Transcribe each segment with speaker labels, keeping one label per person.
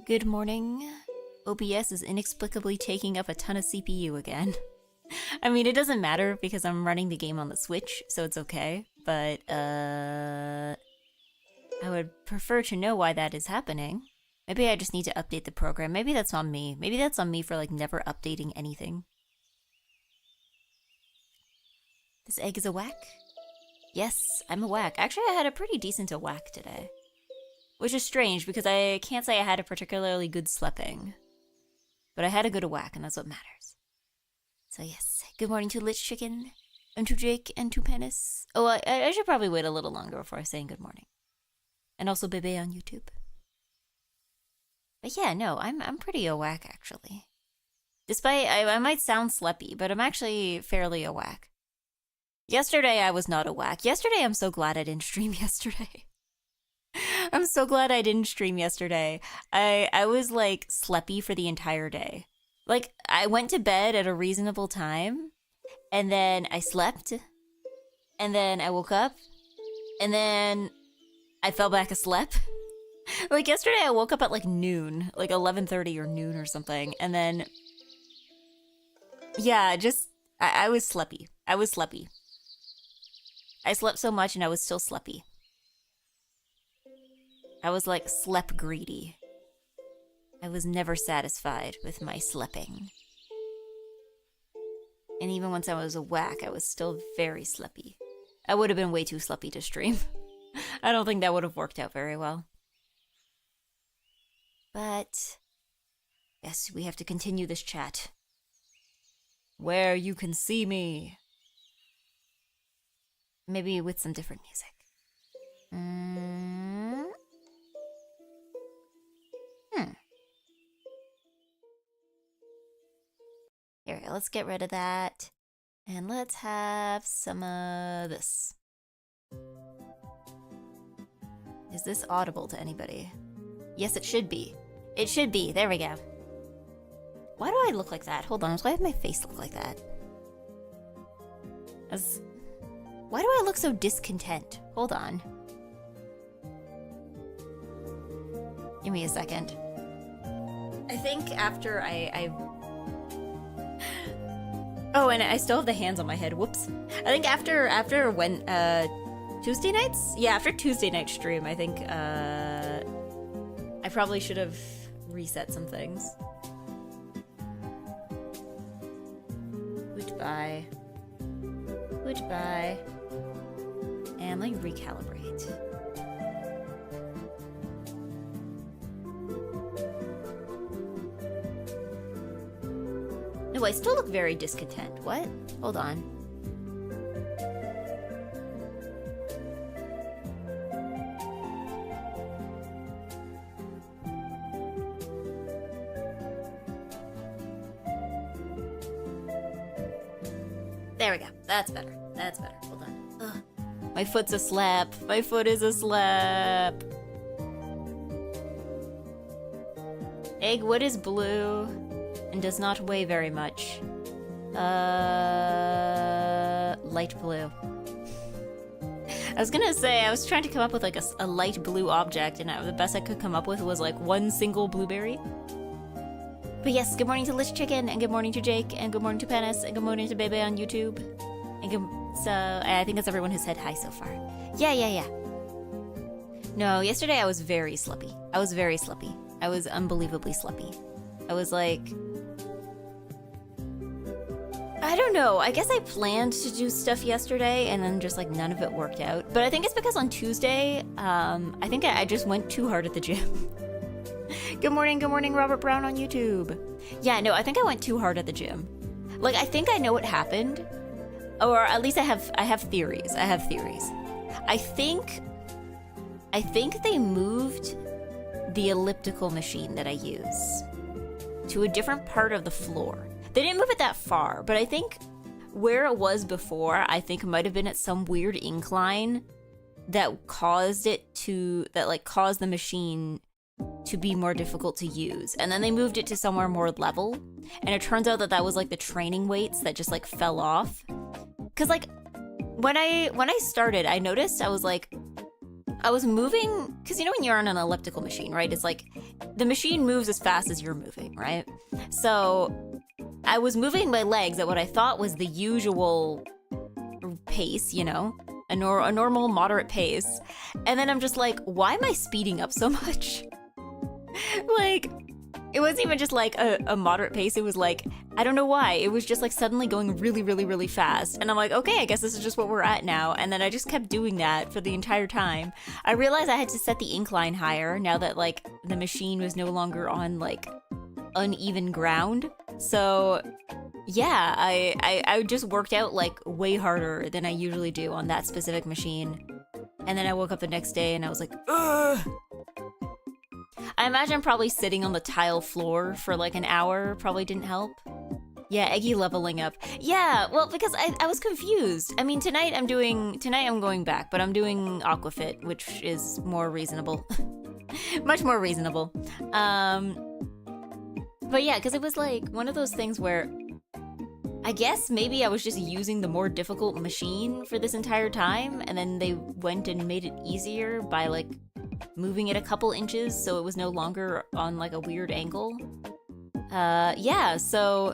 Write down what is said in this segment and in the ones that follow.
Speaker 1: Good morning. OBS is inexplicably taking up a ton of CPU again. I mean, it doesn't matter because I'm running the game on the Switch, so it's okay. But, I would prefer to know why that is happening. Maybe I just need to update the program. Maybe that's on me. Maybe that's on me for, like, never updating anything. This egg is a whack? Yes, I'm a whack. Actually, I had a pretty decent whack today. Which is strange, because I can't say I had a particularly good sleeping. But I had a good whack, and that's what matters. So yes, good morning to Lich Chicken, and to Jake, and to Penis. Oh, I should probably wait a little longer before saying good morning. And also Bebe on YouTube. But yeah, no, I'm pretty a whack, actually. Despite, I might sound sleepy, but I'm actually fairly a whack. Yesterday, I was not a whack. Yesterday, I'm so glad I didn't stream yesterday. I'm so glad I didn't stream yesterday. I was like sleepy for the entire day. Like, I went to bed at a reasonable time, and then I slept, and then I woke up, and then I fell back asleep. Like, yesterday I woke up at like noon, like 11:30 or noon or something, and then, yeah, just, I was sleepy. I was sleepy. I slept so much and I was still sleepy. I was like sleep greedy. I was never satisfied with my sleeping. And even once I was a whack, I was still very sleepy. I would have been way too sleepy to stream. I don't think that would have worked out very well. But yes, we have to continue this chat. Where you can see me. Maybe with some different music. Here we go, let's get rid of that. And let's have some of this. Is this audible to anybody? Yes, it should be. It should be, there we go. Why do I look like that? Hold on, why does my face look like that? Why do I look so discontent? Hold on. Give me a second. I think after Oh, and I still have the hands on my head. Whoops. I think after when Tuesday nights? Yeah, after Tuesday night stream, I think I probably should have reset some things. Goodbye. Goodbye. And let me recalibrate. No, I still look very discontent. What? Hold on. There we go. That's better. That's better. Hold on. Ugh. My foot's a slap. My foot is a slap. Egg, what is blue? And does not weigh very much. Light blue. I was gonna say, I was trying to come up with like a light blue object, and the best I could come up with was like one single blueberry. But yes, good morning to Lich Chicken, and good morning to Jake, and good morning to Penis, and good morning to Bebe on YouTube. And so, I think that's everyone who said hi so far. Yeah. No, yesterday I was very sleepy. I was very sleepy. I was unbelievably sleepy. I was like... I don't know, I guess I planned to do stuff yesterday and then just like none of it worked out. But I think it's because on Tuesday, I think I just went too hard at the gym. Good morning, Robert Brown on YouTube. Yeah, no, I think I went too hard at the gym. Like, I think I know what happened. Or at least I have theories. I have theories. I think they moved the elliptical machine that I use to a different part of the floor. They didn't move it that far, but I think where it was before, I think might have been at some weird incline that caused the machine to be more difficult to use. And then they moved it to somewhere more level. And it turns out that was like the training weights that just like fell off. Cause like when I started, I noticed I was like, I was moving, because you know when you're on an elliptical machine, right? It's like the machine moves as fast as you're moving, right? So I was moving my legs at what I thought was the usual pace, you know, a normal moderate pace. And then I'm just like, why am I speeding up so much? Like, it wasn't even just like a moderate pace. It was like, I don't know why. It was just like suddenly going really, really, really fast. And I'm like, okay, I guess this is just what we're at now. And then I just kept doing that for the entire time. I realized I had to set the incline higher now that like the machine was no longer on like uneven ground. So yeah, I just worked out like way harder than I usually do on that specific machine. And then I woke up the next day and I was like, ugh. I imagine probably sitting on the tile floor for like an hour probably didn't help. Yeah, Eggy leveling up. Yeah, well, because I was confused. I mean, tonight I'm going back, but I'm doing Aquafit, which is more reasonable. Much more reasonable. But yeah, because it was like one of those things where I guess maybe I was just using the more difficult machine for this entire time, and then they went and made it easier by like moving it a couple inches so it was no longer on like a weird angle. Yeah, so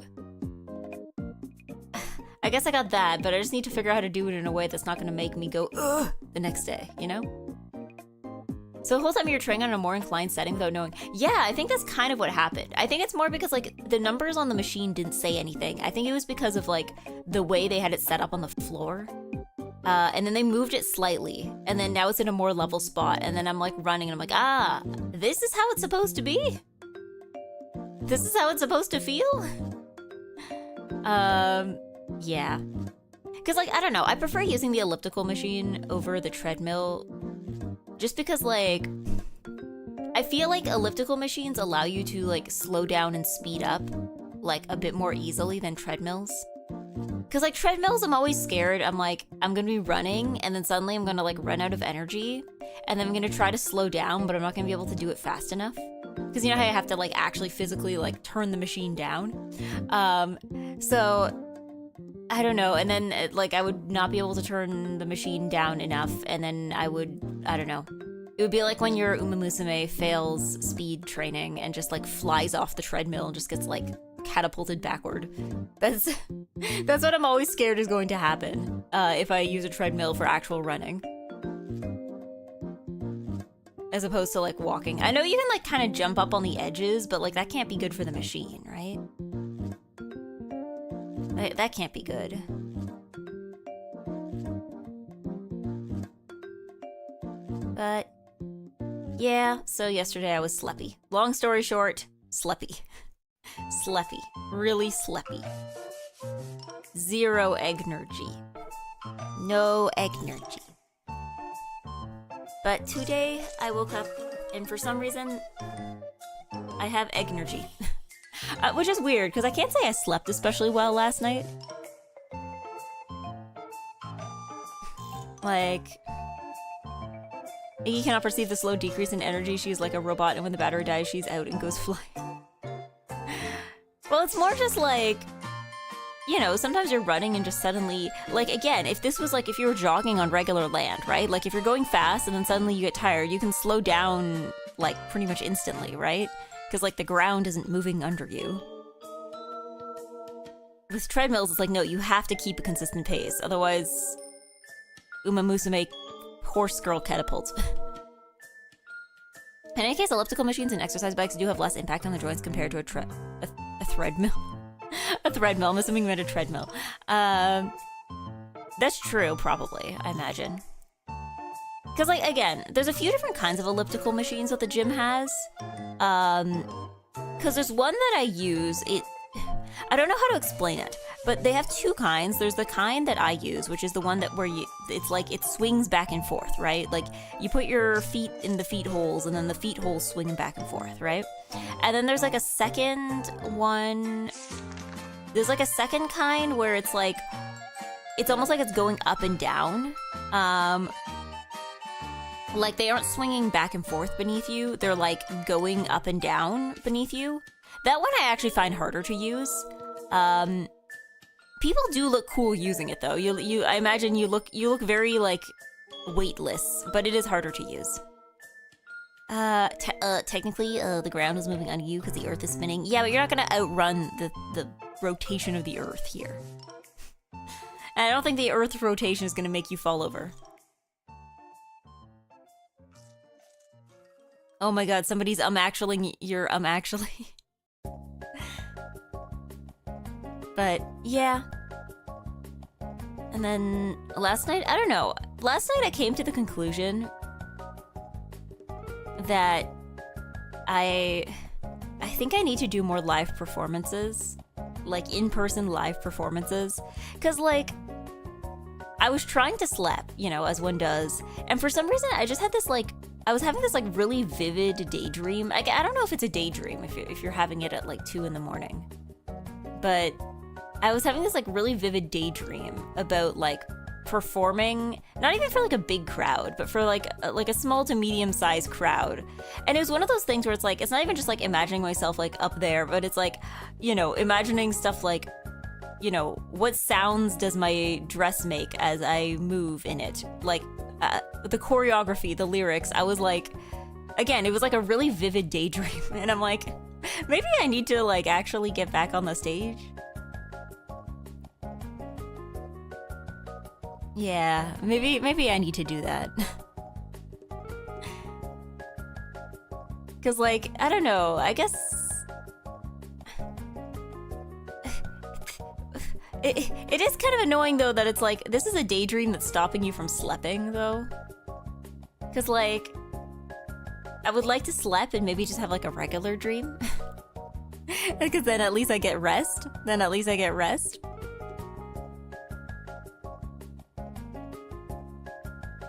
Speaker 1: I guess I got that, but I just need to figure out how to do it in a way that's not gonna make me go ugh the next day, you know? So the whole time you're training on a more inclined setting without knowing. Yeah, I think that's kind of what happened. I think it's more because like the numbers on the machine didn't say anything. I think it was because of like the way they had it set up on the floor. And then they moved it slightly, and then now it's in a more level spot, and then I'm like running and I'm like, ah, this is how it's supposed to be? This is how it's supposed to feel? Yeah. Because like, I don't know, I prefer using the elliptical machine over the treadmill just because like, I feel like elliptical machines allow you to like slow down and speed up like a bit more easily than treadmills. Because like treadmills, I'm always scared. I'm like, I'm gonna be running and then suddenly I'm gonna like run out of energy and then I'm gonna try to slow down, but I'm not gonna be able to do it fast enough. Because you know how I have to like actually physically like turn the machine down? So I don't know. And then like I would not be able to turn the machine down enough, and then I don't know. It would be like when your Uma Musume fails speed training and just like flies off the treadmill and just gets like catapulted backward. That's what I'm always scared is going to happen if I use a treadmill for actual running, as opposed to like walking. I know you can like kind of jump up on the edges, but like that can't be good for the machine, right? That can't be good. But yeah, so yesterday I was sleepy. Long story short, sleepy. Sleepy. Really sleepy. Zero energy. No energy. But today I woke up and for some reason I have energy. Which is weird because I can't say I slept especially well last night. Like, Iggy cannot perceive the slow decrease in energy. She's like a robot, and when the battery dies, she's out and goes flying. Well, it's more just like, you know, sometimes you're running and just suddenly, like, again, if this was like, if you were jogging on regular land, right? Like, if you're going fast and then suddenly you get tired, you can slow down, like, pretty much instantly, right? Because, like, the ground isn't moving under you. With treadmills, it's like, no, you have to keep a consistent pace. Otherwise, Uma Musume horse girl catapult. In any case, elliptical machines and exercise bikes do have less impact on the joints compared to a threadmill. A threadmill. I'm assuming you meant a treadmill. That's true, probably, I imagine. Because, like, again, there's a few different kinds of elliptical machines that the gym has. Because there's one that I use, I don't know how to explain it, but they have two kinds. There's the kind that I use, which is the one that where it's like it swings back and forth, right? Like you put your feet in the feet holes and then the feet holes swing back and forth, right? And then there's like a second one. There's like a second kind where it's like, it's almost like it's going up and down. Like they aren't swinging back and forth beneath you. They're like going up and down beneath you. That one I actually find harder to use. People do look cool using it though. I imagine you look very like weightless, but it is harder to use. Technically, the ground is moving on you because the Earth is spinning. Yeah, but you're not gonna outrun the rotation of the Earth here. And I don't think the Earth's rotation is gonna make you fall over. Oh my god, somebody's actually your actually. But yeah. And then last night, I don't know. Last night I came to the conclusion that I think I need to do more live performances, like in-person live performances, because like I was trying to slap, you know, as one does, and for some reason I just had this like I was having this like really vivid daydream. I don't know if it's a daydream if you're having it at like 2 in the morning, but I was having this like really vivid daydream about like performing, not even for like a big crowd, but for like a small to medium sized crowd. And it was one of those things where it's like, it's not even just like imagining myself like up there, but it's like, you know, imagining stuff like, you know, what sounds does my dress make as I move in it? Like the choreography, the lyrics. I was like, again, it was like a really vivid daydream. And I'm like, maybe I need to like actually get back on the stage. Yeah, maybe I need to do that. Cause like, I don't know, I guess it is kind of annoying though that it's like, this is a daydream that's stopping you from sleeping though. Cause like, I would like to sleep and maybe just have like a regular dream. Cause then at least I get rest.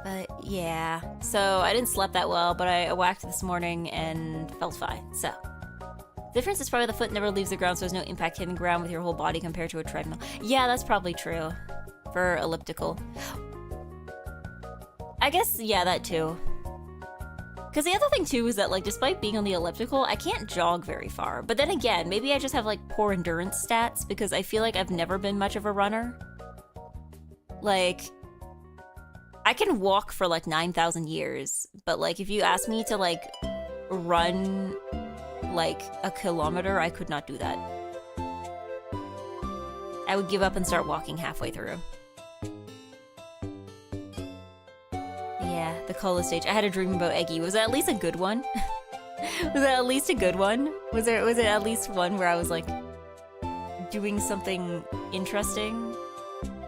Speaker 1: But yeah, so I didn't sleep that well, but I whacked this morning and felt fine, so. Difference is probably the foot never leaves the ground, so there's no impact hitting the ground with your whole body compared to a treadmill. Yeah, that's probably true for elliptical. I guess, yeah, that too. Because the other thing too is that like, despite being on the elliptical, I can't jog very far. But then again, maybe I just have like poor endurance stats because I feel like I've never been much of a runner. Like, I can walk for like 9,000 years, but like if you ask me to like run like a kilometer, I could not do that. I would give up and start walking halfway through. Yeah, the cola stage. I had a dream about Eggy. Was that at least a good one? Was that at least a good one? Was it at least one where I was like doing something interesting?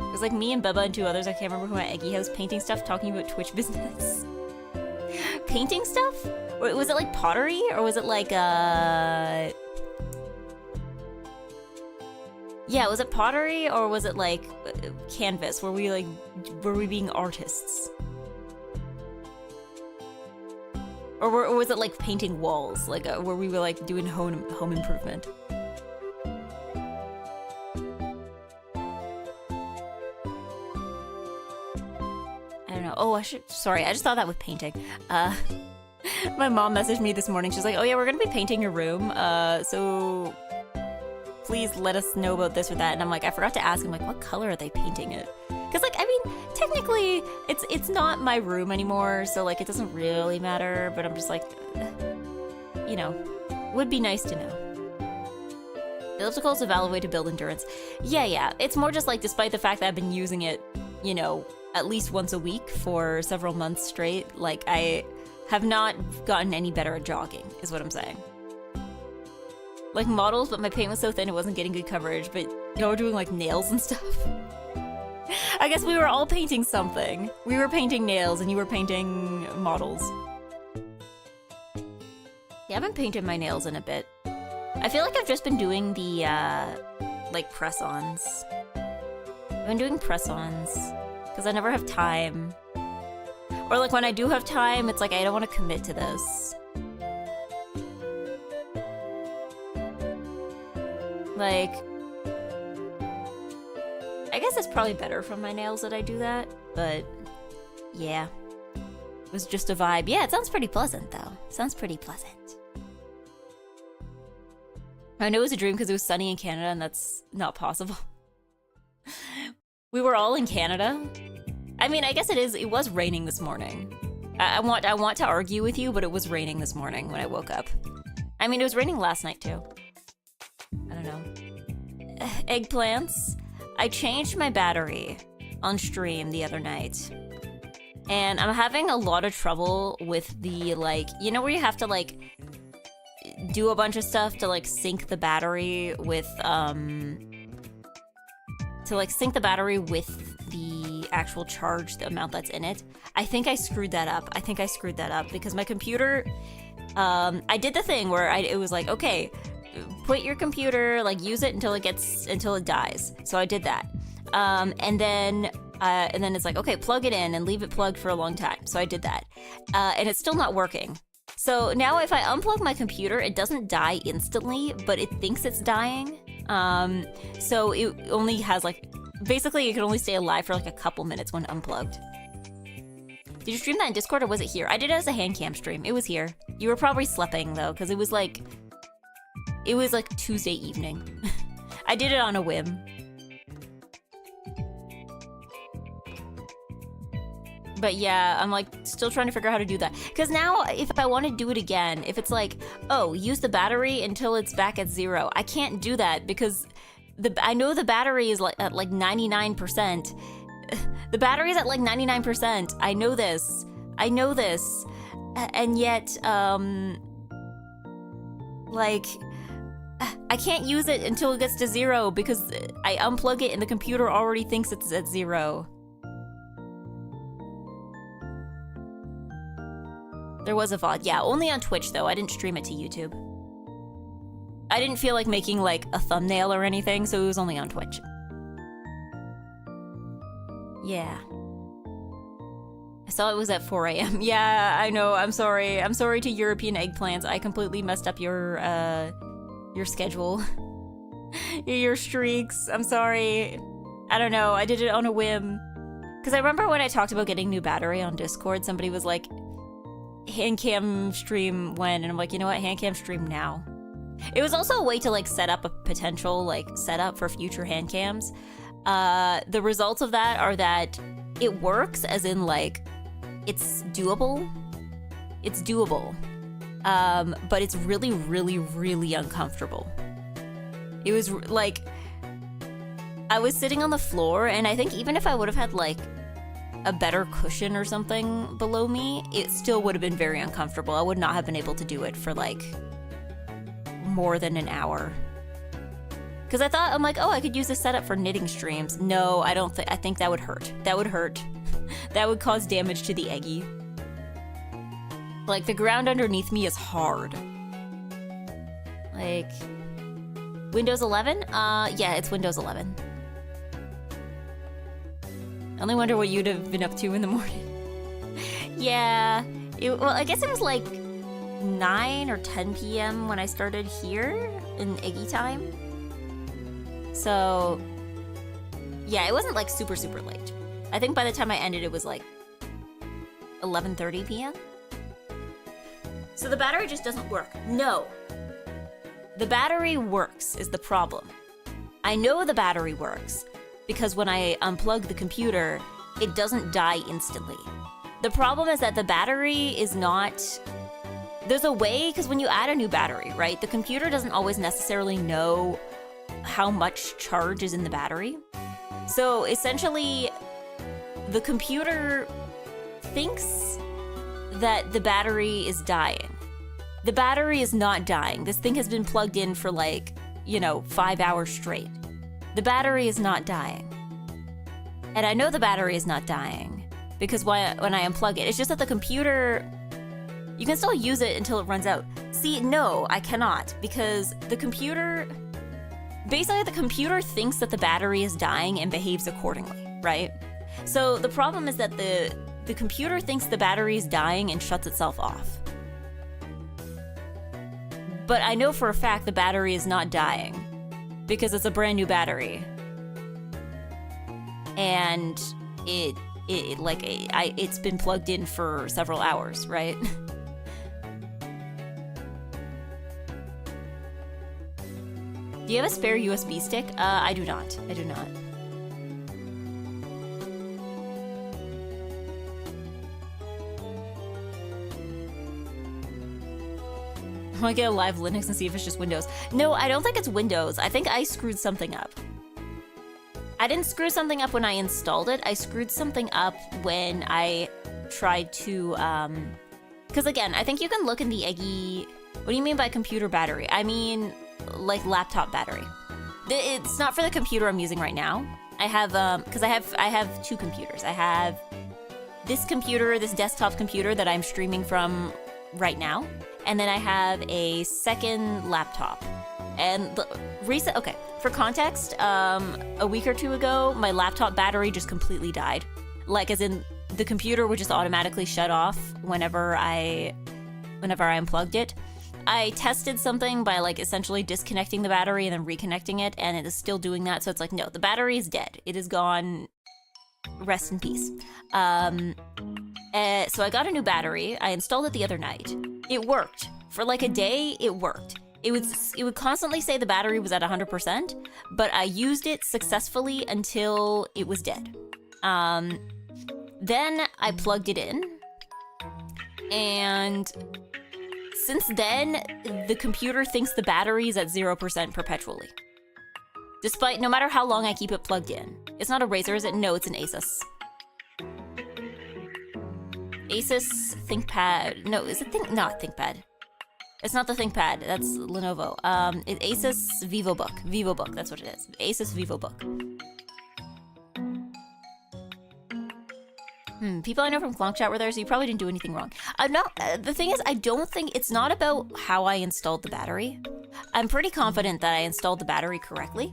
Speaker 1: It was like me and Bubba and 2 others, I can't remember who, at Eggy House, painting stuff, talking about Twitch business. Painting stuff? Was it like pottery? Or was it like, yeah, was it pottery? Or was it like canvas? Were we being artists? Or was it like painting walls? Like, where we were like doing home improvement? Oh, sorry, I just thought that with painting. My mom messaged me this morning. She's like, oh yeah, we're gonna be painting your room. So please let us know about this or that. And I'm like, I forgot to ask him, like, what color are they painting it? Because like, I mean, technically it's not my room anymore. So like, it doesn't really matter, but I'm just like, you know, would be nice to know. The elliptical is a valid way to build endurance. Yeah. It's more just like, despite the fact that I've been using it, you know, at least once a week for several months straight, like I have not gotten any better at jogging, is what I'm saying. Like models, but my paint was so thin it wasn't getting good coverage, but y'all were doing like nails and stuff. I guess we were all painting something. We were painting nails and you were painting models. Yeah, I haven't painted my nails in a bit. I feel like I've just been doing the, like press-ons. I've been doing press-ons. Because I never have time. Or like when I do have time, it's like I don't want to commit to this. Like, I guess it's probably better from my nails that I do that, but yeah. It was just a vibe. Yeah, it sounds pretty pleasant though. Sounds pretty pleasant. I know it was a dream because it was sunny in Canada and that's not possible. We were all in Canada. I mean, I guess it was raining this morning. I want to argue with you, but it was raining this morning when I woke up. I mean, it was raining last night too. I don't know. Eggplants. I changed my battery on stream the other night. And I'm having a lot of trouble with the, like, you know where you have to, like, do a bunch of stuff to, like, sync the battery with, the actual charge, the amount that's in it. I think I screwed that up. Because my computer, I did the thing where it was like, okay, put your computer, like, use it until it dies. So I did that. And then it's like, okay, plug it in and leave it plugged for a long time. So I did that. And it's still not working. So now if I unplug my computer, it doesn't die instantly, but it thinks it's dying. So it only has, like, basically it can only stay alive for like a couple minutes when unplugged. Did you stream that in Discord or was it here? I did it as a hand cam stream. It was here. You were probably sleeping though, because it was like Tuesday evening. I did it on a whim. But yeah, I'm like still trying to figure out how to do that. Because now if I want to do it again, if it's like, oh, use the battery until it's back at 0, I can't do that because I know the battery is at 99%. The battery is at like 99%. I know this. And yet, like, I can't use it until it gets to 0 because I unplug it and the computer already thinks it's at 0. There was a VOD. Yeah, only on Twitch though. I didn't stream it to YouTube. I didn't feel like making like a thumbnail or anything, so it was only on Twitch. Yeah. I saw it was at 4 a.m. Yeah, I know. I'm sorry. I'm sorry to European eggplants. I completely messed up your schedule. Your streaks. I'm sorry. I don't know. I did it on a whim. Because I remember when I talked about getting new battery on Discord, somebody was like, hand cam stream when? And I'm like, you know what? Hand cam stream now. It was also a way to like set up a potential like setup for future hand cams. The results of that are that it works, as in like it's doable. It's doable. But it's really, really, really uncomfortable. It was like I was sitting on the floor, and I think even if I would have had like a better cushion or something below me, it still would have been very uncomfortable. I would not have been able to do it for like more than an hour. Because I'm like, oh, I could use this setup for knitting streams. No, I don't think, I think that would hurt. That would hurt. That would cause damage to the Eggy. Like, the ground underneath me is hard. Like, Windows 11? Yeah, it's Windows 11. I only wonder what you'd have been up to in the morning. Yeah, well, I guess it was like 9 or 10 p.m. when I started here in EGGY time. So, yeah, it wasn't like super, super late. I think by the time I ended, it was like 11:30 p.m. So the battery just doesn't work. No. The battery works is the problem. I know the battery works because when I unplug the computer, it doesn't die instantly. The problem is that the battery is not... There's a way, because when you add a new battery, right, the computer doesn't always necessarily know how much charge is in the battery. So essentially, the computer thinks that the battery is dying. The battery is not dying. This thing has been plugged in for like, 5 hours straight. The battery is not dying. And I know the battery is not dying because when I unplug it, it's just that the computer, you can still use it until it runs out. See, no, I cannot, because the computer thinks that the battery is dying and behaves accordingly, right? So the problem is that the computer thinks the battery is dying and shuts itself off. But I know for a fact the battery is not dying because it's a brand new battery. And it's been plugged in for several hours, right? Do you have a spare USB stick? I do not. I do not. I want to get a live Linux and see if it's just Windows. No, I don't think it's Windows. I think I screwed something up. I didn't screw something up when I installed it. I screwed something up when I tried to, because again, I think you can look in the EGGY. What do you mean by computer battery? I mean, like laptop battery. It's not for the computer I'm using right now. I have, because I have two computers. I have this computer, this desktop computer that I'm streaming from right now. And then I have a second laptop. And the recent, okay, for context, a week or two ago, my laptop battery just completely died. Like, as in, the computer would just automatically shut off whenever I unplugged it. I tested something by, like, essentially disconnecting the battery and then reconnecting it, and it is still doing that, so it's like, no, the battery is dead. It is gone. Rest in peace. So I got a new battery. I installed it the other night. It worked. For like a day, it worked. It would constantly say the battery was at 100%, but I used it successfully until it was dead. Then I plugged it in, and since then, the computer thinks the battery is at 0% perpetually. Despite, no matter how long I keep it plugged in. It's not a Razer, is it? No, it's an Asus. Asus ThinkPad. No, is it not ThinkPad? It's not the ThinkPad. That's Lenovo. It's Asus VivoBook. VivoBook. That's what it is. Asus VivoBook. People I know from Clonk Chat were there, so you probably didn't do anything wrong. I'm not. The thing is, I don't think it's not about how I installed the battery. I'm pretty confident that I installed the battery correctly.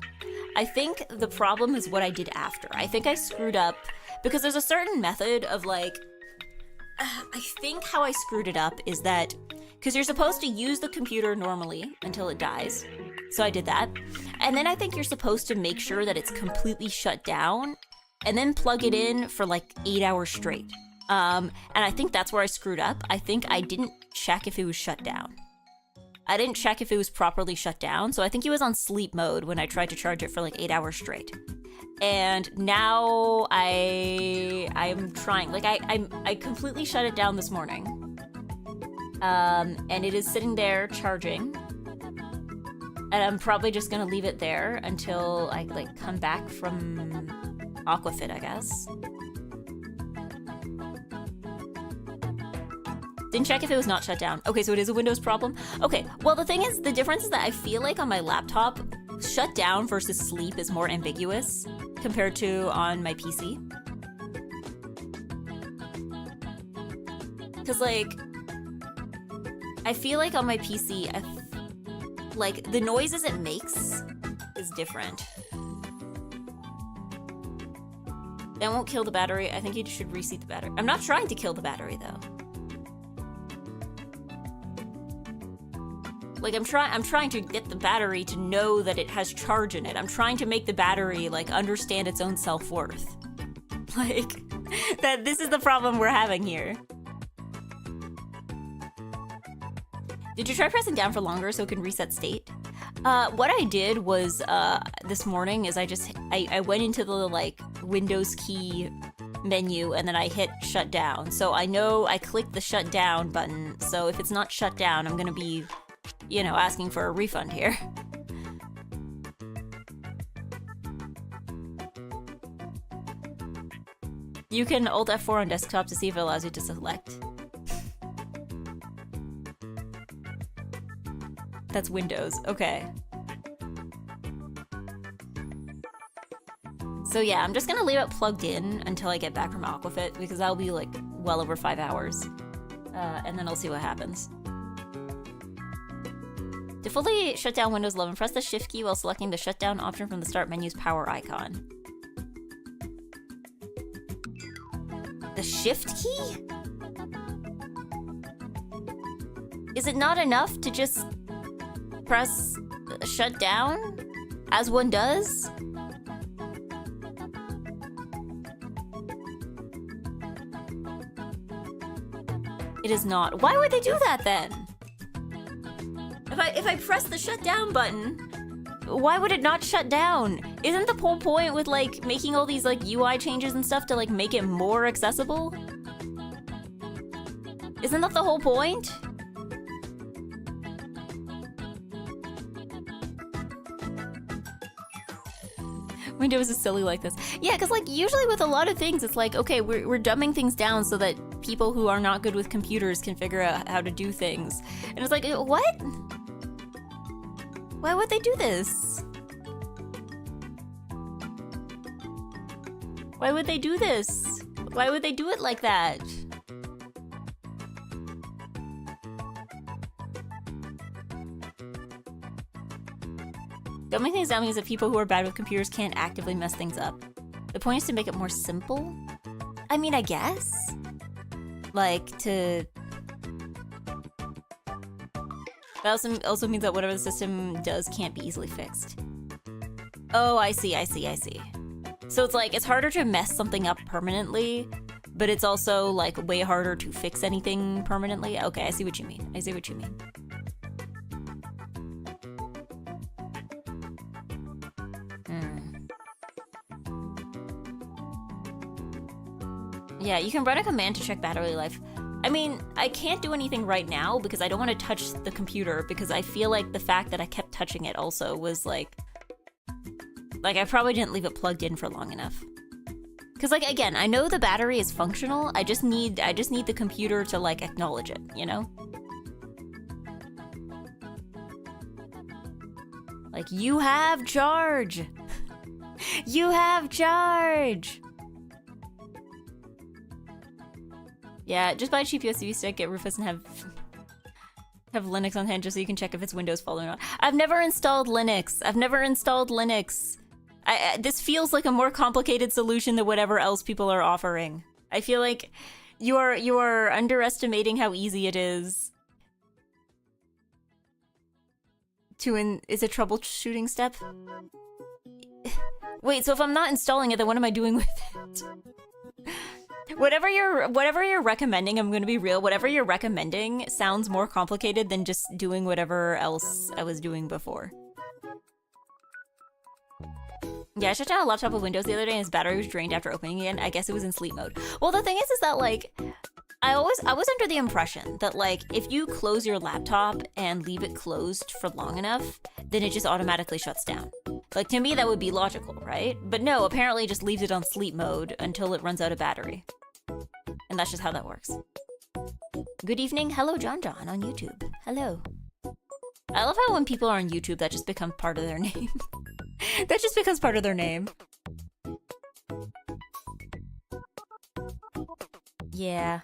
Speaker 1: I think the problem is what I did after. I think I screwed up because there's a certain method of like. I think how I screwed it up is that because you're supposed to use the computer normally until it dies. So I did that. And then I think you're supposed to make sure that it's completely shut down and then plug it in for like 8 hours straight. And I think that's where I screwed up. I think I didn't check if it was shut down. I didn't check if it was properly shut down. So I think it was on sleep mode when I tried to charge it for like 8 hours straight. And now I'm trying, like I completely shut it down this morning. And it is sitting there charging. And I'm probably just gonna leave it there until I like come back from Aquafit, I guess. Didn't check if it was not shut down. Okay, so it is a Windows problem. Okay, well the thing is, the difference is that I feel like on my laptop, shut down versus sleep is more ambiguous compared to on my PC. Cause like, I feel like on my PC, like the noises it makes is different. That won't kill the battery. I think you should reseat the battery. I'm not trying to kill the battery though. Like I'm trying to get the battery to know that it has charge in it. I'm trying to make the battery like understand its own self-worth. Like that this is the problem we're having here. Did you try pressing down for longer so it can reset state? What I did was this morning is I went into the like Windows key menu and then I hit shut down. So I know I clicked the shut down button. So if it's not shut down, I'm gonna be, you know, asking for a refund here. You can Alt F4 on desktop to see if it allows you to select. That's Windows, okay. So yeah, I'm just gonna leave it plugged in until I get back from Aquafit because that'll be like well over 5 hours. And then I'll see what happens. To fully shut down Windows 11, press the Shift key while selecting the shutdown option from the start menu's power icon. The Shift key? Is it not enough to just press shut down as one does? It is not. Why would they do that then? If I press the shutdown button, why would it not shut down? Isn't the whole point with like making all these like UI changes and stuff to like make it more accessible? Isn't that the whole point? Windows is silly like this. Yeah, because like usually with a lot of things, it's like, okay, we're dumbing things down so that people who are not good with computers can figure out how to do things. And it's like, what? Why would they do this? Why would they do this? Why would they do it like that? Dumbing things down means that people who are bad with computers can't actively mess things up. The point is to make it more simple? I mean, I guess. Like, to... That also means that whatever the system does can't be easily fixed. Oh, I see. So it's like, it's harder to mess something up permanently, but it's also like way harder to fix anything permanently. Okay, I see what you mean. Yeah, you can run a command to check battery life. I mean, I can't do anything right now because I don't want to touch the computer because I feel like the fact that I kept touching it also was like I probably didn't leave it plugged in for long enough. Cause like, again, I know the battery is functional. I just need the computer to like acknowledge it, you know? Like, you have charge. You have charge. Yeah, just buy a cheap USB stick, get Rufus, and have Linux on hand just so you can check if it's Windows following on. I've never installed Linux. This feels like a more complicated solution than whatever else people are offering. I feel like you are underestimating how easy it is. Is a troubleshooting step? Wait, so if I'm not installing it, then what am I doing with it? Whatever you're recommending, I'm gonna be real, whatever you're recommending sounds more complicated than just doing whatever else I was doing before. Yeah, I shut down a laptop with Windows the other day and his battery was drained after opening it. I guess it was in sleep mode. Well, the thing is that like, I was under the impression that like, if you close your laptop and leave it closed for long enough, then it just automatically shuts down. Like, to me, that would be logical, right? But no, apparently it just leaves it on sleep mode until it runs out of battery. And that's just how that works. Good evening. Hello, John on YouTube. Hello. I love how when people are on YouTube, that just becomes part of their name. That just becomes part of their name. Yeah.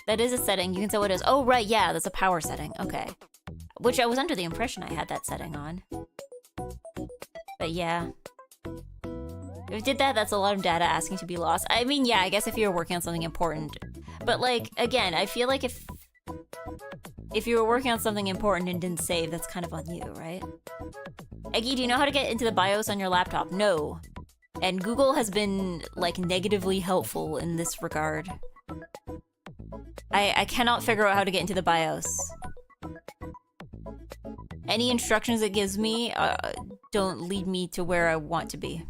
Speaker 1: That is a setting. You can say what it is. Oh, right, yeah, that's a power setting. Okay. Which I was under the impression I had that setting on. But yeah. If it did that, that's a lot of data asking to be lost. I mean, yeah, I guess if you were working on something important. But like, again, I feel like if you were working on something important and didn't save, that's kind of on you, right? Eggy, do you know how to get into the BIOS on your laptop? No. And Google has been, like, negatively helpful in this regard. I cannot figure out how to get into the BIOS. Any instructions it gives me don't lead me to where I want to be.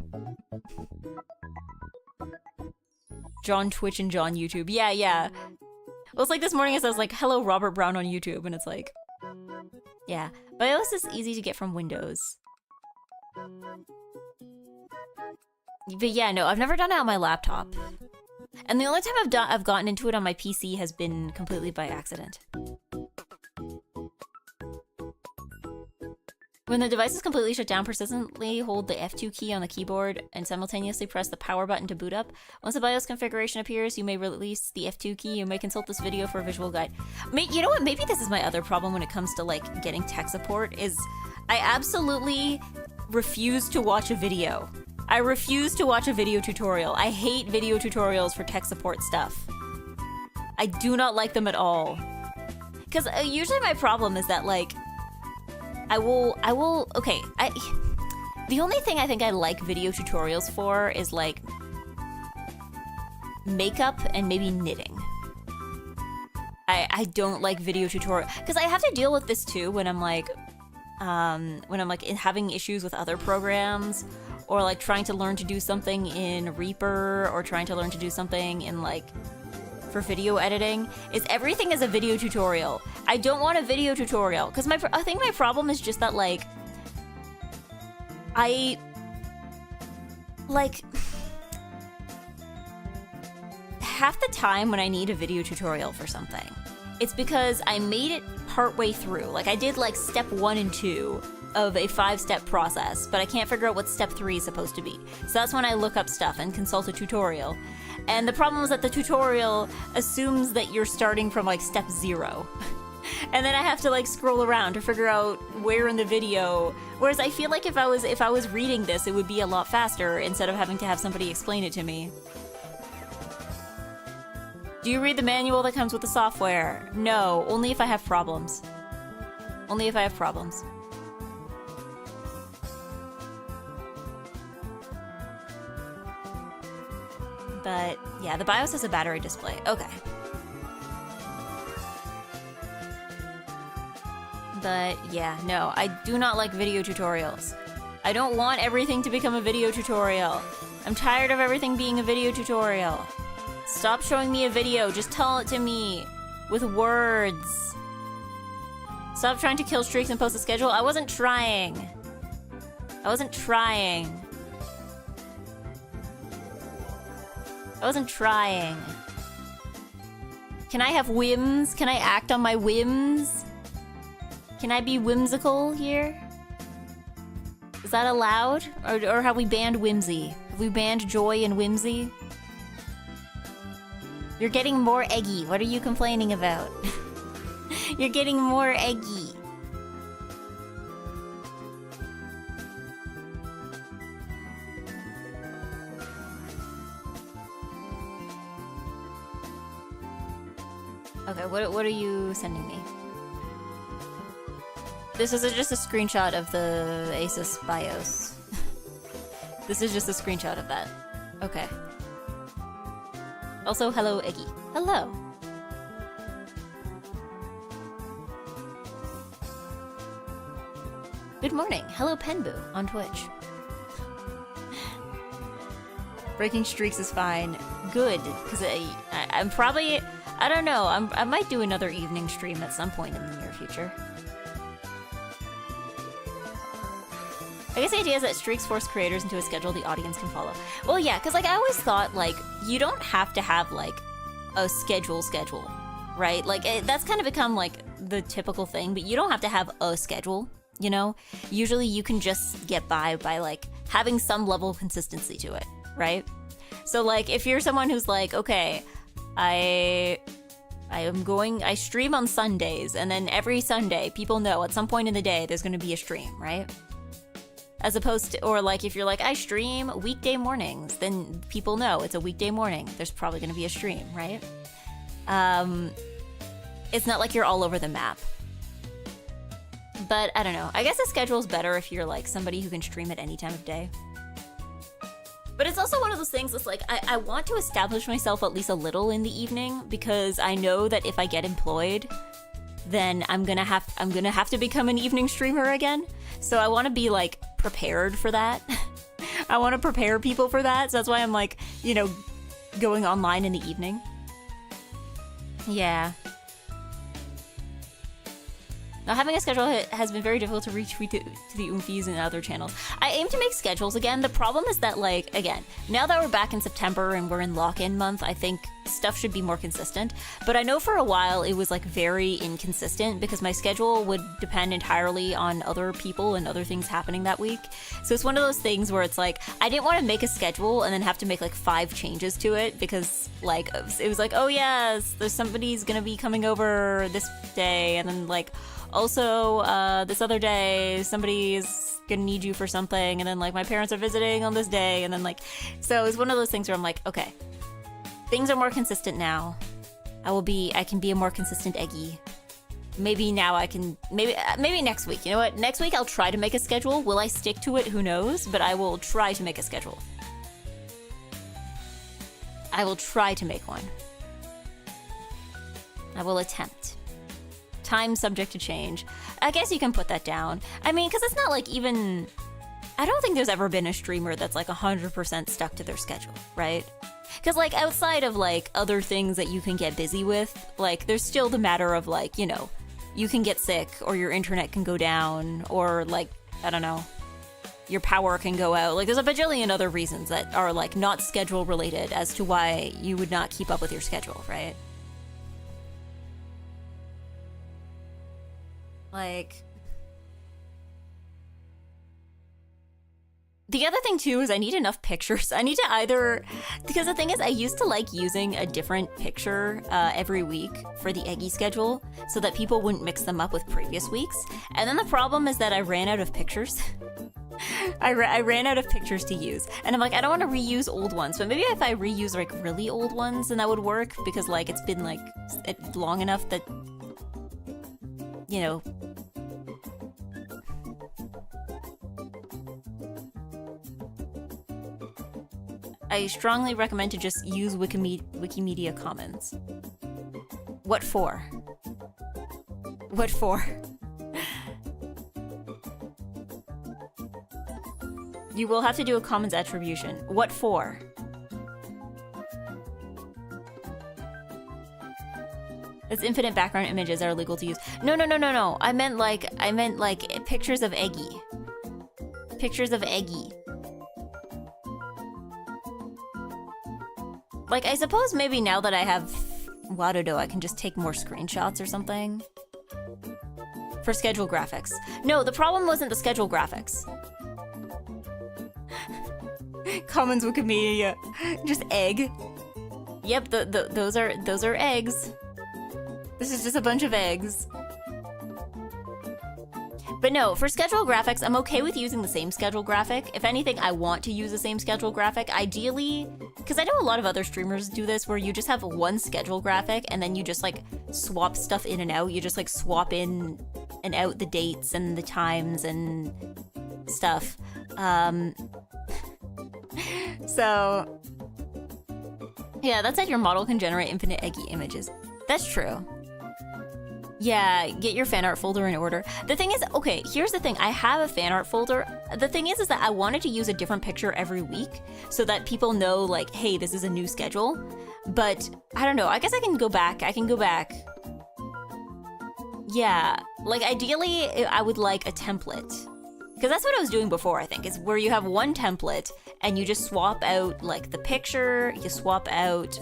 Speaker 1: John Twitch and John YouTube. Yeah. Well, it's like this morning I was like, hello, Robert Brown on YouTube, and it's like... Yeah. BIOS is easy to get from Windows. But yeah, no, I've never done it on my laptop. And the only time I've gotten into it on my PC has been completely by accident. When the device is completely shut down, persistently hold the F2 key on the keyboard and simultaneously press the power button to boot up. Once the BIOS configuration appears, you may release the F2 key. You may consult this video for a visual guide. You know what? Maybe this is my other problem when it comes to like getting tech support is I absolutely refuse to watch a video. I refuse to watch a video tutorial. I hate video tutorials for tech support stuff. I do not like them at all. Because usually my problem is that like, the only thing I think I like video tutorials for is like makeup and maybe knitting. I don't like video tutorial because I have to deal with this too when I'm like having issues with other programs or like trying to learn to do something in Reaper or trying to learn to do something in like for video editing is everything is a video tutorial. I don't want a video tutorial because I think my problem is just that like I, like, half the time when I need a video tutorial for something, it's because I made it partway through. Like, I did, like, step 1 and 2 of a 5-step process, but I can't figure out what step 3 is supposed to be. So that's when I look up stuff and consult a tutorial. And the problem is that the tutorial assumes that you're starting from, like, step 0. And then I have to, like, scroll around to figure out where in the video. Whereas I feel like if I was reading this, it would be a lot faster instead of having to have somebody explain it to me. Do you read the manual that comes with the software? No, only if I have problems. Only if I have problems. But yeah, the BIOS has a battery display. Okay. But yeah, no, I do not like video tutorials. I don't want everything to become a video tutorial. I'm tired of everything being a video tutorial. Stop showing me a video, just tell it to me with words. Stop trying to kill streaks and post a schedule. I wasn't trying. I wasn't trying. I wasn't trying. Can I have whims? Can I act on my whims? Can I be whimsical here? Is that allowed? Or have we banned whimsy? Have we banned joy and whimsy? You're getting more eggy. What are you complaining about? You're getting more eggy. Okay, what are you sending me? This is just a screenshot of the Asus BIOS. This is just a screenshot of that. Okay. Also, hello, Eggy. Hello. Good morning. Hello, Penboo on Twitch. Breaking streaks is fine. Good, because I'm probably... I don't know. I might do another evening stream at some point in the near future. I guess the idea is that streaks force creators into a schedule the audience can follow. Well, yeah, because, like, I always thought, like, you don't have to have, like, a schedule, right? Like, that's kind of become, like, the typical thing, but you don't have to have a schedule, you know? Usually you can just get by, like, having some level of consistency to it, right? So, like, if you're someone who's like, okay, I stream on Sundays, and then every Sunday, people know at some point in the day there's going to be a stream, right? As opposed to, or like if you're like, I stream weekday mornings, then people know it's a weekday morning. There's probably going to be a stream, right? It's not like you're all over the map. But I don't know. I guess a schedule's better if you're like somebody who can stream at any time of day. But it's also one of those things that's like, I want to establish myself at least a little in the evening, because I know that if I get employed, then I'm gonna have to become an evening streamer again. So I want to be like prepared for that. I want to prepare people for that. So that's why I'm like, you know, going online in the evening. Yeah. Now, having a schedule has been very difficult to retweet to the Oomfies and other channels. I aim to make schedules again. The problem is that, like, again, now that we're back in September and we're in lock-in month, I think stuff should be more consistent. But I know for a while it was, like, very inconsistent because my schedule would depend entirely on other people and other things happening that week. So it's one of those things where it's like, I didn't want to make a schedule and then have to make, like, 5 changes to it because, like, it was like, oh, yes, there's somebody's gonna be coming over this day, and then, like, also, this other day, somebody's gonna need you for something, and then, like, my parents are visiting on this day, and then, like, so it's one of those things where I'm like, okay, things are more consistent now. I can be a more consistent Eggy. Maybe now I can, maybe next week. You know what? Next week I'll try to make a schedule. Will I stick to it? Who knows? But I will try to make a schedule. I will try to make one. I will attempt. Time subject to change. I guess you can put that down. I mean, because it's not like even... I don't think there's ever been a streamer that's like 100% stuck to their schedule, right? Because, like, outside of, like, other things that you can get busy with, like, there's still the matter of, like, you know, you can get sick or your internet can go down or, like, I don't know. your power can go out. Like, there's a bajillion other reasons that are, like, not schedule related as to why you would not keep up with your schedule, right? Like... The other thing, too, is I need enough pictures. I need to either... Because the thing is, I used to like using a different picture every week for the EGGY schedule so that people wouldn't mix them up with previous weeks. And then the problem is that I ran out of pictures. I ran out of pictures to use. And I'm like, I don't want to reuse old ones. But maybe if I reuse, like, really old ones, then that would work. Because, like, it's been, like, long enough that... You know... I strongly recommend to just use Wikimedia Commons. What for? What for? You will have to do a Commons attribution. What for? It's infinite background images that are legal to use. No. I meant like pictures of EGGY. Pictures of EGGY. Like, I suppose maybe now that I have Wadodo, I can just take more screenshots or something. For schedule graphics. No, the problem wasn't the schedule graphics. Commons Wikimedia. Just egg. Yep, those are eggs. This is just a bunch of eggs. But no, for schedule graphics, I'm okay with using the same schedule graphic. If anything, I want to use the same schedule graphic. Ideally, because I know a lot of other streamers do this, where you just have one schedule graphic and then you just like swap stuff in and out. You just like swap in and out the dates and the times and stuff. So, yeah, that said, your model can generate infinite EGGY images. That's true. Yeah, get your fan art folder in order. The thing is, okay, here's the thing. I have a fan art folder. The thing is that I wanted to use a different picture every week so that people know, like, hey, this is a new schedule. But, I don't know. I guess I can go back. Yeah, like, ideally, I would like a template. Because that's what I was doing before, I think, is where you have one template and you just swap out, like, the picture, you swap out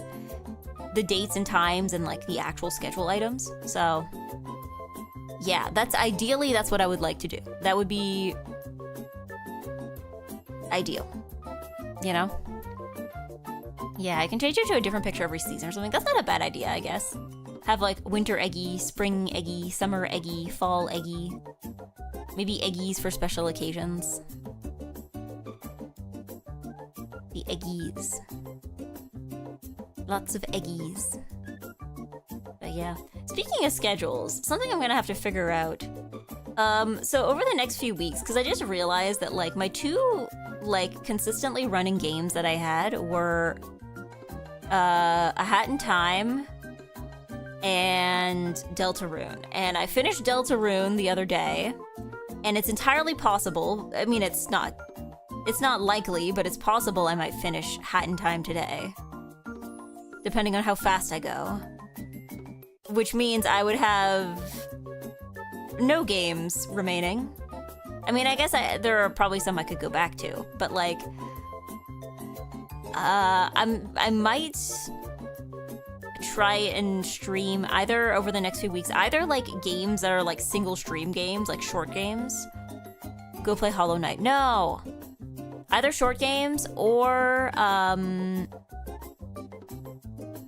Speaker 1: the dates and times and, like, the actual schedule items. So... yeah, that's what I would like to do. That would be ideal, you know? Yeah, I can change it to a different picture every season or something. That's not a bad idea, I guess. Have like winter EGGY, spring EGGY, summer EGGY, fall EGGY. Maybe EGGYs for special occasions. The EGGYs. Lots of EGGYs. But yeah. Speaking of schedules, something I'm gonna have to figure out. So over the next few weeks, because I just realized that like my two like consistently running games that I had were A Hat in Time and Deltarune. And I finished Deltarune the other day, and it's entirely possible. I mean, it's not likely, but it's possible I might finish Hat in Time today, depending on how fast I go. Which means I would have no games remaining. I mean, I guess there are probably some I could go back to, but like, I might try and stream either over the next few weeks, either like games that are like single stream games, like short games. Go play Hollow Knight. No! Either short games or,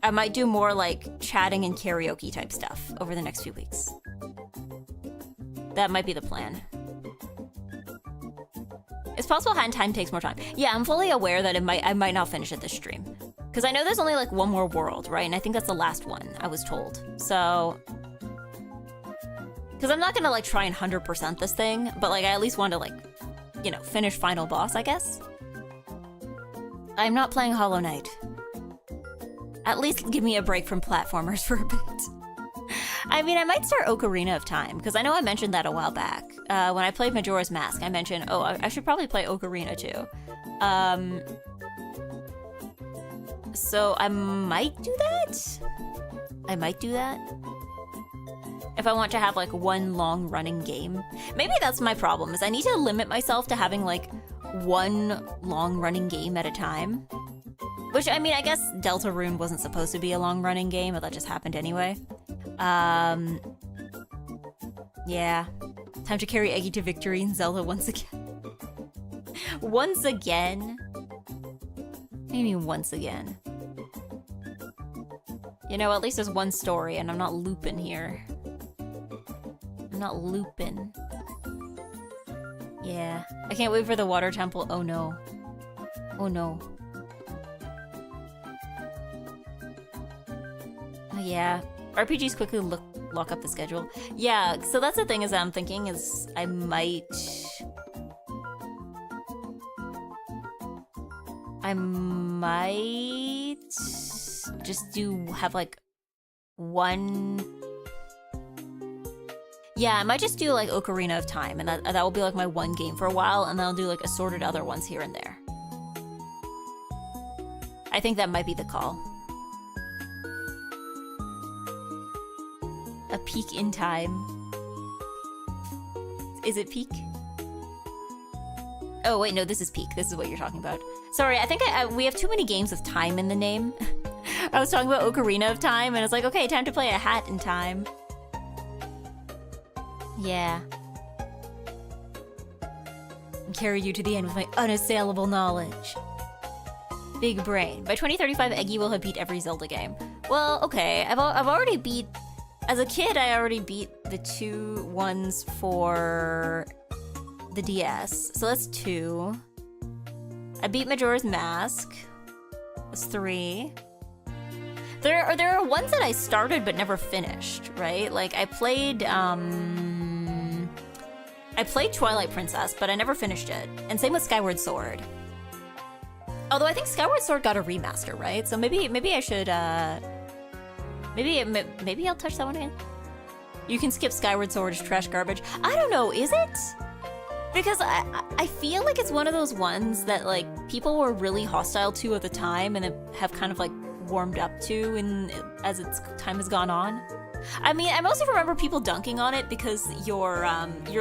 Speaker 1: I might do more like chatting and karaoke type stuff over the next few weeks. That might be the plan. It's possible Hat in Time takes more time. Yeah, I'm fully aware that I might not finish it this stream. Because I know there's only like one more world, right? And I think that's the last one, I was told. So... because I'm not gonna like try and 100% this thing, but like I at least want to like, you know, finish final boss, I guess. I'm not playing Hollow Knight. At least give me a break from platformers for a bit. I mean, I might start Ocarina of Time, because I know I mentioned that a while back. When I played Majora's Mask, I mentioned, oh, I should probably play Ocarina too. So I might do that? If I want to have like one long running game. Maybe that's my problem, is I need to limit myself to having like one long-running game at a time. Which, I mean, I guess Deltarune wasn't supposed to be a long-running game, but that just happened anyway. Yeah. Time to carry Eggy to victory in Zelda once again. Once again? What do you mean once again? You know, at least there's one story, and I'm not looping here. I'm not looping. Yeah. I can't wait for the water temple. Oh no. Oh no. Oh yeah. RPGs quickly lock up the schedule. Yeah, so that's the thing is that I'm thinking is I might just have like one. Yeah, I might just do like Ocarina of Time, and that will be like my one game for a while, and then I'll do like assorted other ones here and there. I think that might be the call. A peak in time. Is it peak? Oh wait, no, this is peak. This is what you're talking about. Sorry, I think we have too many games with time in the name. I was talking about Ocarina of Time, and it's like, okay, time to play a Hat in Time. Yeah. And carry you to the end with my unassailable knowledge. Big brain. By 2035, Eggy will have beat every Zelda game. Well, okay, I've already beat. As a kid, I already beat the 2 ones for the DS, so that's 2. I beat Majora's Mask. That's 3. There are ones that I started but never finished, right? Like I played Twilight Princess, but I never finished it. And same with Skyward Sword. Although I think Skyward Sword got a remaster, right? So maybe I should maybe I'll touch that one again. You can skip Skyward Sword as trash garbage. I don't know, is it? Because I feel like it's one of those ones that like people were really hostile to at the time and have kind of like warmed up to as its time has gone on. I mean, I mostly remember people dunking on it because your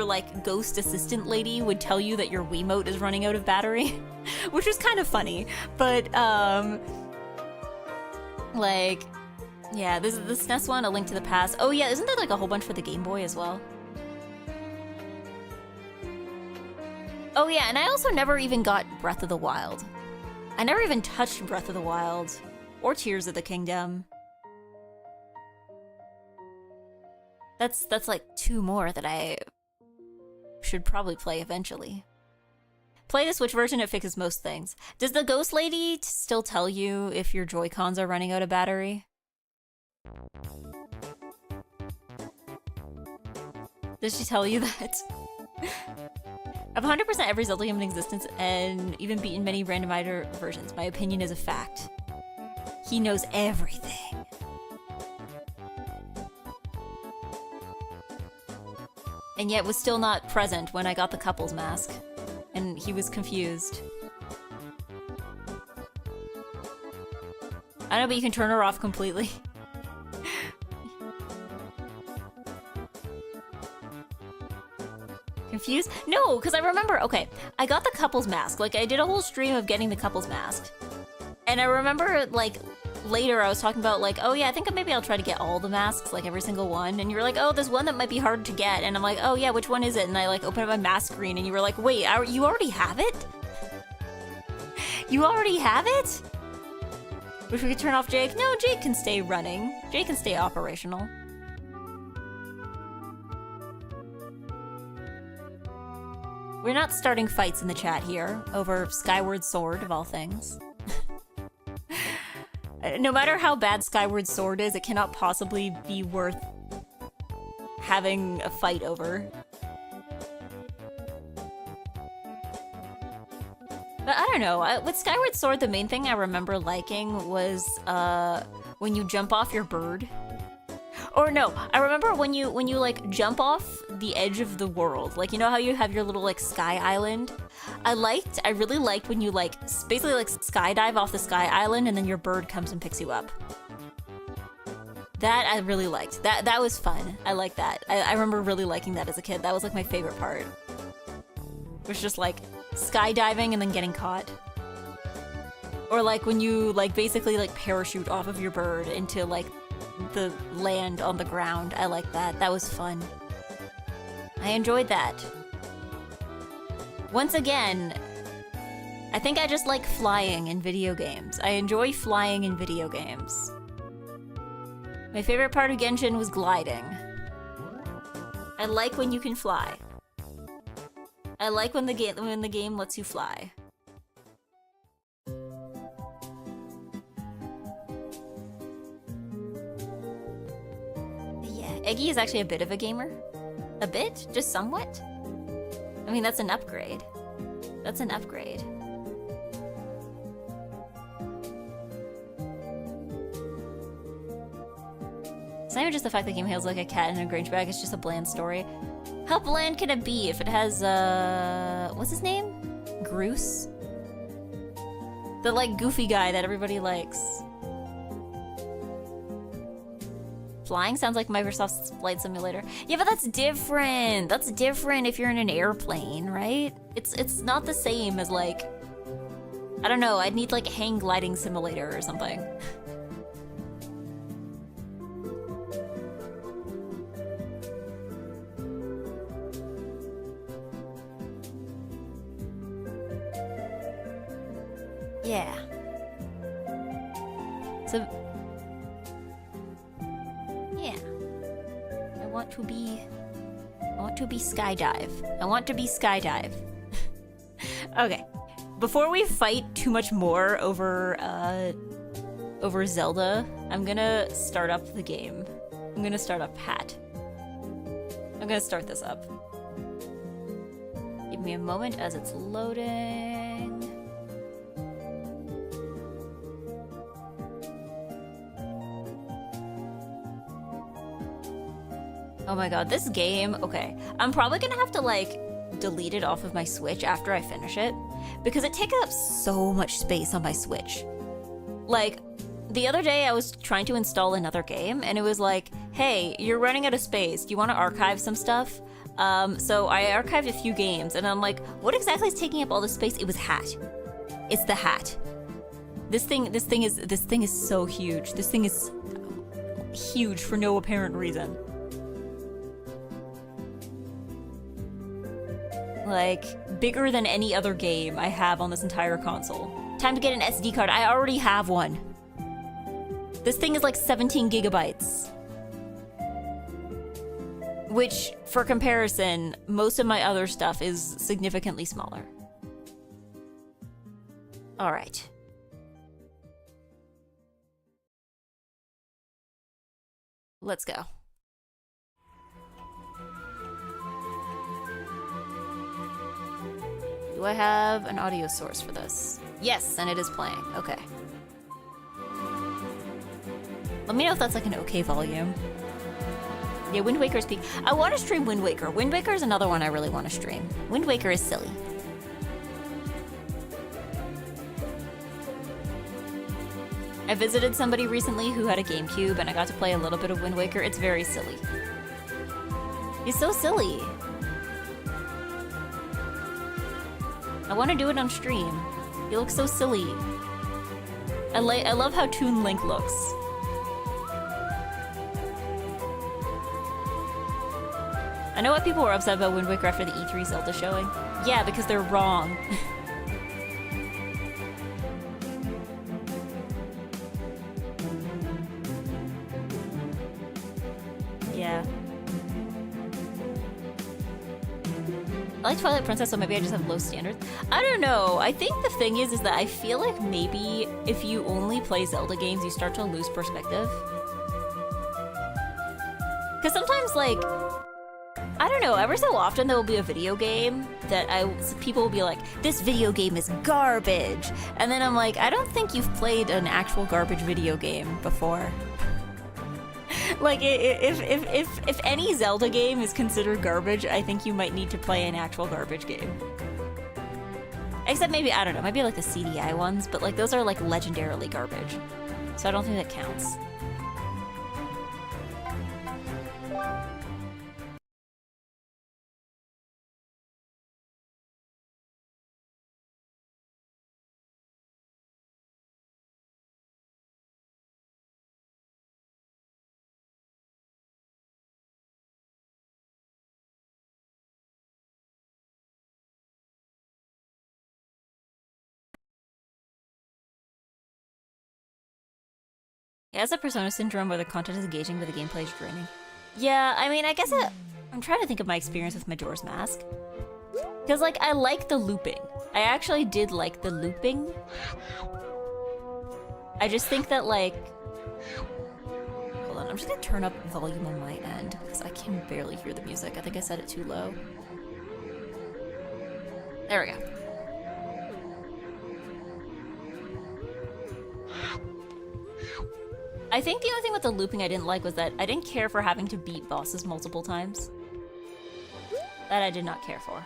Speaker 1: like ghost assistant lady would tell you that your Wiimote is running out of battery, which was kind of funny. But like, yeah, this is the SNES one, A Link to the Past. Oh yeah, isn't there like a whole bunch for the Game Boy as well? Oh yeah, and I also never even got Breath of the Wild. I never even touched Breath of the Wild or Tears of the Kingdom. That's like 2 more that I should probably play eventually. Play the Switch version, it fixes most things. Does the ghost lady still tell you if your Joy-Cons are running out of battery? Does she tell you that? I've 100% every Zelda game in existence and even beaten many randomizer versions. My opinion is a fact. He knows everything. And yet was still not present when I got the couple's mask. And he was confused. I know, but you can turn her off completely. Confused? No, because I remember, okay, I got the couple's mask. Like, I did a whole stream of getting the couple's mask. And I remember, like, later I was talking about, like, oh yeah, I think maybe I'll try to get all the masks, like, every single one. And you were like, oh, there's one that might be hard to get. And I'm like, oh yeah, which one is it? And I, like, opened up my mask screen and you were like, wait, you already have it? You already have it? Wish we could turn off Jake. No, Jake can stay running. Jake can stay operational. We're not starting fights in the chat here over Skyward Sword, of all things. No matter how bad Skyward Sword is, it cannot possibly be worth having a fight over. But I don't know, with Skyward Sword, the main thing I remember liking was when you jump off your bird. Or no, I remember when you like jump off the edge of the world. Like, you know how you have your little like sky island? I really liked when you like basically like skydive off the sky island and then your bird comes and picks you up. That I really liked. That was fun. I like that. I remember really liking that as a kid. That was like my favorite part. It's just like skydiving and then getting caught. Or like when you like basically like parachute off of your bird into like the land on the ground. I like that. That was fun. I enjoyed that. Once again, I think I just like flying in video games. I enjoy flying in video games. My favorite part of Genshin was gliding. I like when you can fly. I like when the game lets you fly. Yeah, Eggy is actually a bit of a gamer. A bit? Just somewhat? I mean, that's an upgrade. That's an upgrade. It's not even just the fact that the game hails like a cat in a Grange bag, it's just a bland story. How bland can it be if it has, what's his name? Groose? The, like, goofy guy that everybody likes. Flying sounds like Microsoft's Flight Simulator. Yeah, but that's different! That's different if you're in an airplane, right? It's not the same as, like... I don't know, I'd need, like, a hang gliding simulator or something. Yeah. So... yeah. I want to be skydive. I want to be skydive. Okay. Before we fight too much more over Zelda, I'm gonna start up the game. I'm gonna start up Hat. I'm gonna start this up. Give me a moment as it's loading. Oh my god, this game, okay. I'm probably gonna have to, like, delete it off of my Switch after I finish it, because it takes up so much space on my Switch. Like, the other day I was trying to install another game, and it was like, hey, you're running out of space, do you want to archive some stuff? So I archived a few games, and I'm like, what exactly is taking up all this space? It was Hat. It's the Hat. This thing is so huge. This thing is huge for no apparent reason. Like, bigger than any other game I have on this entire console. Time to get an SD card. I already have one. This thing is like 17 gigabytes. Which, for comparison, most of my other stuff is significantly smaller. Alright. Let's go. Do I have an audio source for this? Yes, and it is playing. Okay. Let me know if that's like an okay volume. Yeah, Wind Waker's peak. I want to stream Wind Waker. Wind Waker is another one I really want to stream. Wind Waker is silly. I visited somebody recently who had a GameCube and I got to play a little bit of Wind Waker. It's very silly. He's so silly. I want to do it on stream. He looks so silly. I love how Toon Link looks. I know what people were upset about Wind Waker after the E3 Zelda showing. Yeah, because they're wrong. Yeah. I like Twilight Princess, so maybe I just have low standards. I don't know. I think the thing is that I feel like maybe if you only play Zelda games, you start to lose perspective. Because sometimes, like, I don't know, every so often there will be a video game that people will be like, this video game is garbage. And then I'm like, I don't think you've played an actual garbage video game before. Like, if any Zelda game is considered garbage, I think you might need to play an actual garbage game. Except maybe, I don't know, maybe like the CDI ones, but like those are like legendarily garbage. So I don't think that counts. It has a Persona syndrome where the content is engaging but the gameplay is draining. Yeah, I mean, I guess I'm trying to think of my experience with Majora's Mask. Because, like, I like the looping. I actually did like the looping. I just think that, like... Hold on, I'm just gonna turn up volume on my end, because I can barely hear the music. I think I set it too low. There we go. I think the only thing with the looping I didn't like was that I didn't care for having to beat bosses multiple times. That I did not care for.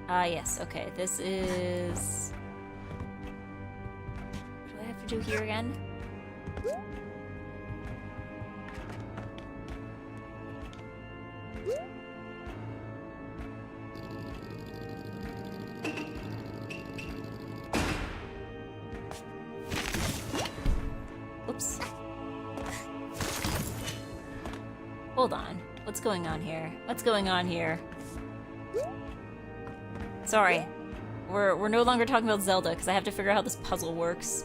Speaker 1: Yes, okay, this is... What do I have to do here again? Oops. Hold on. What's going on here? What's going on here? Sorry. We're no longer talking about Zelda, because I have to figure out how this puzzle works.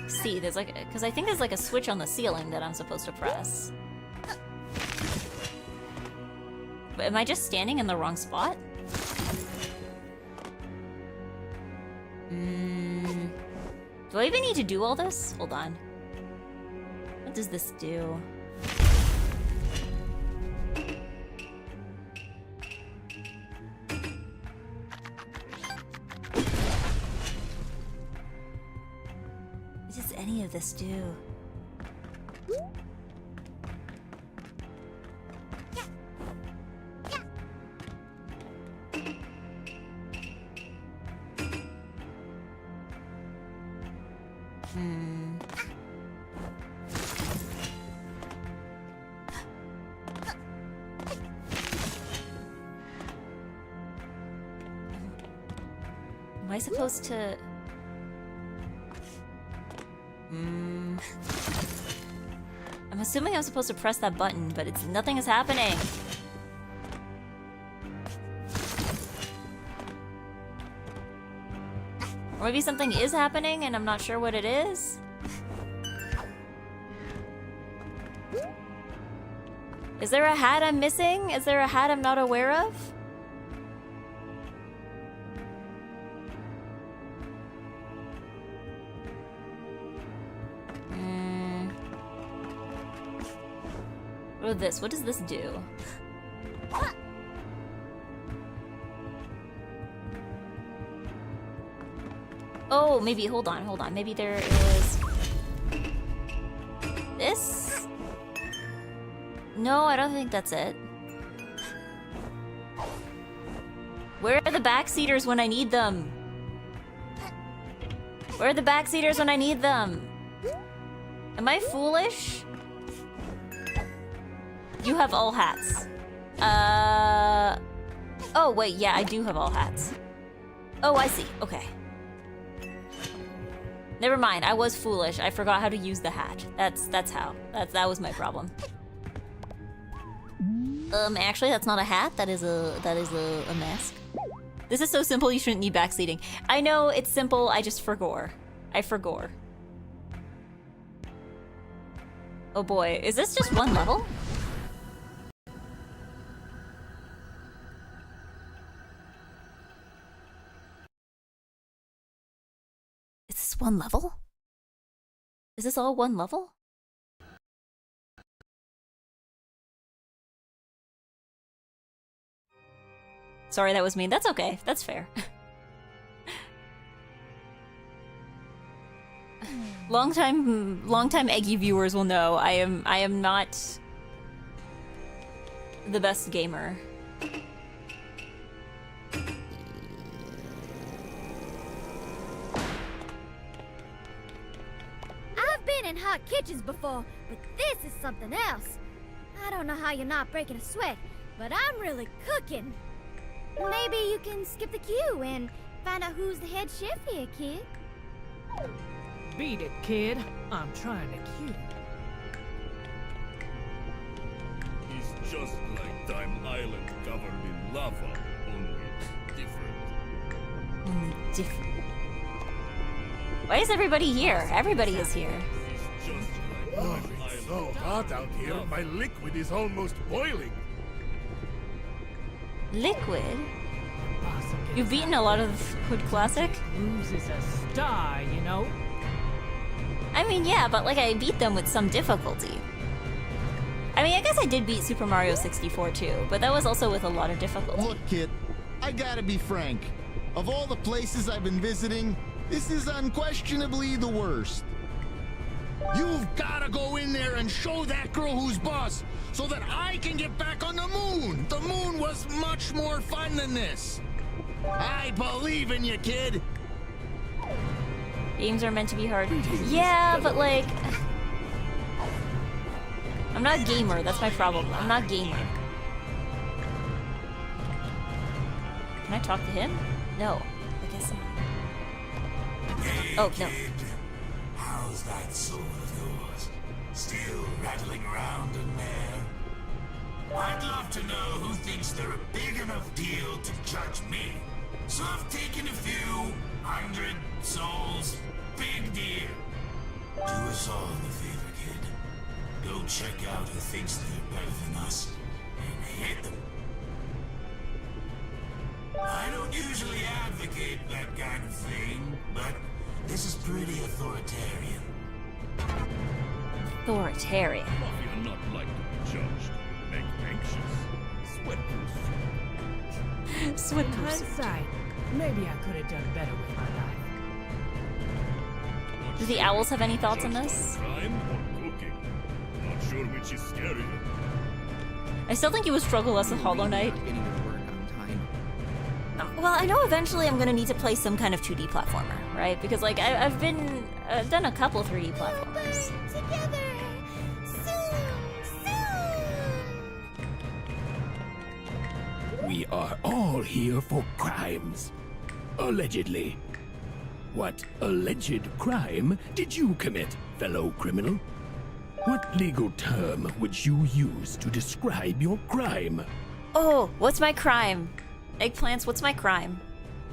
Speaker 1: See, there's like... Because I think there's like a switch on the ceiling that I'm supposed to press. But am I just standing in the wrong spot? Do I even need to do all this? Hold on. What does this do? What does any of this do? Am I supposed to... I'm assuming I'm supposed to press that button, but nothing is happening. Or maybe something is happening and I'm not sure what it is? Is there a hat I'm missing? Is there a hat I'm not aware of? What is this? What does this do? Oh, maybe, hold on. Maybe there is... This? No, I don't think that's it. Where are the backseaters when I need them? Where are the backseaters when I need them? Am I foolish? You have all hats. Oh, wait, yeah, I do have all hats. Oh, I see. Okay. Never mind, I was foolish. I forgot how to use the hat. That's how. That was my problem. Actually, that's not a hat. That is a mask. This is so simple, you shouldn't need backseating. I know, it's simple, I just forgore. I forgore. Oh boy, is this just one level? Is this one level? Is this all one level? Sorry, that was mean. That's okay. That's fair. Long-time Eggy viewers will know I am not the best gamer.
Speaker 2: I've been in hot kitchens before, but this is something else. I don't know how you're not breaking a sweat, but I'm really cooking. Maybe you can skip the queue and find out who's the head chef here, kid.
Speaker 3: Beat it, kid. I'm trying to cue. just like Time Island covered in lava, only different.
Speaker 1: Different. Why is everybody here? Everybody is here.
Speaker 3: Just like
Speaker 4: Oh,
Speaker 3: Time
Speaker 4: it's so
Speaker 3: Island
Speaker 4: hot out here. My liquid is almost boiling.
Speaker 1: Liquid? You've beaten a lot of Hood Classic?
Speaker 5: Lose is a star, you know?
Speaker 1: I mean, yeah, but like I beat them with some difficulty. I mean, I guess I did beat Super Mario 64 too, but that was also with a lot of difficulty.
Speaker 6: Look, kid, I gotta be frank. Of all the places I've been visiting, this is unquestionably the worst. You've gotta go in there and show that girl who's boss, so that I can get back on the moon. The moon was much more fun than this. I believe in you, kid.
Speaker 1: Games are meant to be hard. Yeah, but like... I'm not a gamer, that's my problem. I'm not a gamer. Can I talk to him? No. I guess not. Oh, no.
Speaker 7: How's that soul of yours? Still rattling around in there? I'd love to know who thinks they're a big enough deal to judge me. So I've taken a few 100 souls. Big deal. Do us all a favor, kid. Go check out who thinks they're better than us and hit them. I don't usually advocate that kind of thing, but this is pretty authoritarian.
Speaker 1: Authoritarian.
Speaker 3: Mafia not like to be judged. Make anxious. Sweat through
Speaker 1: Sweat
Speaker 5: In
Speaker 1: person.
Speaker 5: hindsight, maybe I could have done better with my life.
Speaker 1: Do the owls have any thoughts on this?
Speaker 3: Crime or cooking? Not sure which is scarier.
Speaker 1: I still think you would struggle less with Hollow Knight.
Speaker 8: Getting to work on time.
Speaker 1: Well, I know eventually I'm gonna need to play some kind of 2D platformer, right? Because like I've done a couple 3D platformers.
Speaker 2: Together. Soon.
Speaker 9: We are all here for crimes. Allegedly. What alleged crime did you commit, fellow criminal? What legal term would you use to describe your crime?
Speaker 1: Oh, what's my crime? Eggplants, what's my crime?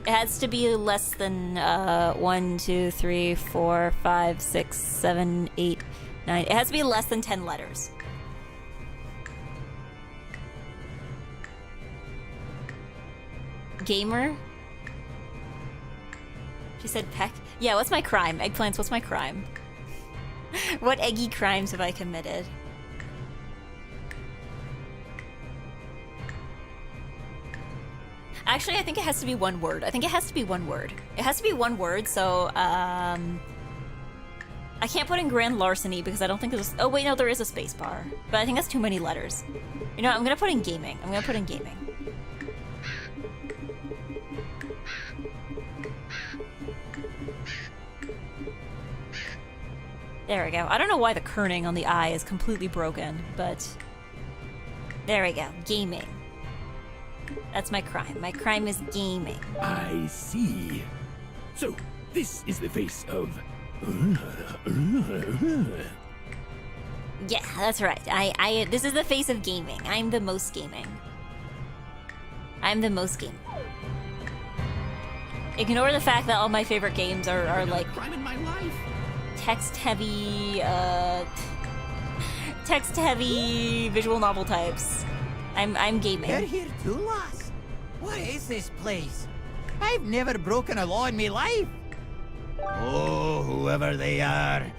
Speaker 1: It has to be less than 1, 2, 3, 4, 5, 6, 7, 8, 9. It has to be less than 10 letters. Gamer? She said peck. Yeah, what's my crime? Eggplants, what's my crime? What eggy crimes have I committed? Actually, I think it has to be one word. I think it has to be one word. It has to be one word, so, I can't put in grand larceny because I don't think there's... Oh, wait, no, there is a space bar. But I think that's too many letters. You know what, I'm gonna put in gaming. I'm gonna put in gaming. There we go. I don't know why the kerning on the eye is completely broken, but... There we go. Gaming. That's my crime. My crime is gaming.
Speaker 9: I see. So, this is the face of...
Speaker 1: Yeah, that's right. This is the face of gaming. I'm the most gaming. I'm the most gaming. Ignore the fact that all my favorite games are like
Speaker 8: Crime in my life.
Speaker 1: text-heavy visual novel types. I'm
Speaker 10: You're
Speaker 1: gaming.
Speaker 10: here too, lass? What is this place? I've never broken a law in my life. Oh, whoever they are,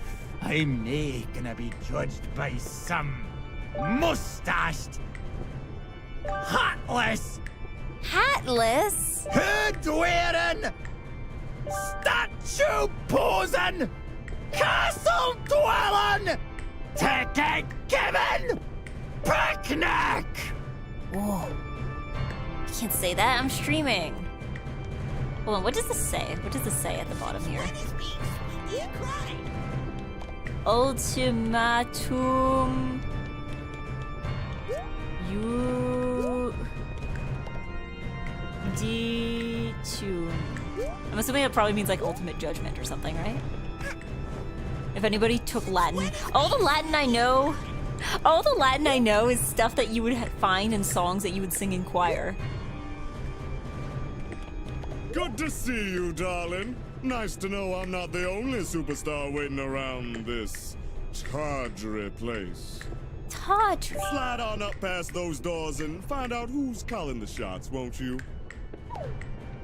Speaker 10: I'm nae gonna be judged by some mustached, hatless,
Speaker 1: Hatless?
Speaker 10: hood-wearing, statue-posing, castle-dwelling, ticket-giving picnic!
Speaker 1: Whoa. I can't say that. I'm streaming. Hold on. What does this say? What does this say at the bottom here? Ultimatum. You. Ditum. I'm assuming that probably means like ultimate judgment or something, right? If anybody took Latin. All the Latin I know All the Latin I know is stuff that you would find in songs that you would sing in choir.
Speaker 3: Good to see you, darling. Nice to know I'm not the only superstar waiting around this tawdry place.
Speaker 1: Tawdry?
Speaker 3: Slide on up past those doors and find out who's calling the shots, won't you?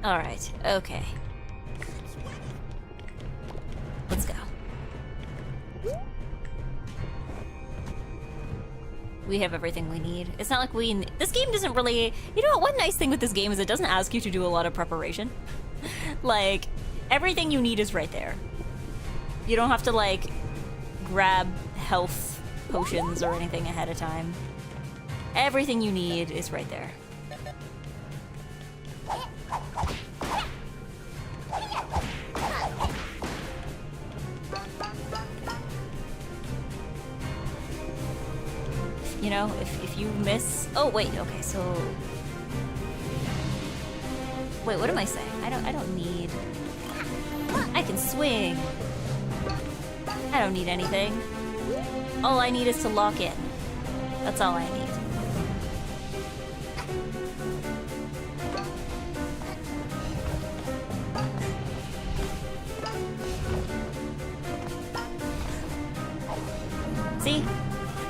Speaker 1: Alright, okay. Let's go. We have everything we need. It's not like this game doesn't really... You know what? One nice thing with this game is it doesn't ask you to do a lot of preparation. Like, everything you need is right there. You don't have to, like, grab health potions or anything ahead of time. Everything you need is right there. You know, if you miss... Oh, wait, okay, so... Wait, what am I saying? I don't need... I can swing! I don't need anything. All I need is to lock in. That's all I need. See?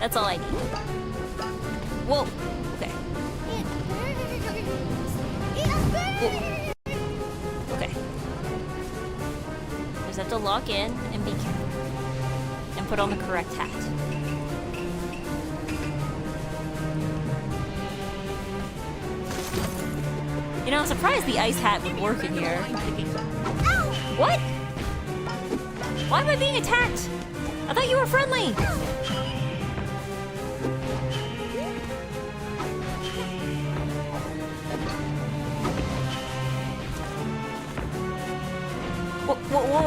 Speaker 1: That's all I need. Whoa! Okay. Whoa. Okay. Just have to lock in and be careful. And put on the correct hat. You know, I'm surprised the ice hat would work in here. What? Why am I being attacked? I thought you were friendly! Whoa, whoa, whoa,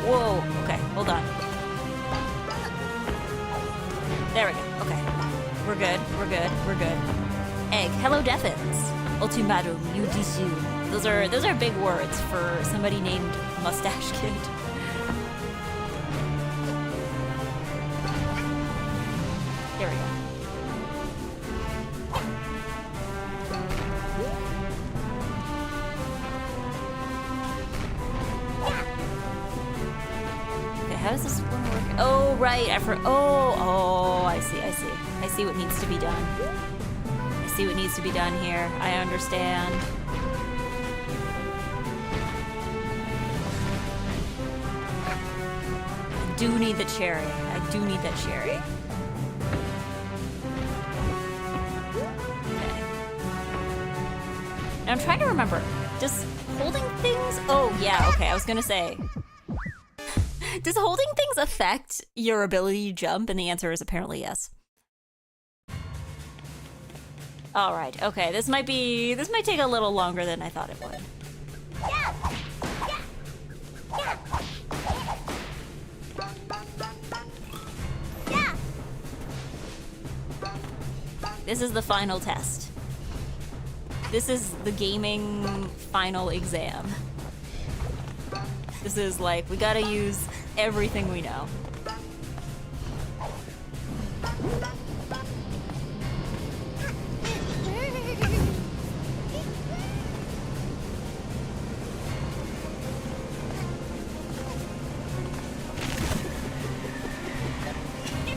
Speaker 1: whoa, whoa. Okay, hold on. There we go, okay. We're good, we're good, we're good. Egg, hello Defins. Ultimatum, Udisu. Those are big words for somebody named Mustache Kid. There we go. Okay, how does this one work? Oh, right, oh, I see. I see what needs to be done. I see what needs to be done here. I understand. I do need the cherry. I do need that cherry. And I'm trying to remember, does holding things... Oh, yeah, okay, I was gonna say. Does holding things affect your ability to jump? And the answer is apparently yes. Alright, okay, this might take a little longer than I thought it would. This is the final test. This is the gaming final exam. This is like, we gotta use everything we know.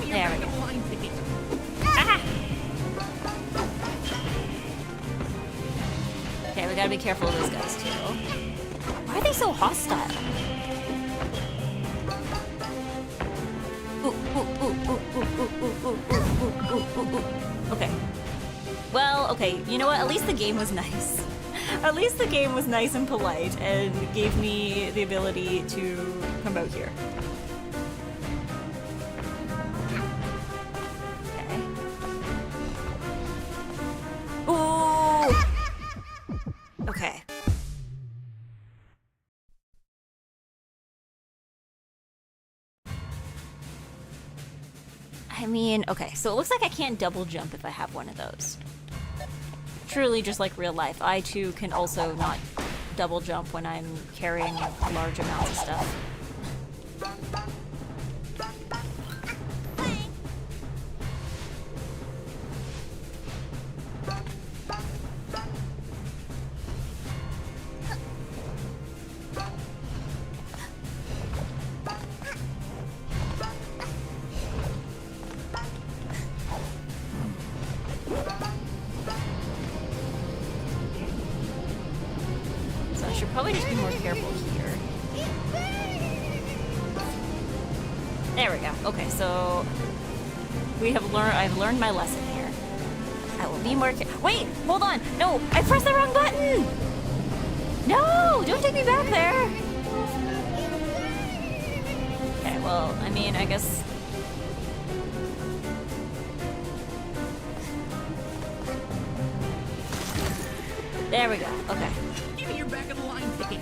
Speaker 1: There we go. Ah! Okay, we gotta be careful of those guys too. Why are they so hostile? Okay. Well, okay, you know what? At least the game was nice. At least the game was nice and polite and gave me the ability to come out here. Okay. Ooh! Okay. I mean, okay, so it looks like I can't double jump if I have one of those. Truly just like real life. I too can also not double jump when I'm carrying large amounts of stuff. more careful here. There we go. Okay, so I've learned my lesson here. I will be more wait, hold on. No, I pressed the wrong button. No, don't take me back there. Okay, well, I mean, I guess. There we go. Okay.
Speaker 8: Give me your back of the line ticket.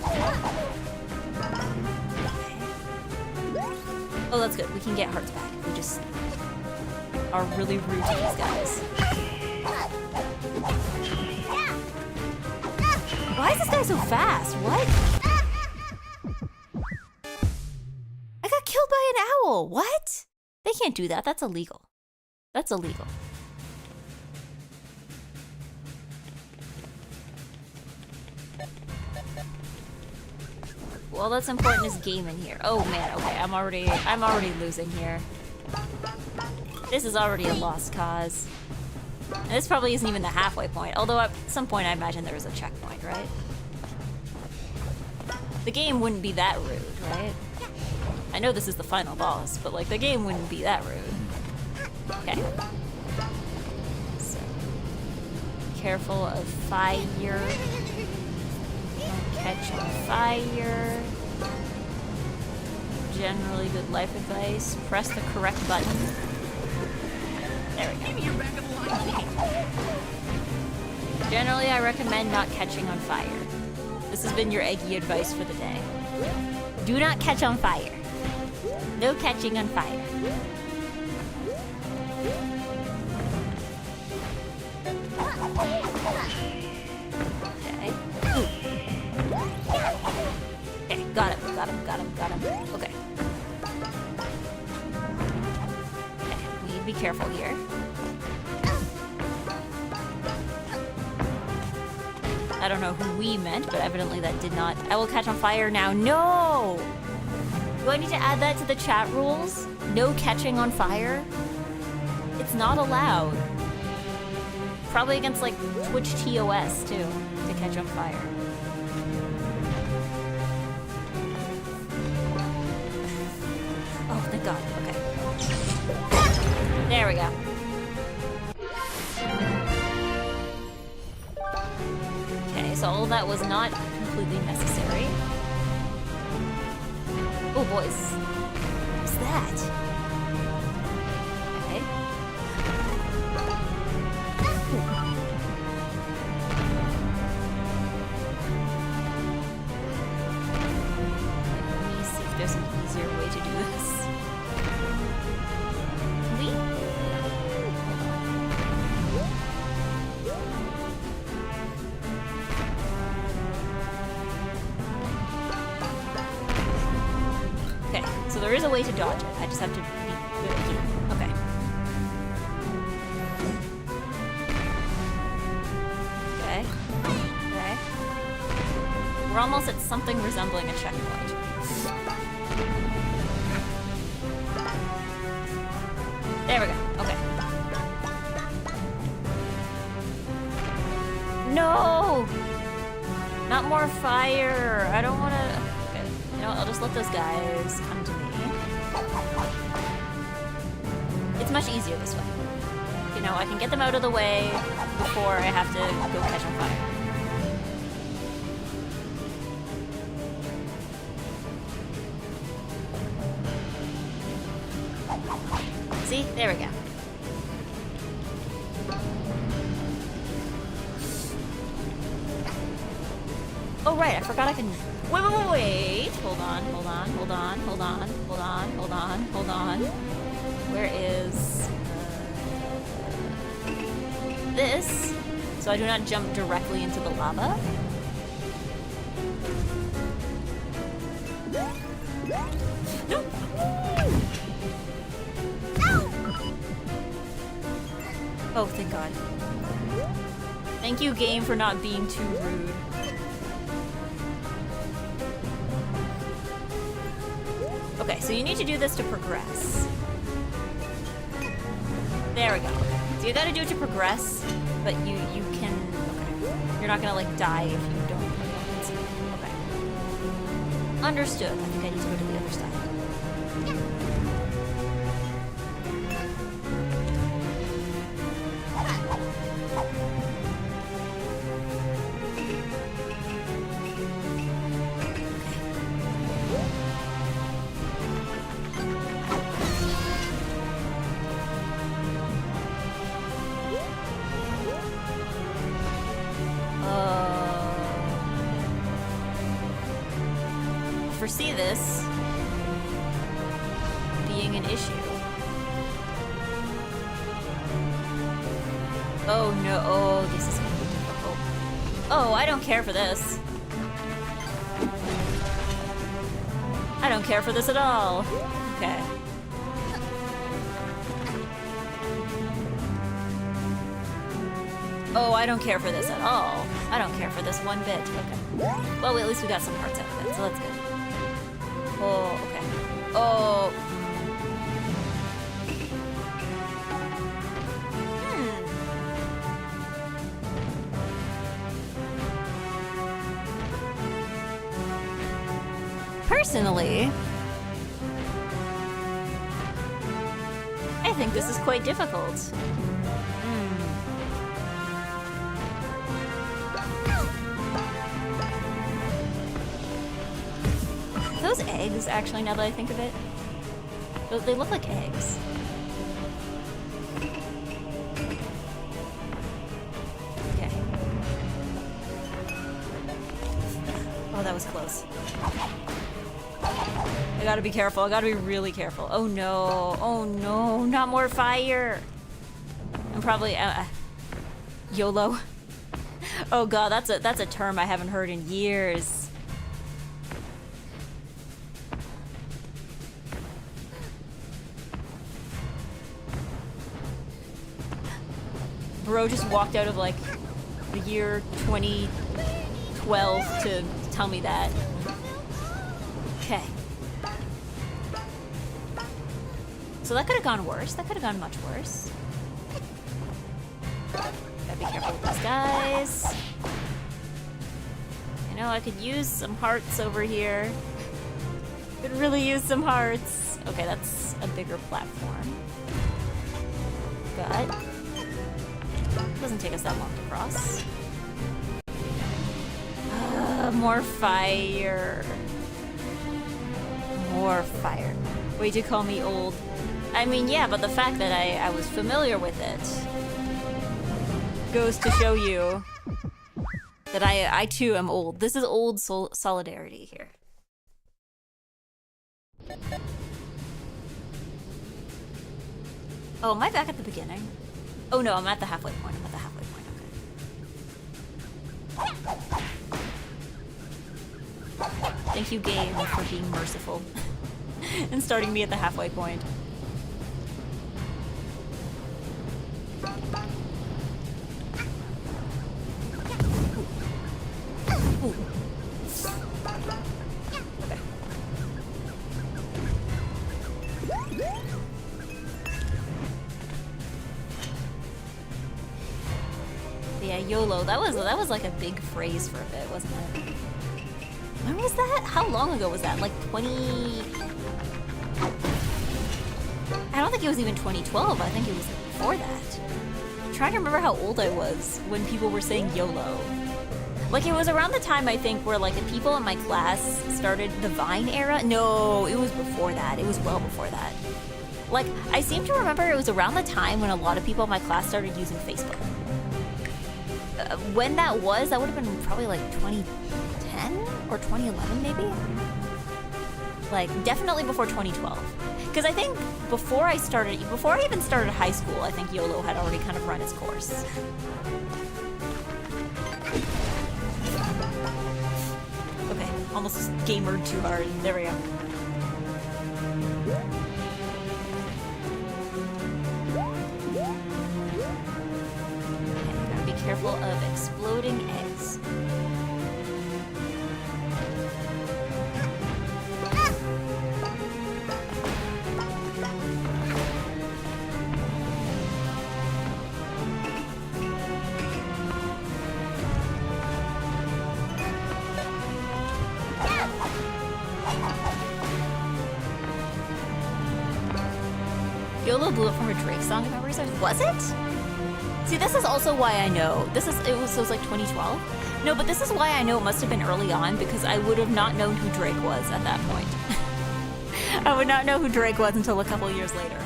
Speaker 1: Oh, that's good. We can get hearts back. We just are really rude to these guys. Why is this guy so fast? What? I got killed by an owl. What? They can't do that. That's illegal. That's illegal. Well, that's important is game in here. Oh man, okay, I'm already losing here. This is already a lost cause. And this probably isn't even the halfway point, although at some point I imagine there was a checkpoint, right? The game wouldn't be that rude, right? I know this is the final boss, but like the game wouldn't be that rude. Okay. So, careful of fire. Don't catch on fire. Generally good life advice. Press the correct button. There we go.
Speaker 8: Give me your back of the line ticket.
Speaker 1: Generally, I recommend not catching on fire. This has been your Eggy advice for the day. Do not catch on fire. No catching on fire. Okay. Okay, got him. Okay. Okay, we need to be careful here. I don't know who we meant, but evidently that did not. I will catch on fire now. No! Do I need to add that to the chat rules? No catching on fire? It's not allowed. Probably against like Twitch TOS too, to catch on fire. Oh, thank God. Okay. There we go. Okay, so all that was not completely necessary. Oh, boys. What's that? Okay. Let me see if there's an easier way to do this. So there is a way to dodge it. I just have to be good at it. Okay. Okay. Okay. We're almost at something resembling a checkpoint. There we go. Okay. No! Not more fire. I don't want to... Okay. You know what? I'll just let those guys come to me. It's much easier this way. You know, I can get them out of the way before I have to go catch on fire. See? There we go. Oh right, I forgot I can... Wait! Hold on. Where is... this? So I do not jump directly into the lava? No! Oh, thank God. Thank you, game, for not being too rude. Okay, so you need to do this to progress. There we go. So you gotta do it to progress, but you can... Okay. You're not gonna, like, die if you don't... Okay. Understood. I think I need to go to the other side. Foresee this being an issue. Oh no, oh, this is gonna be difficult. Oh, I don't care for this. I don't care for this at all. Okay. Oh, I don't care for this at all. I don't care for this one bit. Okay. Well, at least we got some parts out of it, so that's good. Oh, okay. Oh. Personally, I think this is quite difficult. Those eggs, actually, now that I think of it, they look like eggs. Okay. Oh, that was close. I gotta be careful. I gotta be really careful. Oh no. Oh no. Not more fire. I'm probably YOLO. Oh god, that's a term I haven't heard in years. Bro just walked out of like the year 2012 to tell me that. Okay. So that could have gone worse. That could have gone much worse. Gotta be careful with these guys. You know, I could use some hearts over here. Could really use some hearts. Okay, that's a bigger platform. But it doesn't take us that long to cross. More fire. More fire. Way to call me old. I mean, yeah, but the fact that I was familiar with it goes to show you that I too am old. This is old solidarity here. Oh, am I back at the beginning? Oh no, I'm at the halfway point. I'm at the halfway point, okay. Thank you, game, for being merciful and starting me at the halfway point. Ooh. Yeah, YOLO. That was like a big phrase for a bit, wasn't it? When was that? How long ago was that? Like 20... I don't think it was even 2012. I think it was before that. I'm trying to remember how old I was when people were saying YOLO. Like, it was around the time, I think, where, like, the people in my class started the Vine era. No, it was before that. It was well before that. Like, I seem to remember it was around the time when a lot of people in my class started using Facebook. When that was, that would have been probably, like, 2010 or 2011, maybe? Like, definitely before 2012. Because I think before I even started high school, I think YOLO had already kind of run its course. Okay, almost gamered too hard. There we go. Okay, gotta be careful of exploding eggs. YOLO blew up from a Drake song, if memory serves. Was it? See, this is also why I know. It was like 2012? No, but this is why I know it must have been early on, because I would have not known who Drake was at that point. I would not know who Drake was until a couple years later.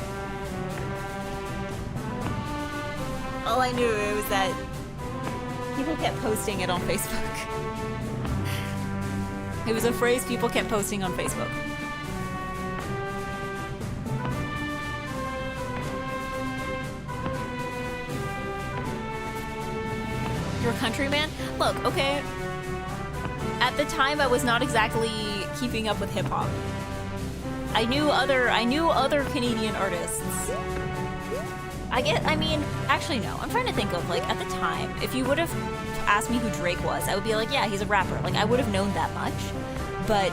Speaker 1: All I knew was that people kept posting it on Facebook. It was a phrase people kept posting on Facebook. You're a countryman? Look, okay. At the time, I was not exactly keeping up with hip hop. I knew other Canadian artists. I mean, actually no. I'm trying to think of, like, at the time, if you would have asked me who Drake was, I would be like, yeah, he's a rapper. Like, I would have known that much. But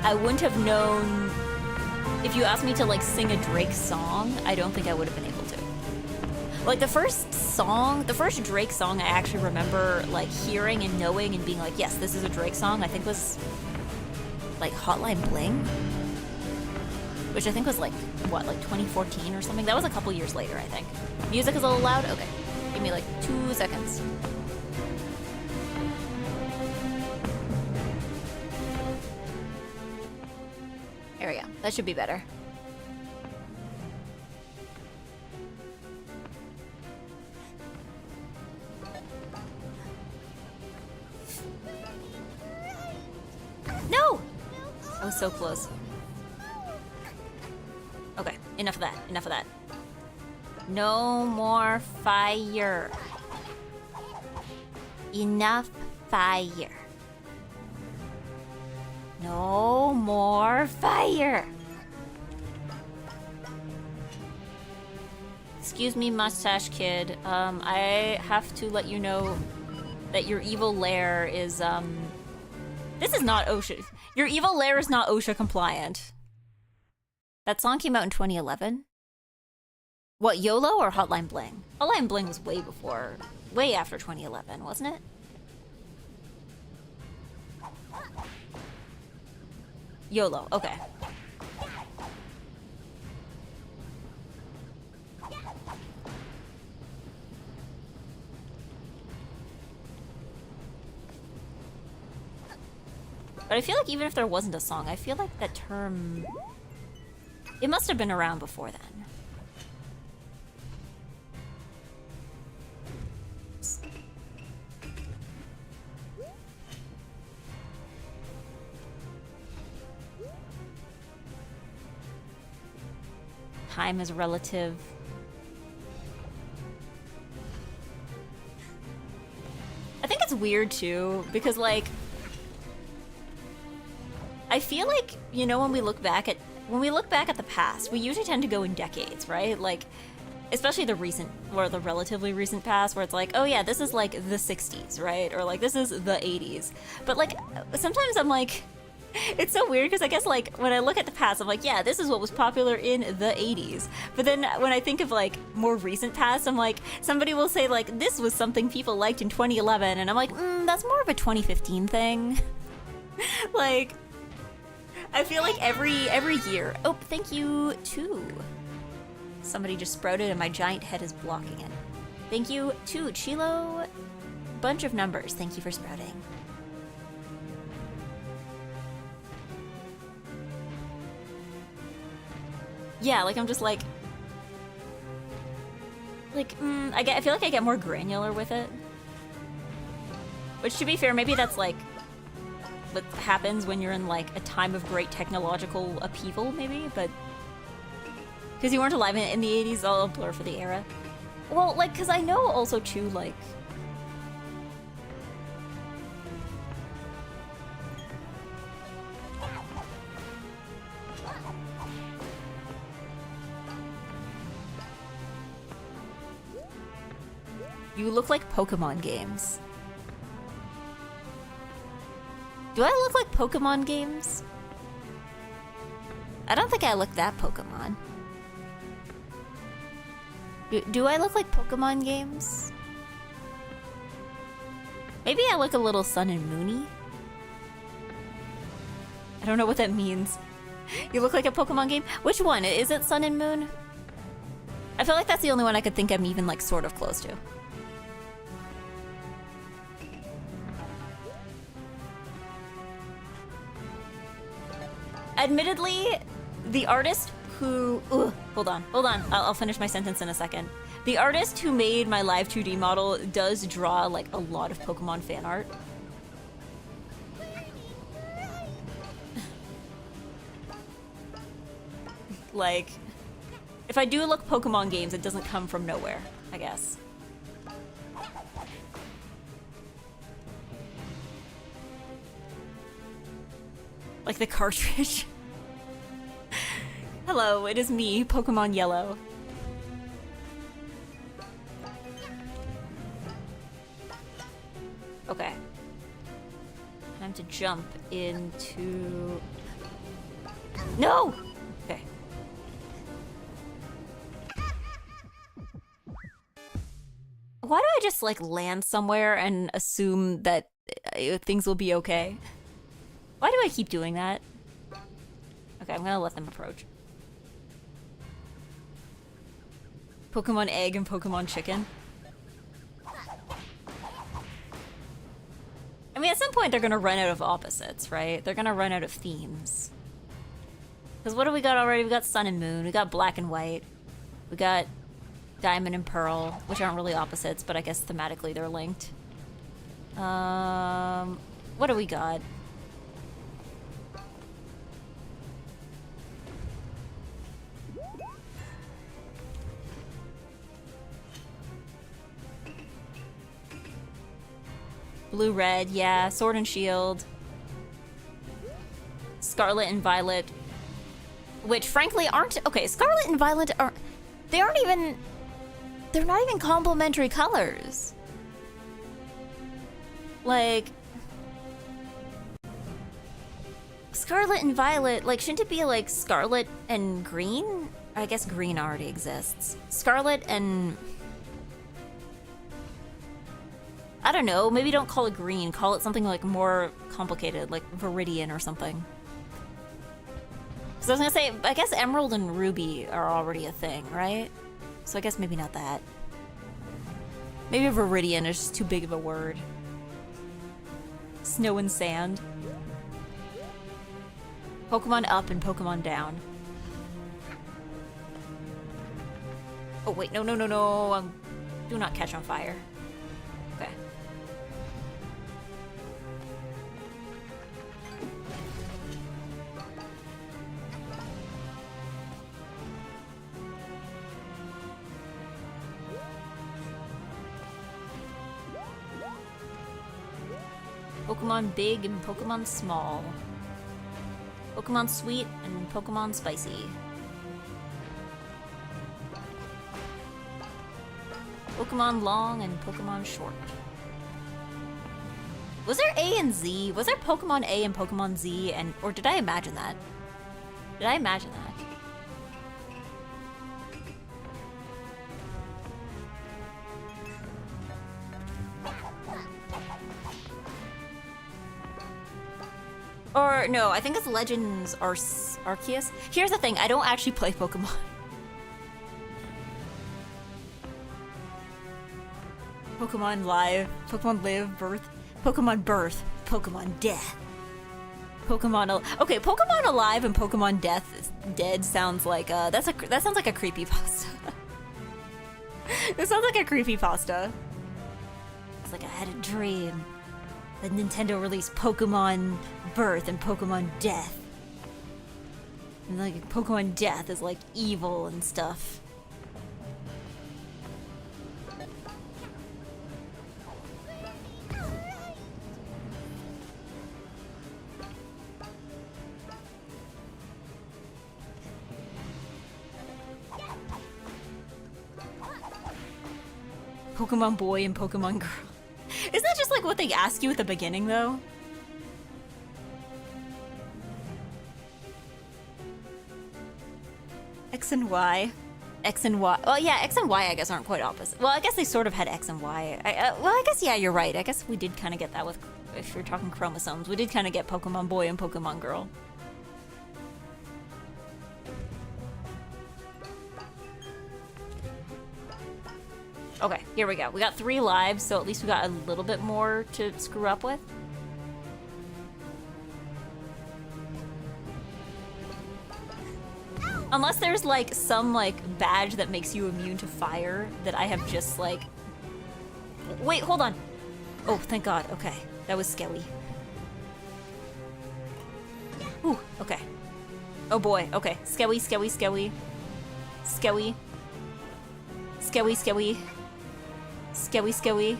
Speaker 1: I wouldn't have known... If you asked me to, like, sing a Drake song, I don't think I would have been able to. Like, the first Drake song I actually remember, like, hearing and knowing and being like, yes, this is a Drake song, I think was, like, Hotline Bling? Which I think was, like, what, like 2014 or something? That was a couple years later, I think. Music is a little loud? Okay. Give me, like, 2 seconds. There we go. That should be better. No! I was so close. Okay, enough of that. Enough of that. No more fire. Enough fire. No more fire. Excuse me, mustache kid. I have to let you know that your evil lair is, this is not OSHA. Your evil lair is not OSHA compliant. That song came out in 2011. What, YOLO or Hotline Bling? Hotline Bling was way before, way after 2011, wasn't it? YOLO, okay. But I feel like even if there wasn't a song, I feel like that term... It must have been around before then. Time is relative. I think it's weird too, because like... I feel like, you know, when we look back at the past, we usually tend to go in decades, right? Like, especially the recent, or the relatively recent past, where it's like, oh yeah, this is like the 60s, right? Or like, this is the 80s. But like, sometimes I'm like, it's so weird, because I guess like, when I look at the past, I'm like, yeah, this is what was popular in the 80s. But then when I think of like, more recent past, I'm like, somebody will say like, this was something people liked in 2011, and I'm like, that's more of a 2015 thing. Like... I feel like every year... Oh, thank you, too. Somebody just sprouted and my giant head is blocking it. Thank you, too, Chilo. Bunch of numbers. Thank you for sprouting. Yeah, like, I'm just like... I feel like I get more granular with it. Which, to be fair, maybe that's, like... what happens when you're in like a time of great technological upheaval, maybe, but because you weren't alive in the 80s, I'll blur for the era. Well, like, because I know also too, like, you look like Pokemon games. Do I look like Pokemon games? I don't think I look that Pokemon. Do I look like Pokemon games? Maybe I look a little Sun and Moony? I don't know what that means. You look like a Pokemon game? Which one? Is it Sun and Moon? I feel like that's the only one I could think I'm even like sort of close to. Admittedly, the artist who... hold on. I'll finish my sentence in a second. The artist who made my live 2D model does draw like a lot of Pokemon fan art. Like, if I do look Pokemon games, it doesn't come from nowhere, I guess. Like the cartridge. Hello, it is me, Pokemon Yellow. Okay. Time to jump into... No! Okay. Why do I just, like, land somewhere and assume that things will be okay? Why do I keep doing that? Okay, I'm gonna let them approach. Pokemon Egg and Pokemon Chicken. I mean, at some point they're gonna run out of opposites, right? They're gonna run out of themes. Because what do we got already? We got Sun and Moon, we got Black and White, we got Diamond and Pearl, which aren't really opposites, but I guess thematically they're linked. What do we got? Blue, red, yeah. Sword and Shield. Scarlet and Violet. Which, frankly, aren't... Okay, Scarlet and Violet are... They aren't even... They're not even complementary colors. Like... Scarlet and Violet, like, shouldn't it be, like, Scarlet and Green? I guess Green already exists. Scarlet and... I don't know, maybe don't call it green, call it something like more complicated, like Viridian or something. Because I was gonna say, I guess Emerald and Ruby are already a thing, right? So I guess maybe not that. Maybe Viridian is just too big of a word. Snow and Sand. Pokemon up and Pokemon down. Oh wait, no. Do not catch on fire. Okay. Pokemon big and Pokemon small. Pokemon sweet and Pokemon spicy. Pokemon long and Pokemon short. Was there A and Z? Was there Pokemon A and Pokemon Z? And or did I imagine that? Did I imagine that? Or no, I think it's Legends Arceus. Here's the thing, I don't actually play Pokemon. Pokemon Live, Pokemon Live, Birth, Pokemon Birth, Pokemon Death. Okay, Pokemon Alive and Pokemon Dead sounds like that sounds like a creepypasta. This sounds like a creepypasta. It's like I had a dream that Nintendo released Pokemon Birth and Pokemon Death. And like Pokemon Death is like evil and stuff. Pokemon Boy and Pokemon Girl. Isn't that just like what they ask you at the beginning, though? X and Y. X and Y. Well, yeah, X and Y, I guess, aren't quite opposite. Well, I guess they sort of had X and Y. Well, I guess, yeah, you're right. I guess we did kind of get that with, if you're talking chromosomes, we did kind of get Pokemon Boy and Pokemon Girl. Okay, here we go. We got 3 lives, so at least we got a little bit more to screw up with. Unless there's like some like badge that makes you immune to fire that I have just like... Wait, hold on. Oh, thank God. Okay, that was scary. Ooh, okay. Oh boy, okay. Skewy, skewy, skewy. Skewy. Skewy, skewy. Skewy, skewy.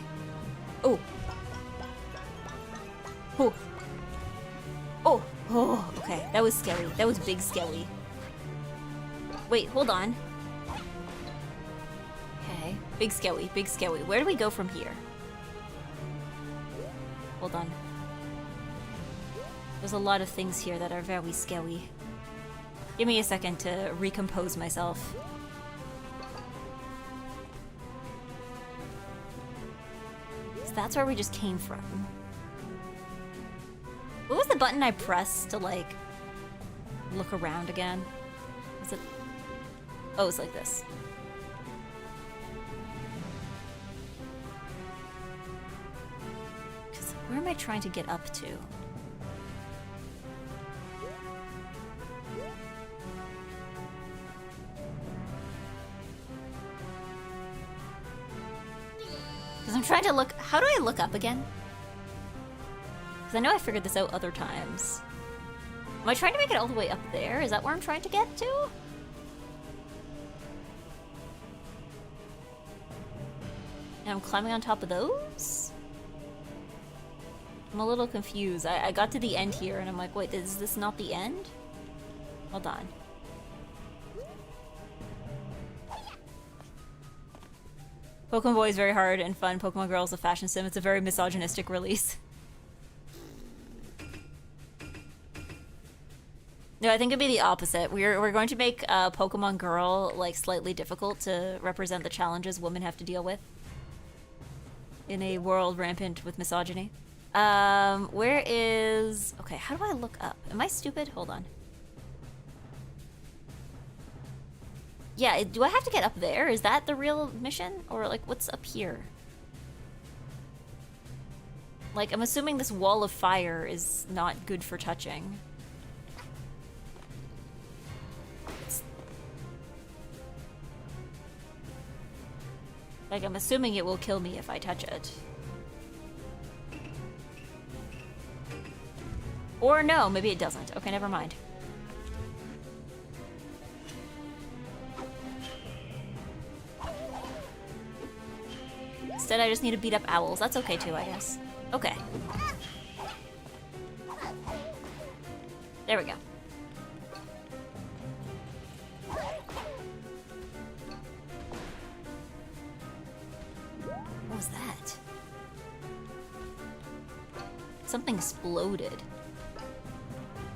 Speaker 1: Oh. Oh. Oh. Oh, okay. That was scary. That was big skelly. Wait, hold on. Okay. Big skelly, big skelly. Where do we go from here? Hold on. There's a lot of things here that are very scary. Give me a second to recompose myself. So that's where we just came from. What was the button I pressed to, like, look around again? Was it... Oh, it's like this. Because where am I trying to get up to? Because I'm trying to look... How do I look up again? Because I know I figured this out other times. Am I trying to make it all the way up there? Is that where I'm trying to get to? And I'm climbing on top of those? I'm a little confused. I got to the end here and I'm like, wait, is this not the end? Hold on. Pokemon Boy is very hard and fun. Pokemon Girl is a fashion sim. It's a very misogynistic release. No, I think it'd be the opposite. We're going to make Pokemon Girl like slightly difficult to represent the challenges women have to deal with in a world rampant with misogyny. Where is... Okay, how do I look up? Am I stupid? Hold on. Yeah, do I have to get up there? Is that the real mission? Or like, what's up here? Like, I'm assuming this wall of fire is not good for touching. Like, I'm assuming it will kill me if I touch it. Or no, maybe it doesn't. Okay, never mind. Instead, I just need to beat up owls. That's okay too, I guess. Okay. There we go. What was that? Something exploded.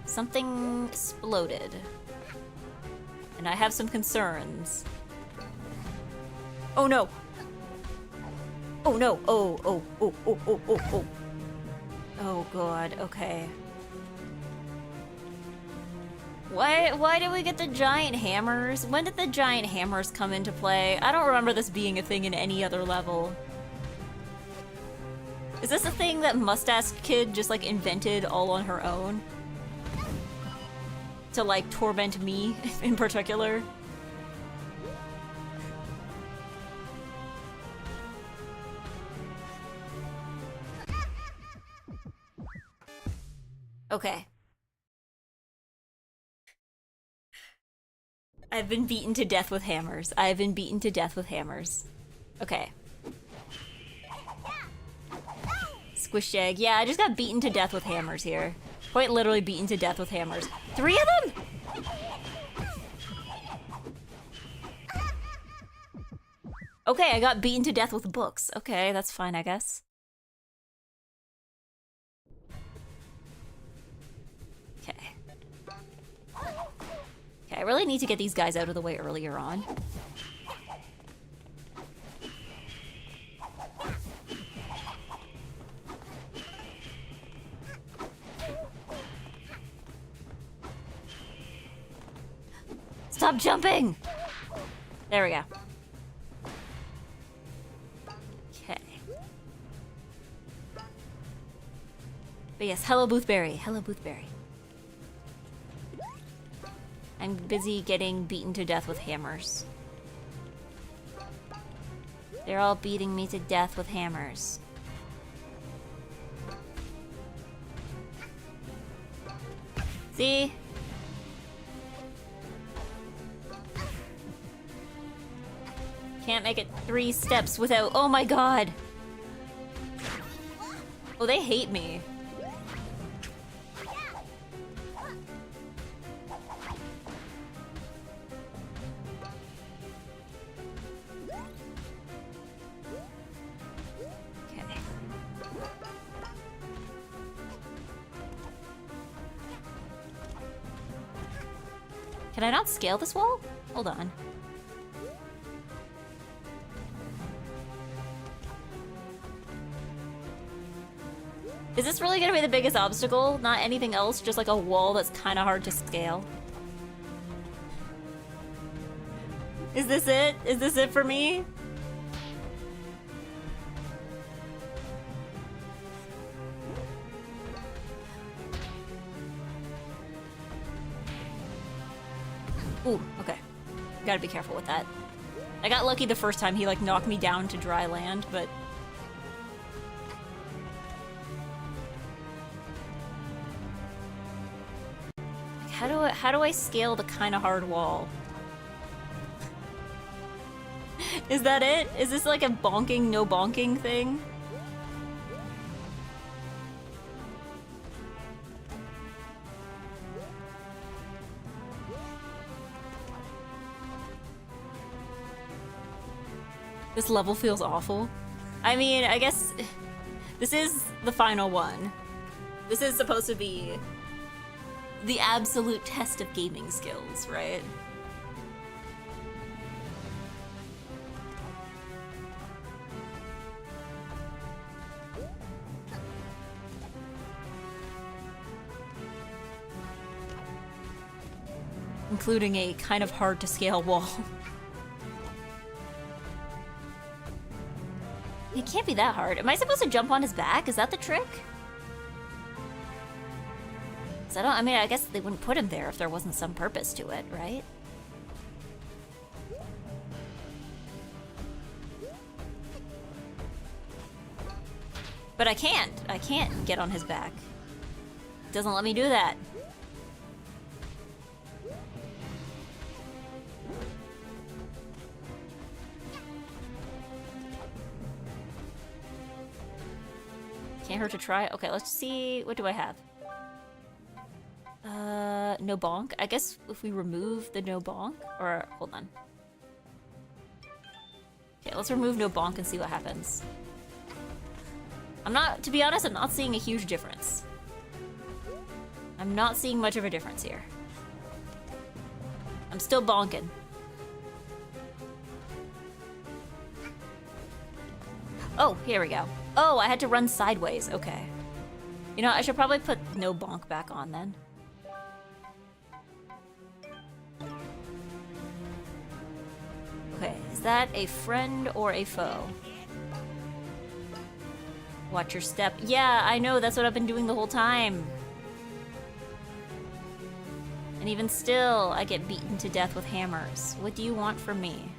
Speaker 1: Something exploded. And I have some concerns. Oh no! Oh no! Oh, oh, oh, oh, oh, oh, oh. Oh god, okay. Why did we get the giant hammers? When did the giant hammers come into play? I don't remember this being a thing in any other level. Is this a thing that Mustache Kid just like invented all on her own? To like torment me in particular? Okay. I've been beaten to death with hammers. I've been beaten to death with hammers. Okay. Squished egg. Yeah, I just got beaten to death with hammers here. Quite literally beaten to death with hammers. 3 of them?! Okay, I got beaten to death with books. Okay, that's fine, I guess. Okay. Okay, I really need to get these guys out of the way earlier on. Stop jumping! There we go. But yes, hello Boothberry. Hello Boothberry. I'm busy getting beaten to death with hammers. They're all beating me to death with hammers. See? Can't make it 3 steps without... Oh my god! Oh, they hate me. Okay. Can I not scale this wall? Hold on. Is this really gonna be the biggest obstacle? Not anything else, just like a wall that's kind of hard to scale? Is this it? Is this it for me? Ooh, okay. Gotta be careful with that. I got lucky the first time he like knocked me down to dry land, but... How do I scale the kind of hard wall? Is that it? Is this like a bonking, no bonking thing? This level feels awful. I mean, I guess this is the final one. This is supposed to be the absolute test of gaming skills, right? Including a kind of hard to scale wall. It can't be that hard. Am I supposed to jump on his back? Is that the trick? I mean, I guess they wouldn't put him there if there wasn't some purpose to it, right? But I can't. I can't get on his back. It doesn't let me do that. Can't hurt to try. Okay, let's see. What do I have? No bonk. I guess if we remove the no bonk, or hold on. Okay, let's remove no bonk and see what happens. To be honest, I'm not seeing a huge difference. I'm not seeing much of a difference here. I'm still bonking. Oh, here we go. Oh, I had to run sideways. Okay. You know, I should probably put no bonk back on then. Okay, is that a friend or a foe? Watch your step. Yeah, I know, that's what I've been doing the whole time. And even still, I get beaten to death with hammers. What do you want from me?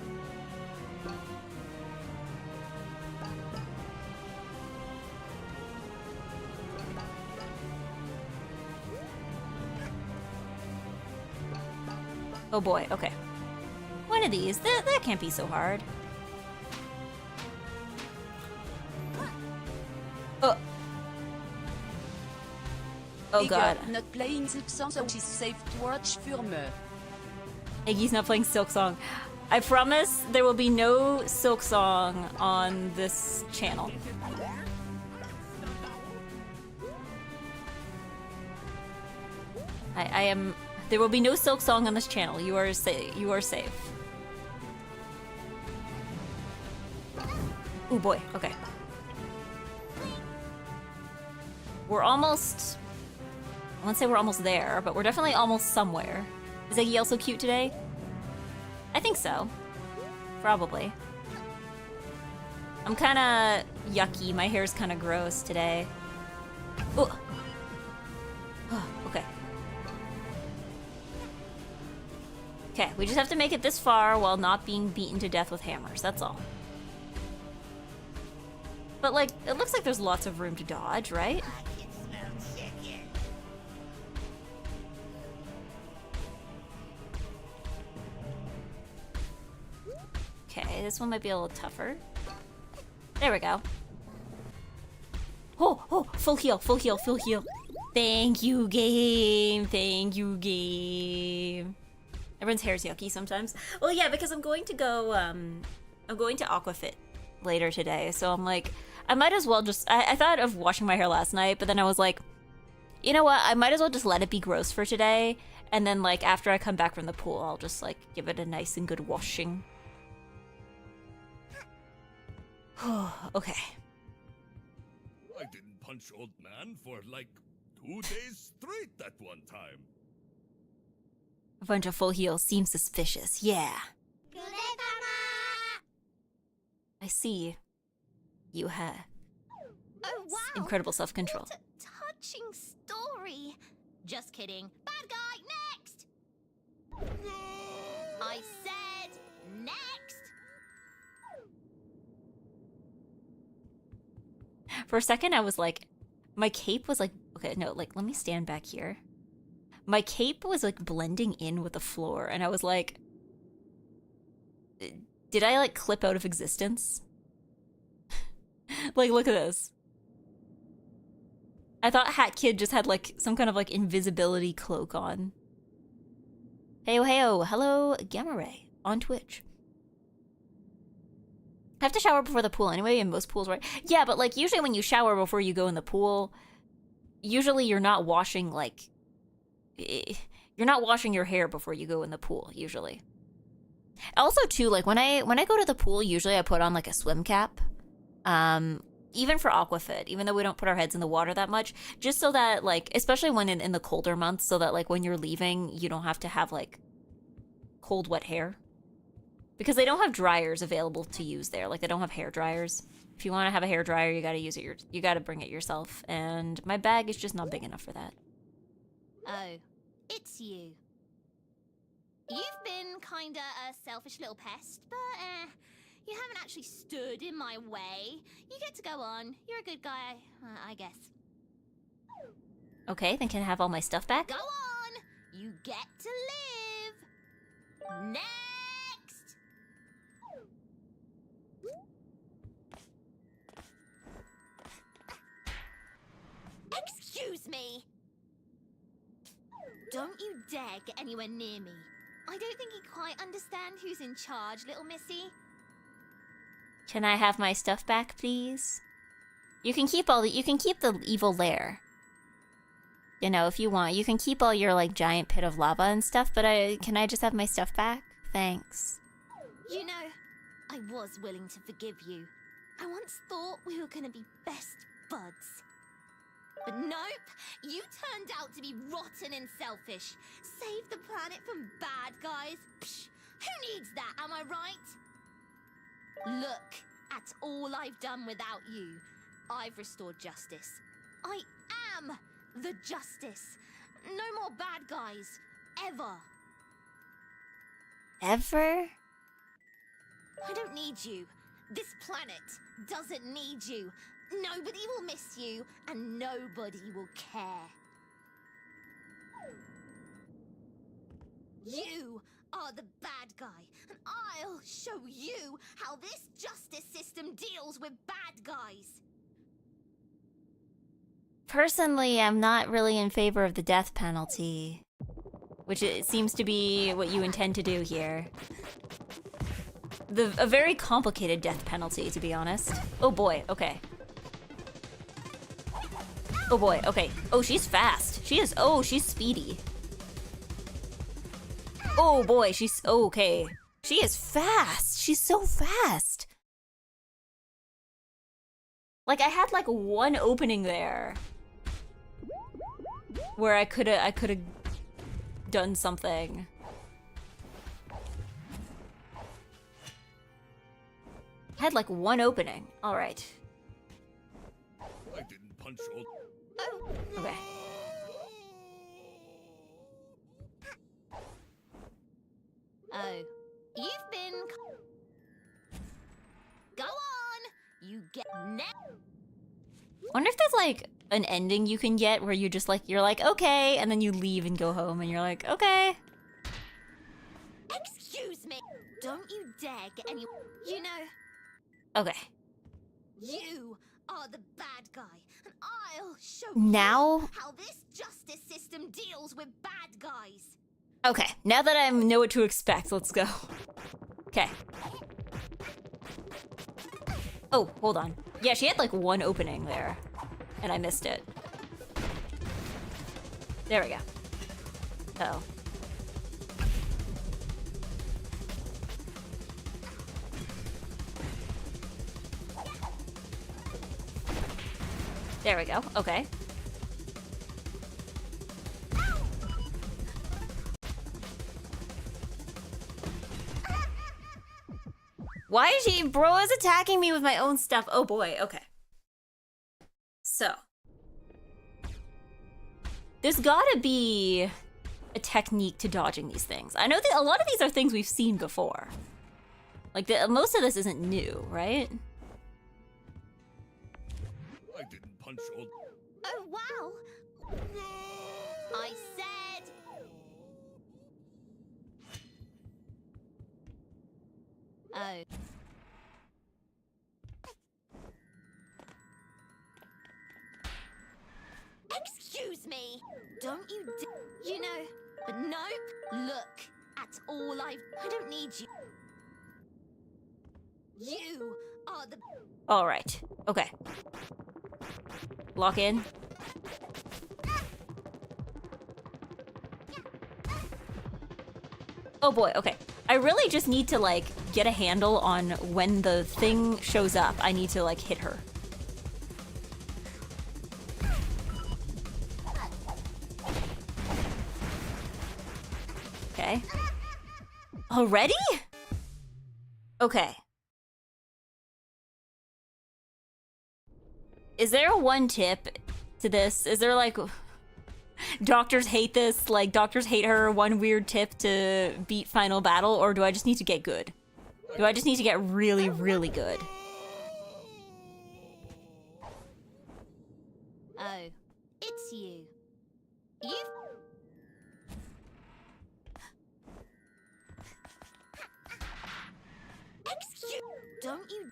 Speaker 1: Oh boy, okay. One of these. That can't be so hard. Oh. Oh god.
Speaker 11: Not playing Silk Song, so she's safe to watch Furme.
Speaker 1: Iggy's not playing Silk Song. I promise there will be no Silk Song on this channel. I am... There will be no Silk Song on this channel. You are safe. Oh boy, okay. We're almost... I won't say we're almost there, but we're definitely almost somewhere. Is Eggy also cute today? I think so. Probably. I'm kinda yucky. My hair's kinda gross today. Ooh. Okay, we just have to make it this far while not being beaten to death with hammers, that's all. But like, it looks like there's lots of room to dodge, right? Okay, this one might be a little tougher. There we go. Oh, full heal, full heal, full heal. Thank you, game. Thank you, game. Everyone's hair's yucky sometimes. Well, yeah, because I'm going to go, I'm going to Aquafit later today. So I'm like, I might as well just, I thought of washing my hair last night, but then I was like, you know what? I might as well just let it be gross for today. And then like, after I come back from the pool, I'll just like, give it a nice and good washing. Okay.
Speaker 4: I didn't punch old man for like 2 days straight that one time.
Speaker 1: A bunch of full heals seems suspicious. Yeah. I see. You have incredible self-control.
Speaker 2: What a touching story. Just kidding. Bad guy, next! I said next!
Speaker 1: For a second, I was like, my cape was like, okay, no, like, let me stand back here. My cape was like blending in with the floor, and I was like, did I like clip out of existence? Like, look at this. I thought Hat Kid just had like some kind of like invisibility cloak on. Heyo, heyo, hello, Gamma Ray on Twitch. I have to shower before the pool anyway, in most pools, right? Yeah, but like usually when you shower before you go in the pool, usually you're not washing like, you're not washing your hair before you go in the pool, usually. Also too, like when I go to the pool, usually I put on like a swim cap. Even for Aquafit, even though we don't put our heads in the water that much, just so that like, especially when in the colder months, so that like when you're leaving, you don't have to have like cold, wet hair. Because they don't have dryers available to use there. Like they don't have hair dryers. If you want to have a hair dryer, you gotta use it. You gotta bring it yourself. And my bag is just not big enough for that.
Speaker 2: Oh, it's you. You've been kinda a selfish little pest, but you haven't actually stood in my way. You get to go on. You're a good guy, I guess.
Speaker 1: Okay, then can I have all my stuff back?
Speaker 2: Go on! You get to live! Next! Excuse me! Don't you dare get anywhere near me. I don't think you quite understand who's in charge, little missy.
Speaker 1: Can I have my stuff back, please? You can keep the evil lair. You know, if you want, you can keep all your like giant pit of lava and stuff, but can I just have my stuff back? Thanks.
Speaker 2: You know, I was willing to forgive you. I once thought we were gonna be best buds. But nope, you turned out to be rotten and selfish. Save the planet from bad guys. Psh, who needs that, am I right? Look at all I've done without you. I've restored justice. I am the justice. No more bad guys. Ever.
Speaker 1: Ever?
Speaker 2: I don't need you. This planet doesn't need you. Nobody will miss you, and nobody will care. You are the bad guy, and I'll show you how this justice system deals with bad guys.
Speaker 1: Personally, I'm not really in favor of the death penalty, which it seems to be what you intend to do here. A very complicated death penalty, to be honest. Oh boy, okay. Oh boy, okay. Oh, she's fast. She's speedy. Oh boy, she's okay. She is fast. She's so fast. Like I had like one opening there where I could have done something. I had like one opening. All right.
Speaker 4: I didn't punch old.
Speaker 2: Oh.
Speaker 1: Okay. Wonder if there's like an ending you can get where you just like, you're like, okay, and then you leave and go home and you're like, okay.
Speaker 2: Excuse me. Don't you dare get any. You know,
Speaker 1: Okay.
Speaker 2: you are the bad guy, and I'll show
Speaker 1: Now?
Speaker 2: you how this justice system deals with bad guys.
Speaker 1: Okay, now that I know what to expect, let's go. Okay. Oh, hold on. Yeah, she had like one opening there, and I missed it. There we go. Oh. There we go. Okay. Why is she, bro, is attacking me with my own stuff? Oh boy, okay. So. There's gotta be a technique to dodging these things. I know that a lot of these are things we've seen before. Like, most of this isn't new, right?
Speaker 4: I didn't punch old.
Speaker 2: Oh, wow. I said. Oh. Excuse me. Don't you you know, but nope. Look at all I don't need you. You are the.
Speaker 1: All right. Okay. Lock in. Oh boy, okay. I really just need to like get a handle on when the thing shows up. I need to like hit her. Okay. Already? Okay. Is there a one tip to this? Is there like doctors hate this? Like doctors hate her, one weird tip to beat final battle, or do I just need to get good? Do I just need to get really, really good?
Speaker 2: Oh, it's you. You. Excuse. Don't you.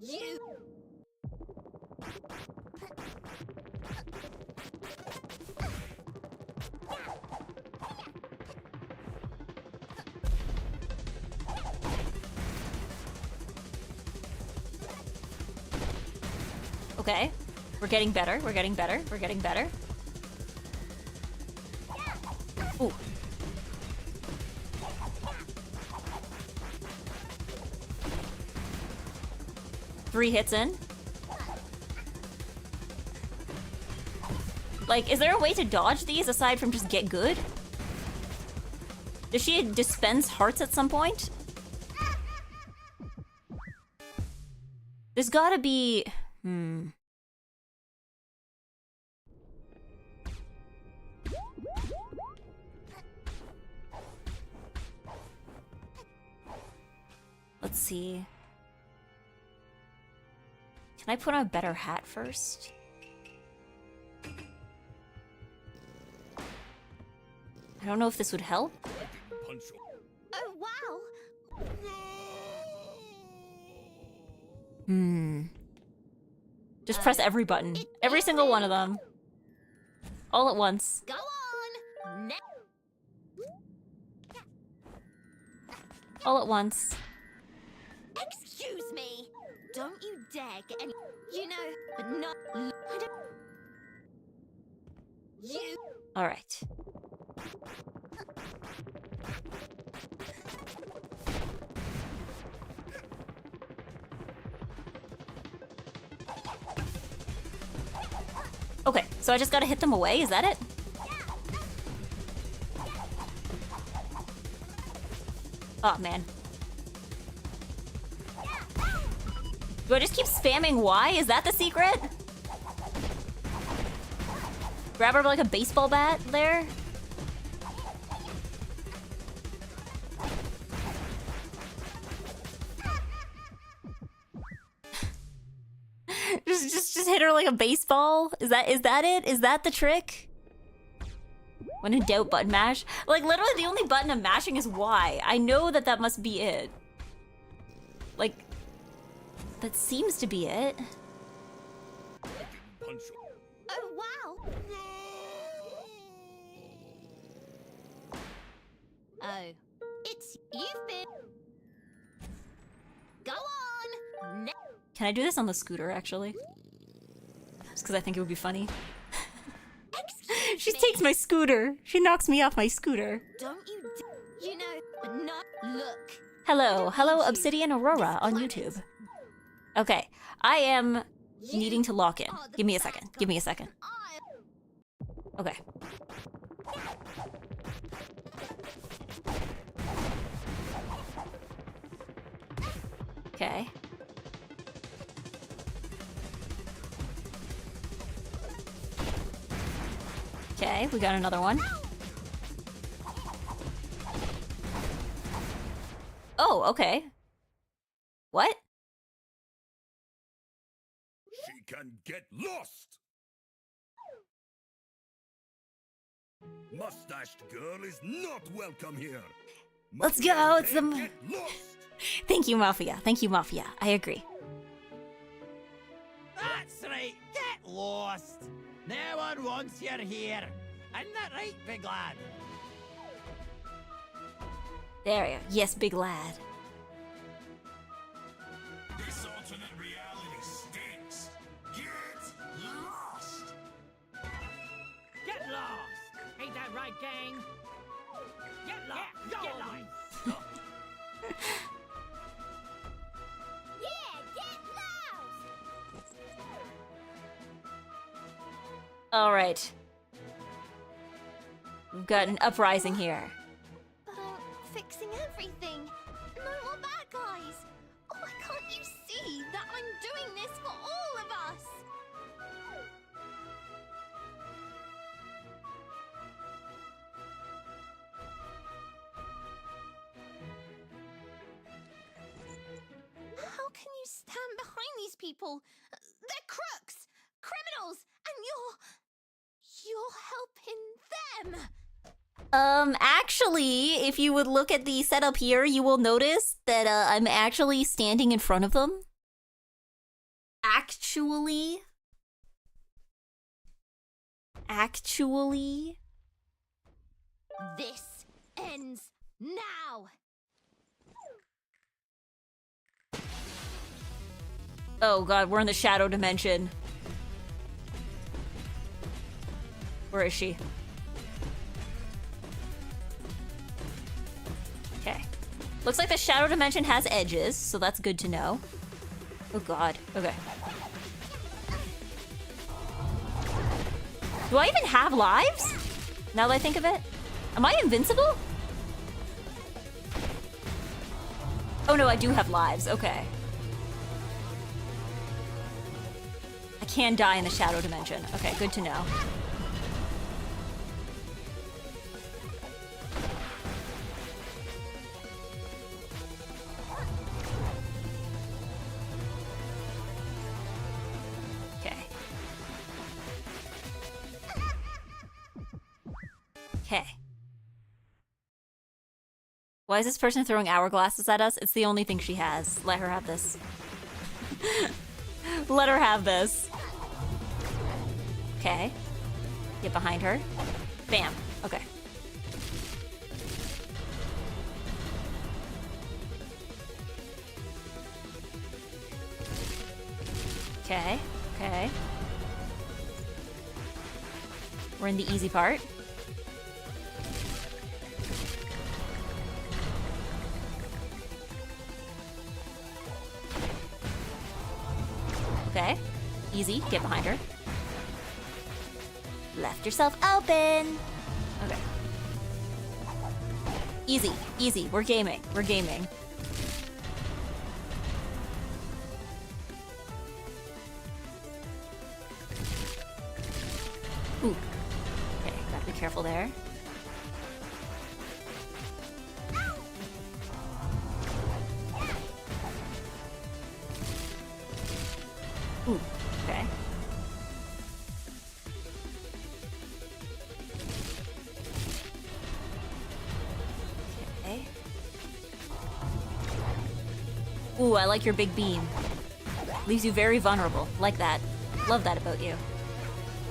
Speaker 2: You.
Speaker 1: Okay. We're getting better. We're getting better. We're getting better. Ooh. Three hits in. Like, is there a way to dodge these aside from just get good? Does she dispense hearts at some point? There's gotta be... Let's see. Can I put on a better hat first? I don't know if this would help.
Speaker 2: Oh, wow.
Speaker 1: Just press every button. Every single one of them. All at once.
Speaker 2: Go on.
Speaker 1: All at once.
Speaker 2: Excuse me. Don't you dare get any. You know, but not. I don't. You.
Speaker 1: All right. Okay, so I just gotta hit them away, is that it? Oh, man. Do I just keep spamming Y? Is that the secret? Grab her like a baseball bat there? just hit her like a baseball? Is that it? Is that the trick? When in doubt, button mash. Like literally the only button I'm mashing is Y. I know that that must be it. Like, that seems to be it.
Speaker 2: Oh, wow. Oh, it's you've been. Go on.
Speaker 1: Can I do this on the scooter, actually? Just because I think it would be funny. She takes my scooter. She knocks me off my scooter.
Speaker 2: Don't you know, not look.
Speaker 1: Hello, Obsidian Aurora on YouTube. Okay, I am needing to lock in. Give me a second. Okay. Okay. Okay, we got another one. Oh, okay. What?
Speaker 4: She can get lost! Mustached girl is not welcome here.
Speaker 1: Let's go, it's the...
Speaker 4: Get lost!
Speaker 1: Thank you, Mafia. I agree.
Speaker 10: That's right, get lost. No one wants you here. Isn't that right, big lad?
Speaker 1: There you go. Yes, big lad.
Speaker 7: This alternate reality stinks. Get lost.
Speaker 5: Get lost! Ain't that right, gang? Get lost! Get lost!
Speaker 2: Yeah, get lost.
Speaker 1: All right. We've got an uprising here.
Speaker 2: But I'm fixing everything. No more bad guys. Oh, why can't you see that I'm doing this for all of us? How can you stand behind these people? They're crooks, criminals, and you're helping them.
Speaker 1: Actually, if you would look at the setup here, you will notice that I'm actually standing in front of them. Actually.
Speaker 2: This ends now.
Speaker 1: Oh god, we're in the shadow dimension. Where is she? Okay. Looks like the shadow dimension has edges, so that's good to know. Oh god. Okay. Do I even have lives? Now that I think of it? Am I invincible? Oh no, I do have lives. Okay. I can die in the shadow dimension. Okay, good to know. Okay. Why is this person throwing hourglasses at us? It's the only thing she has. Let her have this. Let her have this. Okay. Get behind her. Bam. Okay. Okay. Okay. We're in the easy part. Okay. Easy. Get behind her. Left yourself open. Okay. Easy. Easy. We're gaming. We're gaming. Ooh. Okay. Gotta be careful there. Ooh. Okay. Ooh, I like your big beam. Leaves you very vulnerable. Like that. Love that about you.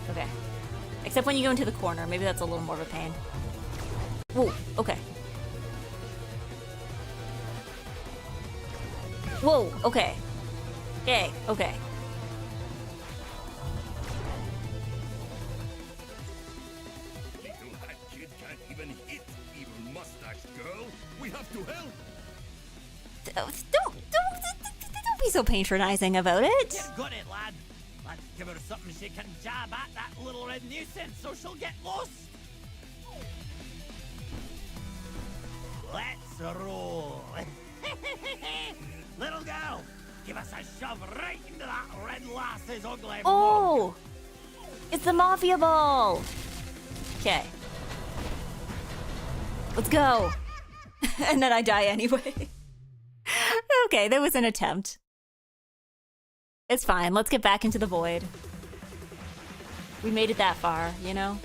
Speaker 1: Okay. Except when you go into the corner. Maybe that's a little more of a pain. Whoa, okay. Whoa, okay. Okay, okay.
Speaker 4: Little hat kid can't even hit evil mustache girl. We have to help.
Speaker 1: Don't be so patronizing about it.
Speaker 10: You've got it, lad. Let's give her something she can jab at, that little red nuisance, so she'll get lost. Let's roll. Little girl, give us a shove right into that red lass's ugly mug.
Speaker 1: Oh! It's the Mafia Ball! Okay. Let's go! And then I die anyway. Okay, that was an attempt. It's fine, let's get back into the void. We made it that far, you know?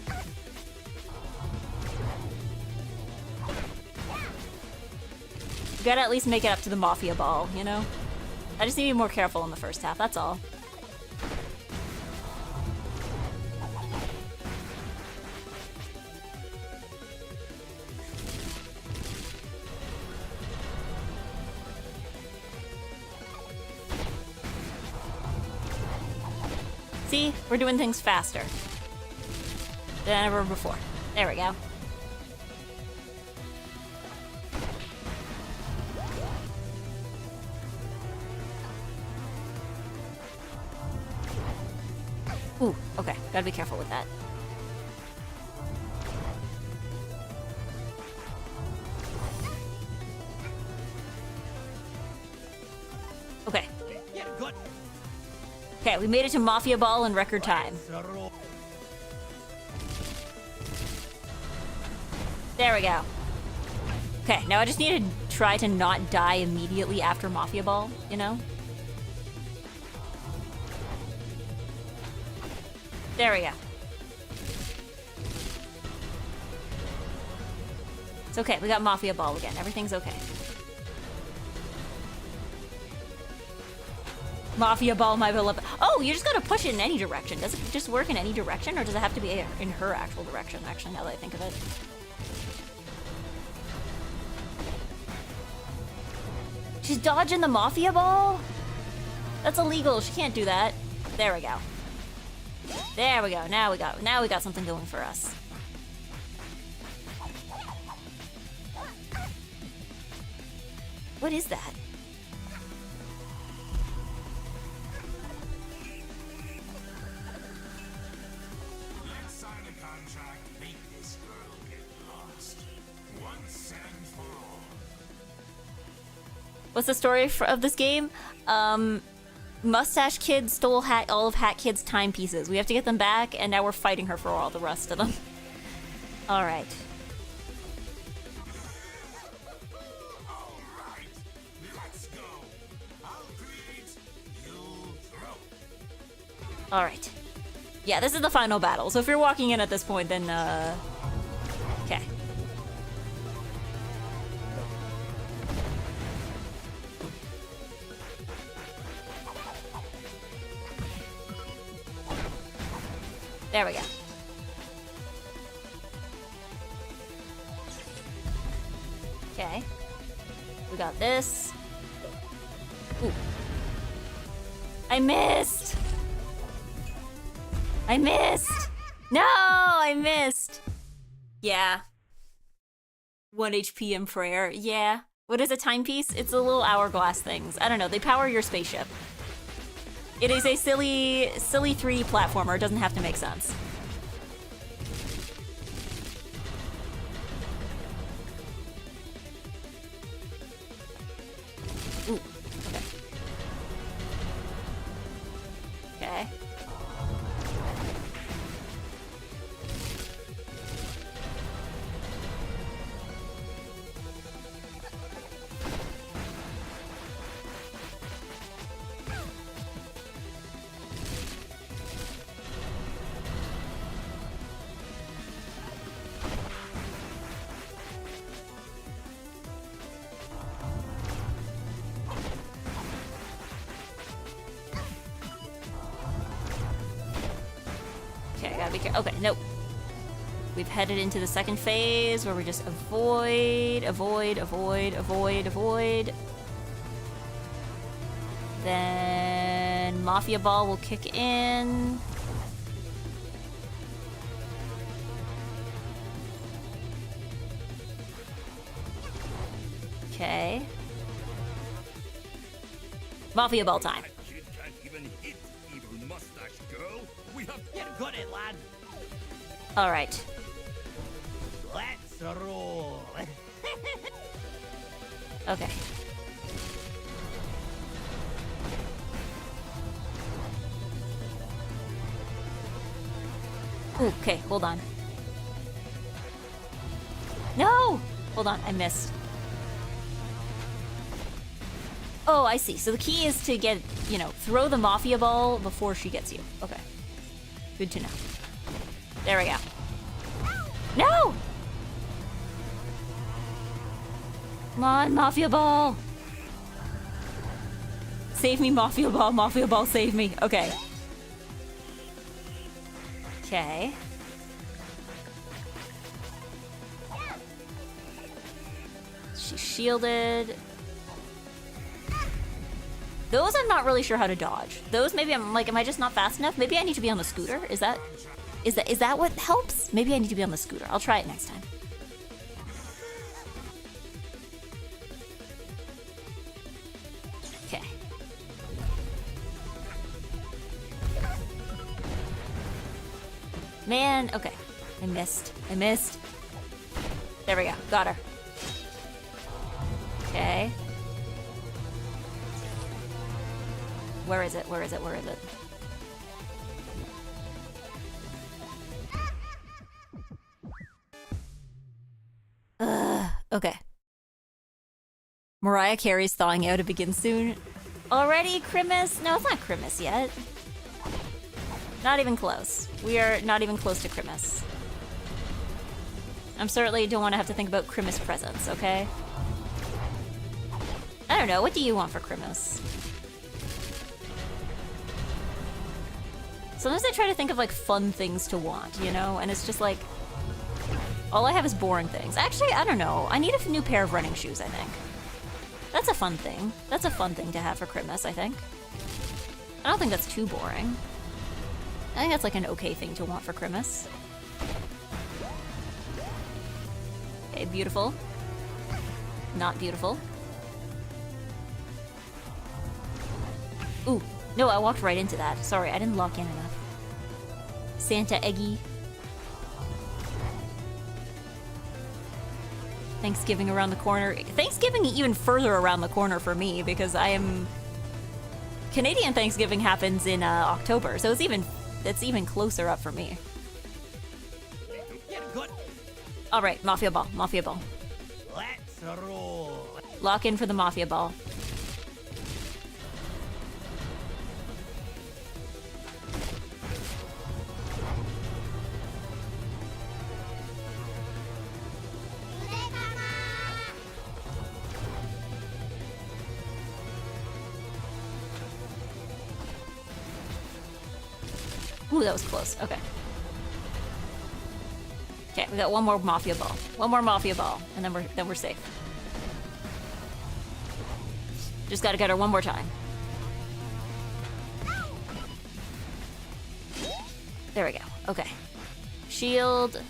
Speaker 1: We gotta at least make it up to the Mafia Ball, you know? I just need to be more careful in the first half, that's all. See? We're doing things faster than ever before. There we go. Ooh, okay. Gotta be careful with that. Okay. Okay, we made it to Mafia Ball in record time. There we go. Okay, now I just need to try to not die immediately after Mafia Ball, you know? There we go. It's okay, we got Mafia Ball again. Everything's okay. Mafia Ball, my beloved. Oh, you just gotta push it in any direction. Does it just work in any direction, or does it have to be in her actual direction, actually, now that I think of it? She's dodging the Mafia Ball? That's illegal. She can't do that. There we go. There we go. Now we got something going for us. What is that?
Speaker 7: Let's sign a contract, make this girl get lost. Once and for all.
Speaker 1: What's the story of this game? Mustache Kid stole all of Hat Kid's timepieces. We have to get them back, and now we're fighting her for all the rest of them. All right. All right. Yeah, this is the final battle. So if you're walking in at this point, then okay. There we go. Okay. We got this. Ooh. I missed! I missed! No! I missed! Yeah. 1 HP in prayer. Yeah. What is a timepiece? It's the little hourglass things. I don't know. They power your spaceship. It is a silly 3D platformer. It doesn't have to make sense. Ooh, okay. Okay. Okay, nope. We've headed into the second phase where we just avoid. Then Mafia Ball will kick in. Okay. Mafia Ball time.
Speaker 4: That kid can't even hit evil mustache girl. We have
Speaker 10: Get good at lad.
Speaker 1: All right.
Speaker 10: Let's roll.
Speaker 1: Okay. Ooh, okay, hold on. No! Hold on, I missed. Oh, I see. So the key is to get, you know, throw the Mafia Ball before she gets you. Okay. Good to know. There we go. No! Come on, Mafia Ball! Save me, Mafia Ball. Mafia Ball, save me. Okay. Okay. She's shielded. Those I'm not really sure how to dodge. Those maybe I'm like, am I just not fast enough? Maybe I need to be on the scooter? Is that what helps? Maybe I need to be on the scooter. I'll try it next time. Okay. Man, okay. I missed. There we go. Got her. Okay. Where is it? Okay. Mariah Carey's thawing out. It begins soon. Already, Christmas? No, it's not Christmas yet. Not even close. We are not even close to Christmas. I'm certainly don't want to have to think about Christmas presents, okay? I don't know. What do you want for Christmas? Sometimes I try to think of like fun things to want, you know? And it's just like, all I have is boring things. Actually, I don't know. I need a new pair of running shoes, I think. That's a fun thing. That's a fun thing to have for Christmas, I think. I don't think that's too boring. I think that's like an okay thing to want for Christmas. Okay, beautiful. Not beautiful. Ooh, no, I walked right into that. Sorry, I didn't lock in enough. Santa Eggy. Thanksgiving around the corner. Thanksgiving even further around the corner for me because I am... Canadian Thanksgiving happens in October, so it's even closer up for me. All right, Mafia Ball.
Speaker 10: Let's roll.
Speaker 1: Lock in for the Mafia Ball. Ooh, that was close. Okay. Okay, we got one more Mafia Ball. And then we're safe. Just gotta get her one more time. There we go. Okay. Shield.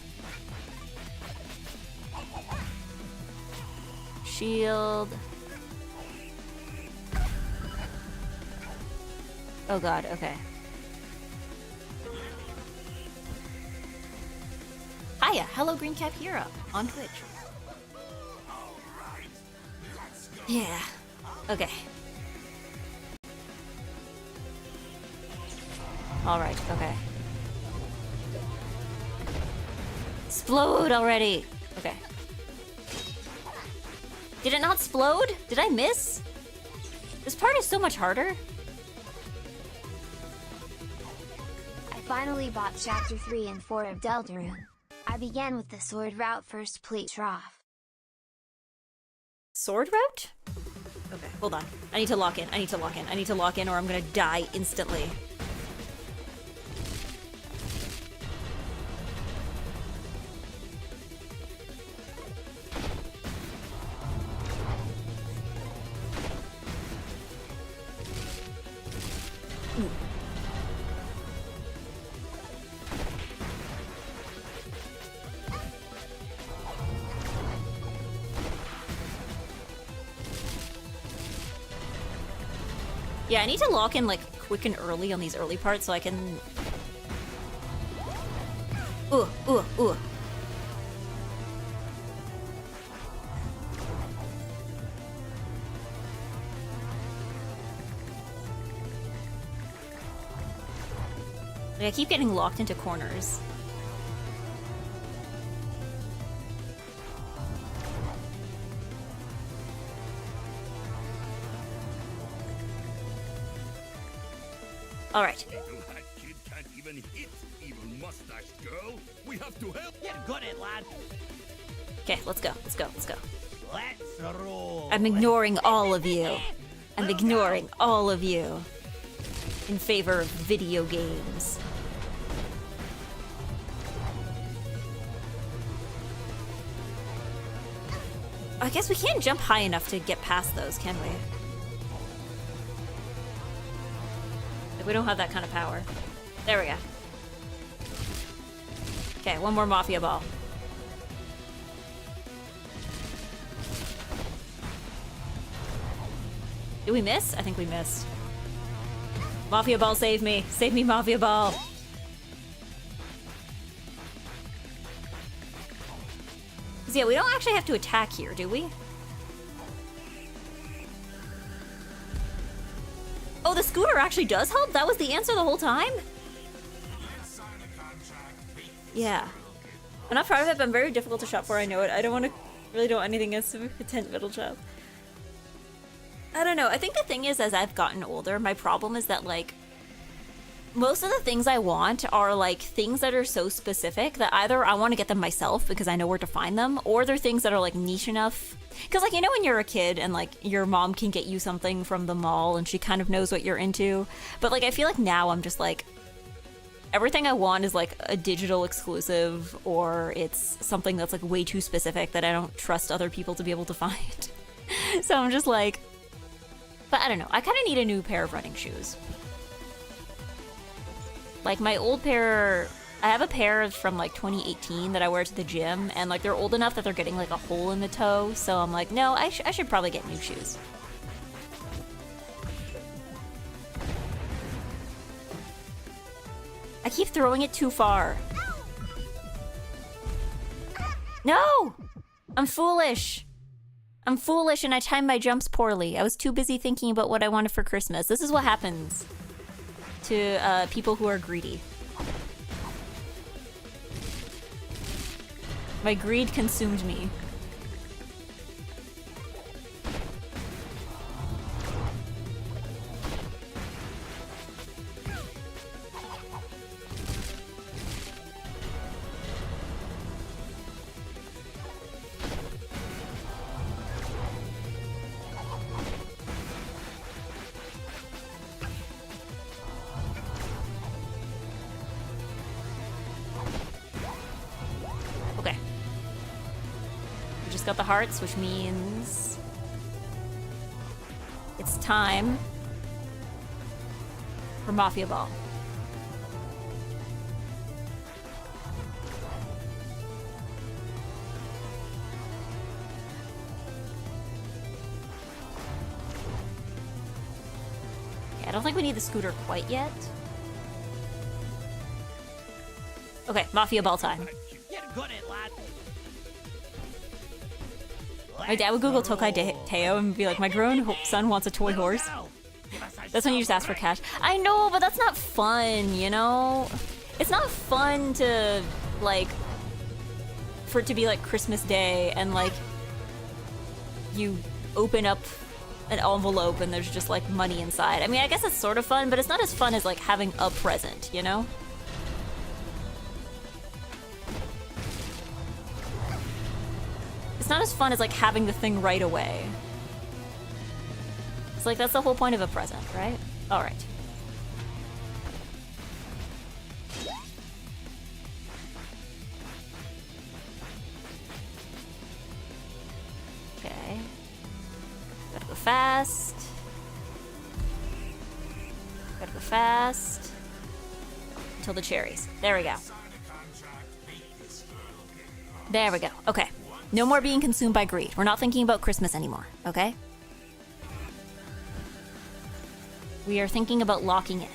Speaker 1: Oh god, okay. Hiya, hello Green Cap Hero on Twitch. Yeah. Okay. Alright, okay. Explode already! Okay. Did it not explode? Did I miss? This part is so much harder.
Speaker 12: I finally bought Chapter 3 and 4 of Deltarune. I began with the sword route first, please, Trough.
Speaker 1: Sword route? Okay, hold on. I need to lock in or I'm gonna die instantly. Yeah, I need to lock in like quick and early on these early parts so I can... Ooh, ooh, ooh. Like, I keep getting locked into corners. All right.
Speaker 4: Little hat kid can't even hit evil mustache girl. We have to help.
Speaker 10: Get good at lad.
Speaker 1: Okay, let's go. Let's go. Let's go.
Speaker 10: Let's roll.
Speaker 1: I'm ignoring all of you. I'm ignoring all of you in favor of video games. I guess we can't jump high enough to get past those, can we? Like, we don't have that kind of power. There we go. Okay, one more Mafia Ball. Did we miss? I think we missed. Mafia Ball, save me. Save me, Mafia Ball. Yeah, we don't actually have to attack here, do we? Oh, the scooter actually does help? That was the answer the whole time? Yeah. I'm not proud of it, but I'm very difficult to shop for, I know it. I don't want to really do anything as a content middle child. I don't know. I think the thing is, as I've gotten older, my problem is that, like, most of the things I want are, like, things that are so specific that either I want to get them myself because I know where to find them, or they're things that are, like, niche enough. Because, like, you know when you're a kid and, like, your mom can get you something from the mall and she kind of knows what you're into? But, like, I feel like now I'm just, like, everything I want is, like, a digital exclusive, or it's something that's, like, way too specific that I don't trust other people to be able to find. So I'm just, like... But I don't know. I kind of need a new pair of running shoes. Like, my old pair, I have a pair from, like, 2018 that I wear to the gym, and, like, they're old enough that they're getting, like, a hole in the toe, so I'm like, no, I should probably get new shoes. I keep throwing it too far. No! I'm foolish. I'm foolish and I timed my jumps poorly. I was too busy thinking about what I wanted for Christmas. This is what happens to people who are greedy. My greed consumed me. Got the hearts, which means it's time for Mafia Ball. Okay, I don't think we need the scooter quite yet. Okay, Mafia Ball time.
Speaker 10: Get good at lad.
Speaker 1: My dad would Google Tokai Teo and be like, my grown son wants a toy horse. That's when you just ask for cash. I know, but that's not fun, you know? It's not fun to, like, for it to be like Christmas Day and, like, you open up an envelope and there's just, like, money inside. I mean, I guess it's sort of fun, but it's not as fun as, like, having a present, you know? It's not as fun as, like, having the thing right away. It's like, that's the whole point of a present, right? Alright. Okay. Gotta go fast. Gotta go fast. Until the cherries. There we go. There we go. Okay. No more being consumed by greed. We're not thinking about Christmas anymore, okay? we are thinking about locking in.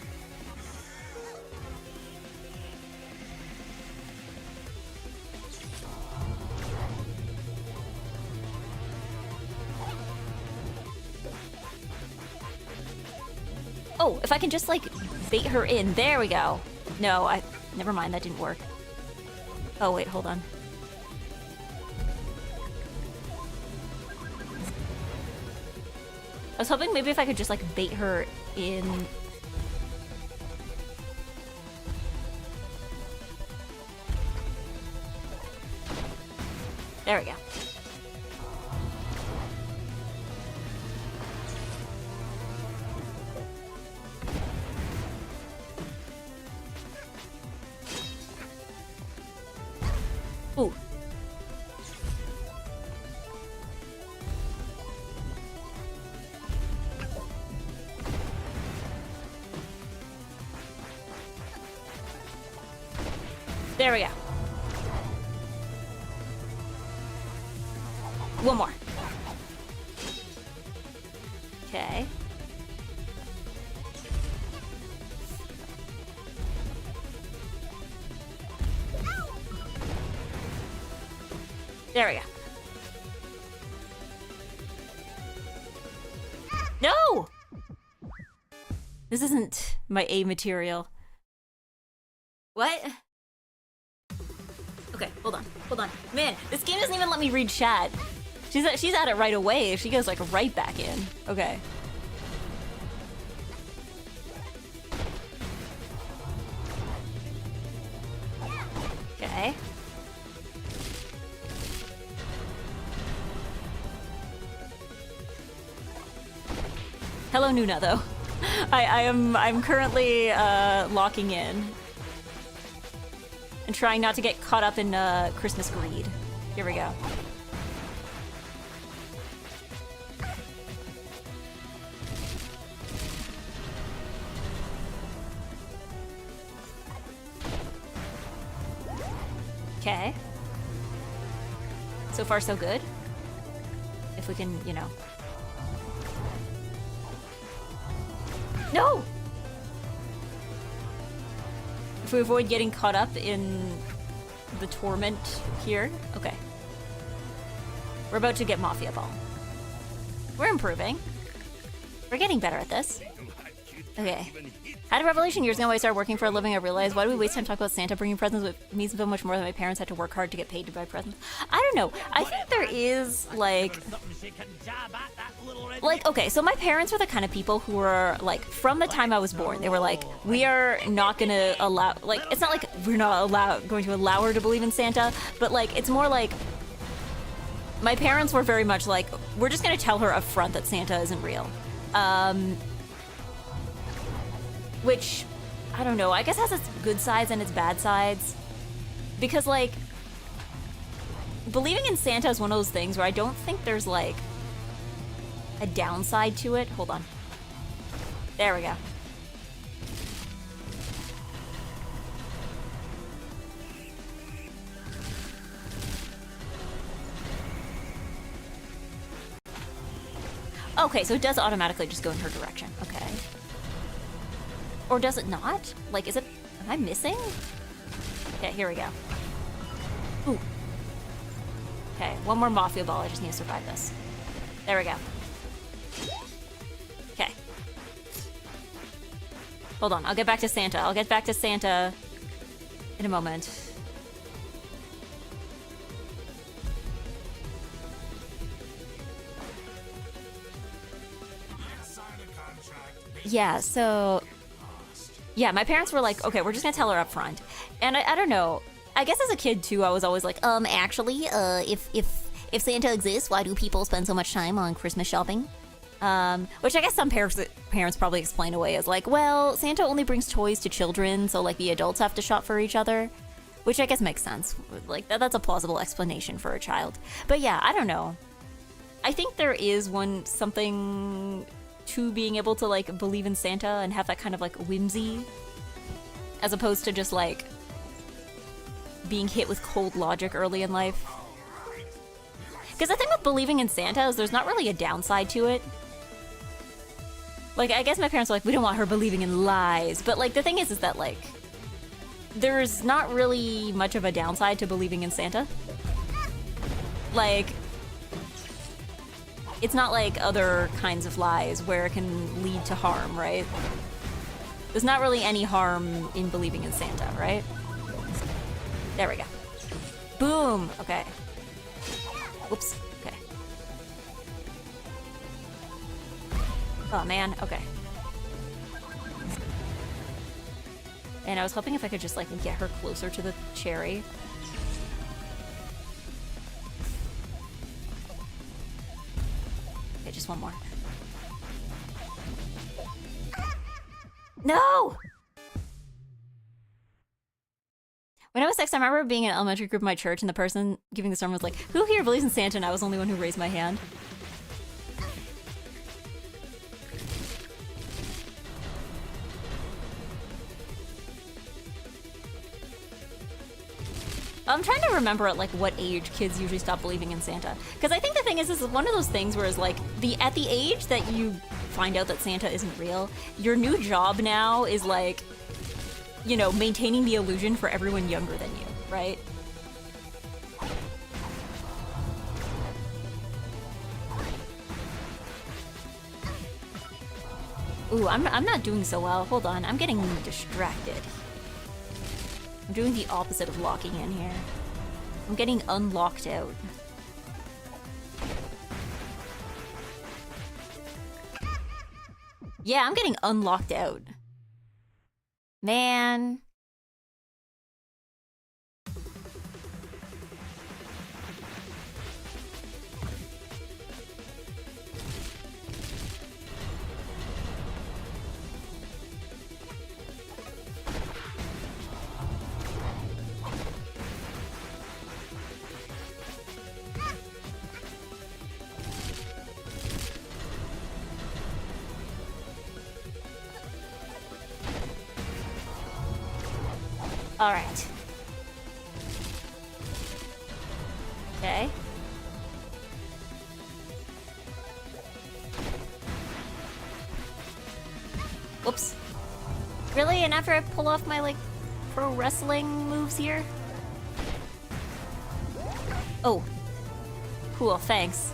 Speaker 1: Oh, if I can just, like, bait her in. There we go. No, never mind, that didn't work. Oh, wait, hold on. I was hoping maybe if I could just, like, bait her in... There we go. Ooh. There we go. One more. Okay. There we go. No! This isn't my A material. What? Okay, hold on. Man, this game doesn't even let me read chat. She's at it right away. She goes like right back in. Okay. Okay. Hello, Nuna, though. I'm currently locking in and trying not to get caught up in Christmas greed. Here we go. Okay. So far, so good. If we can, you know. No! If we avoid getting caught up in the torment here. Okay. We're about to get Mafia Ball. We're improving. We're getting better at this. Okay. Had a revelation years ago when I started working for a living. I realized, why do we waste time talking about Santa bringing presents? It means so much more than my parents had to work hard to get paid to buy presents. I don't know. I think there is, like, okay, so my parents were the kind of people who were, like, from the time I was born, they were like, we are not gonna allow, like, it's not like we're not going to allow her to believe in Santa, but, like, it's more like, my parents were very much like, we're just gonna tell her up front that Santa isn't real. Which, I don't know, I guess has its good sides and its bad sides. Because, like, believing in Santa is one of those things where I don't think there's, like, a downside to it. Hold on. There we go. Okay, so it does automatically just go in her direction. Okay. Or does it not? Like, is it... Am I missing? Okay, here we go. Ooh. Okay, one more Mafia Ball. I just need to survive this. There we go. Okay. Hold on, I'll get back to Santa. I'll get back to Santa in a moment. Yeah, so... Yeah, my parents were like, okay, we're just gonna tell her up front. And I don't know. I guess as a kid, too, I was always like, actually, if Santa exists, why do people spend so much time on Christmas shopping? Which I guess some parents probably explain away as like, well, Santa only brings toys to children, so, like, the adults have to shop for each other. Which I guess makes sense. Like, that's a plausible explanation for a child. But yeah, I don't know. I think there is something to being able to, like, believe in Santa and have that kind of, like, whimsy, as opposed to just, like, being hit with cold logic early in life. Because the thing with believing in Santa is there's not really a downside to it. Like, I guess my parents were like, we don't want her believing in lies. But, like, the thing is that, like, there's not really much of a downside to believing in Santa. Like, it's not like other kinds of lies where it can lead to harm, right? There's not really any harm in believing in Santa, right? There we go. Boom! Okay. Whoops. Okay. Oh, man. Okay. And I was hoping if I could just, like, get her closer to the cherry. Okay, just one more. No! When I was 6, I remember being in an elementary group in my church, and the person giving the sermon was like, who here believes in Santa? And I was the only one who raised my hand. I'm trying to remember at like what age kids usually stop believing in Santa. Because I think the thing is, this is one of those things where it's like, at the age that you find out that Santa isn't real, your new job now is like, you know, maintaining the illusion for everyone younger than you, right? Ooh, I'm not doing so well. Hold on, I'm getting distracted. I'm doing the opposite of locking in here. I'm getting unlocked out. Yeah, I'm getting unlocked out. Man. All right. Okay. Whoops. Really? And after I pull off my, like, pro wrestling moves here? Oh. Cool, thanks.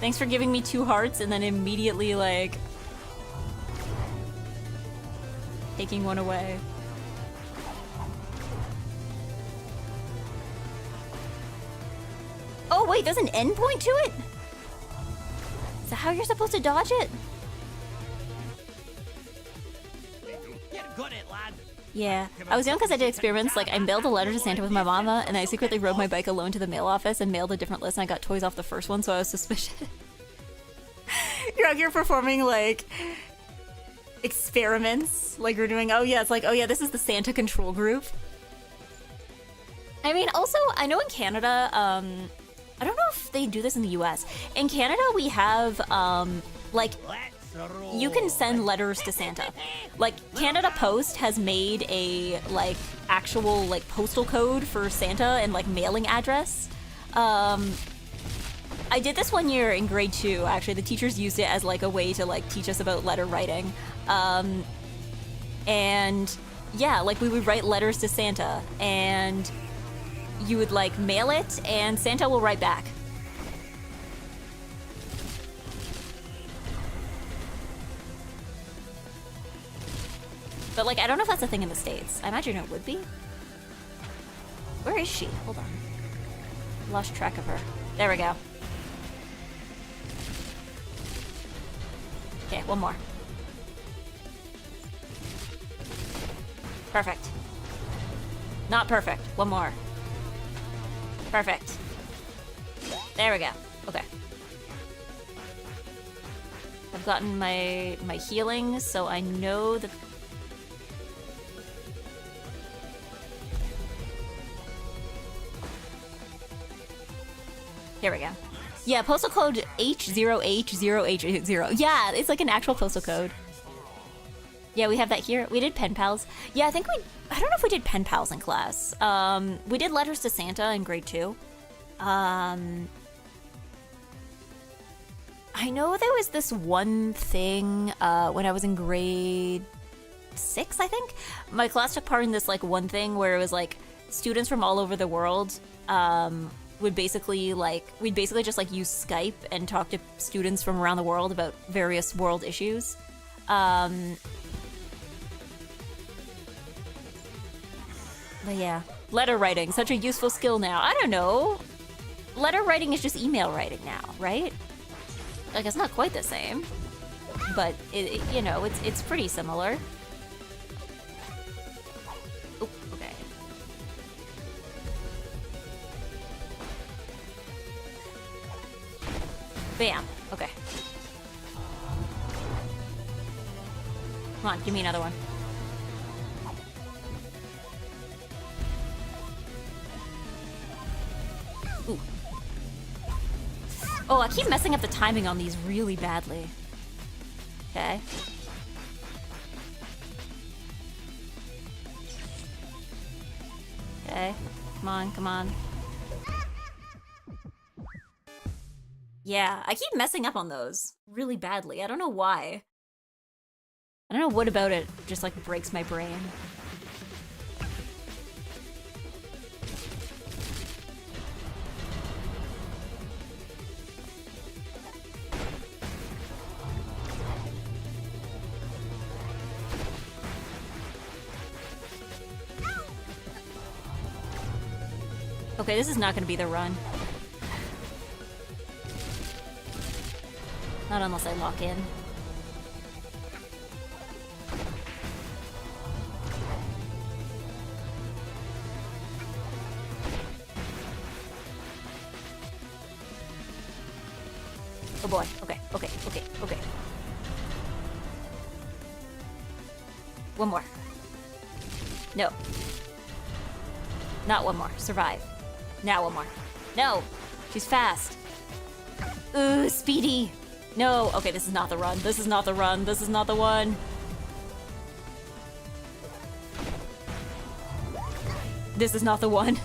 Speaker 1: Thanks for giving me 2 hearts and then immediately, like, taking one away. Oh wait, there's an endpoint to it? Is that how you're supposed to dodge it?
Speaker 10: Get good at lad.
Speaker 1: Yeah, I was young because I did experiments. Like, I mailed a letter to Santa with my mama, and I secretly rode my bike alone to the mail office and mailed a different list, and I got toys off the first one, so I was suspicious. You're out here performing, like, experiments. Like, you're doing, oh yeah, it's like, oh yeah, this is the Santa control group. I mean, also, I know in Canada, I don't know if they do this in the US. In Canada, we have, like, you can send letters to Santa. Like, Canada Post has made a, like, actual, like, postal code for Santa and, like, mailing address. I did this one year in grade 2, actually. The teachers used it as, like, a way to, like, teach us about letter writing. And, yeah, like, we would write letters to Santa, and you would, like, mail it, and Santa will write back. But, like, I don't know if that's a thing in the States. I imagine it would be. Where is she? Hold on. Lost track of her. There we go. Okay, one more. Perfect. Not perfect. One more. Perfect. There we go. Okay. I've gotten my healing, so I know that. Here we go. Yeah, postal code H0H0H0. Yeah, it's like an actual postal code. Yeah, we have that here. We did pen pals. Yeah, I don't know if we did pen pals in class. We did letters to Santa in grade 2. I know there was this one thing when I was in grade 6, I think. My class took part in this like one thing where it was like students from all over the world would basically like, we'd basically just like use Skype and talk to students from around the world about various world issues. But yeah, letter writing, such a useful skill now. I don't know. Letter writing is just email writing now, right? Like, it's not quite the same, but it you know, it's pretty similar. Oop, okay. Bam. Okay. Come on, give me another one. Ooh. Oh, I keep messing up the timing on these really badly. Okay. Okay. Come on, come on. Yeah, I keep messing up on those really badly. I don't know why. I don't know what about it just like breaks my brain. Okay, this is not gonna be the run. Not unless I lock in. Oh boy, okay, okay, okay, okay. One more. No. Not one more, survive. Now one more. No, she's fast. Ooh, speedy. No, okay, this is not the run. This is not the run. This is not the one. This is not the one.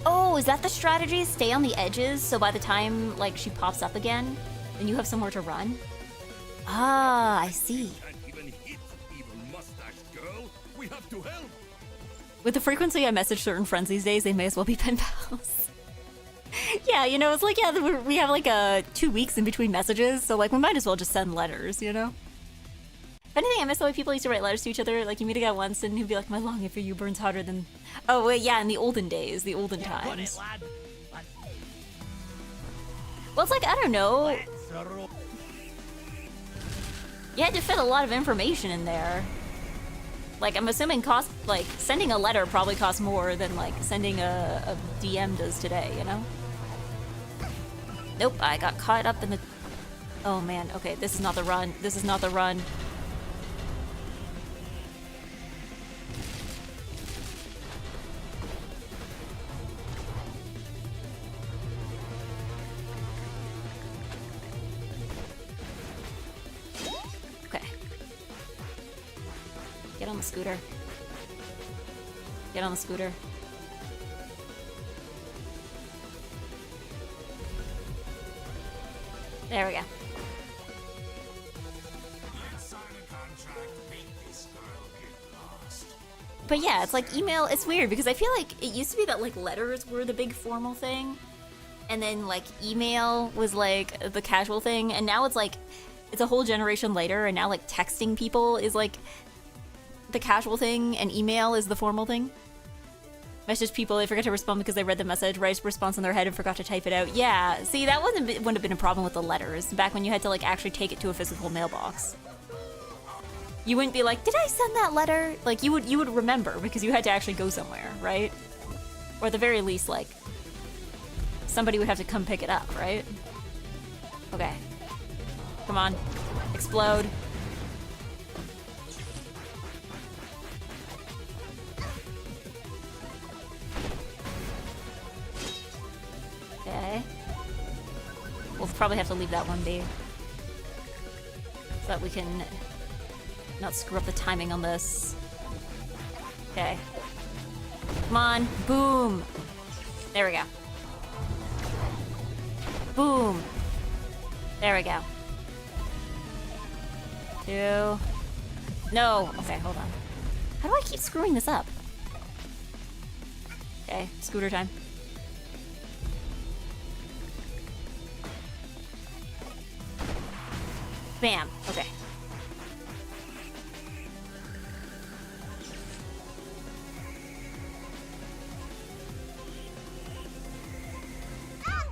Speaker 1: Oh, is that the strategy? Stay on the edges, so by the time, like, she pops up again, then you have somewhere to run? Ah, I see.
Speaker 4: Can't even hit, evil mustached girl. We have to help.
Speaker 1: With the frequency I message certain friends these days, they may as well be pen pals. Yeah, you know, it's like, yeah, we have like 2 weeks in between messages, so like we might as well just send letters, you know? If anything, I miss the way people used to write letters to each other. Like, you meet a guy once and he'd be like, my longing for you burns hotter than... Oh, wait, yeah, in the olden days, the olden times. Well, it's like, I don't know. You had to fit a lot of information in there. Like, I'm assuming like, sending a letter probably costs more than, like, sending a DM does today, you know? Nope, I got caught up in the... Oh, man, okay, this is not the run. This is not the run. Get on the scooter. Get on the scooter. There we go. But yeah, it's like email, it's weird because I feel like it used to be that like letters were the big formal thing. And then like email was like the casual thing. And now it's like, it's a whole generation later and now like texting people is like the casual thing and email is the formal thing. Message people, they forget to respond because they read the message, write a response in their head and forgot to type it out. Yeah, see, that wouldn't have been a problem with the letters back when you had to like actually take it to a physical mailbox. You wouldn't be like, did I send that letter? Like you would remember because you had to actually go somewhere, right? Or at the very least, like somebody would have to come pick it up, right? Okay. Come on. Explode. Okay. we'll probably have to leave that one be. So that we can not screw up the timing on this. Okay. Come on. Boom. There we go. Boom. There we go. 2. No. Okay, hold on. How do I keep screwing this up? Okay, scooter time. Bam. Okay.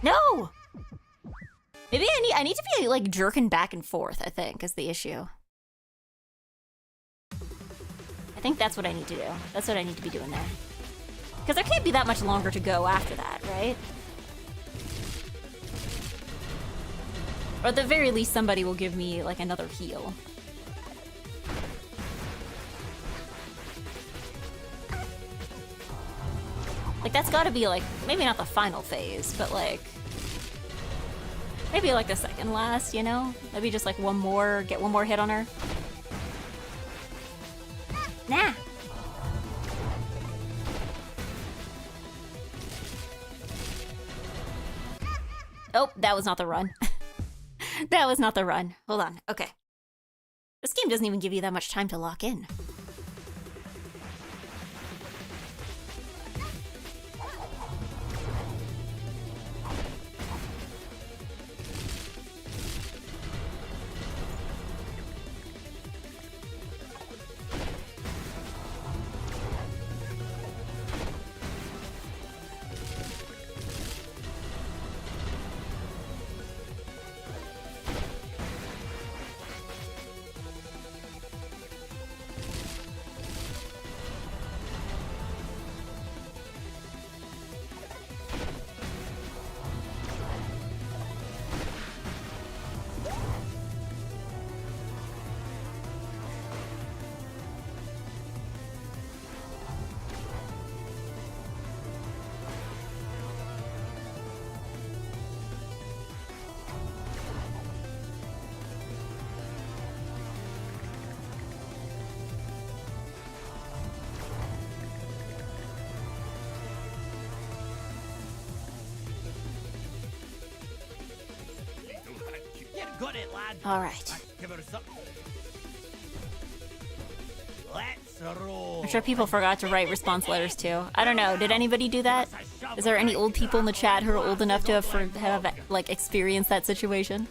Speaker 1: No! Maybe I need to be like jerking back and forth, I think, is the issue. I think that's what I need to do. That's what I need to be doing there. Because there can't be that much longer to go after that, right? Or at the very least, somebody will give me, like, another heal. Like, that's gotta be, like, maybe not the final phase, but, like... maybe, like, the second last, you know? Maybe just, like, one more, get one more hit on her. Nah! Oh, that was not the run. That was not the run. Hold on. Okay. This game doesn't even give you that much time to lock in.
Speaker 10: Got it, lad.
Speaker 1: All right.
Speaker 10: Give her something. Let's roll.
Speaker 1: I'm sure people forgot to write response letters too. I don't know. Did anybody do that? Is there any old people in the chat who are old enough to have like experienced that situation?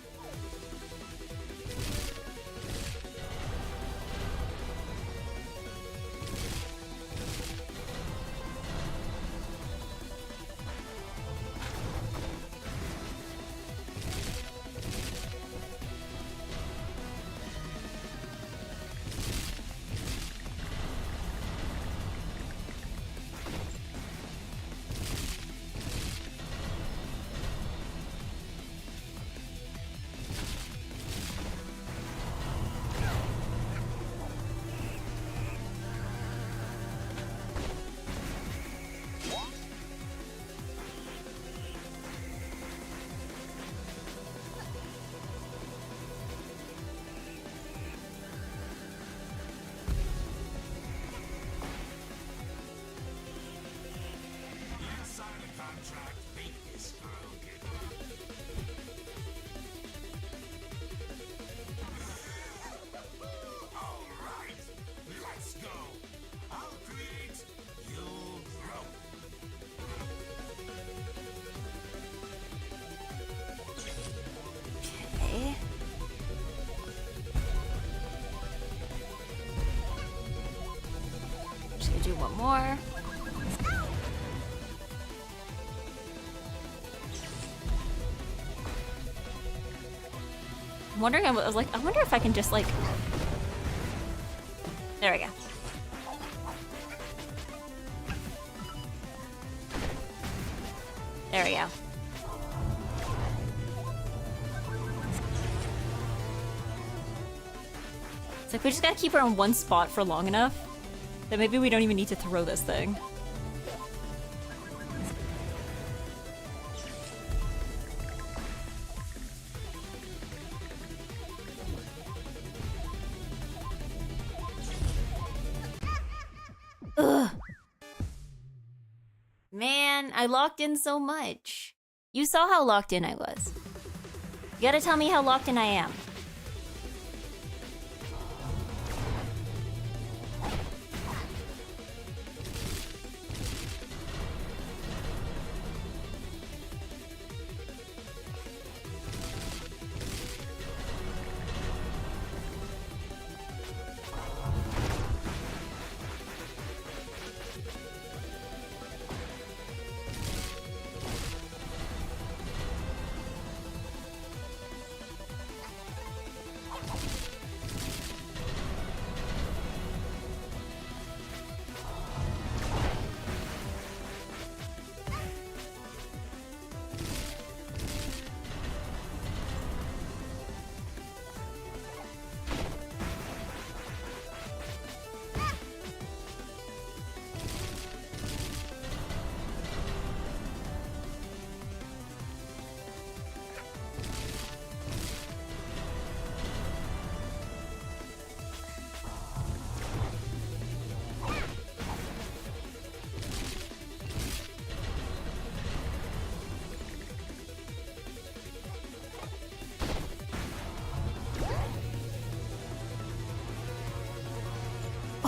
Speaker 1: Do one more. I'm wondering, I was like, I wonder if I can just like... There we go. There we go. It's like we just gotta keep her in one spot for long enough that maybe we don't even need to throw this thing. Man, I locked in so much. You saw how locked in I was. You gotta tell me how locked in I am.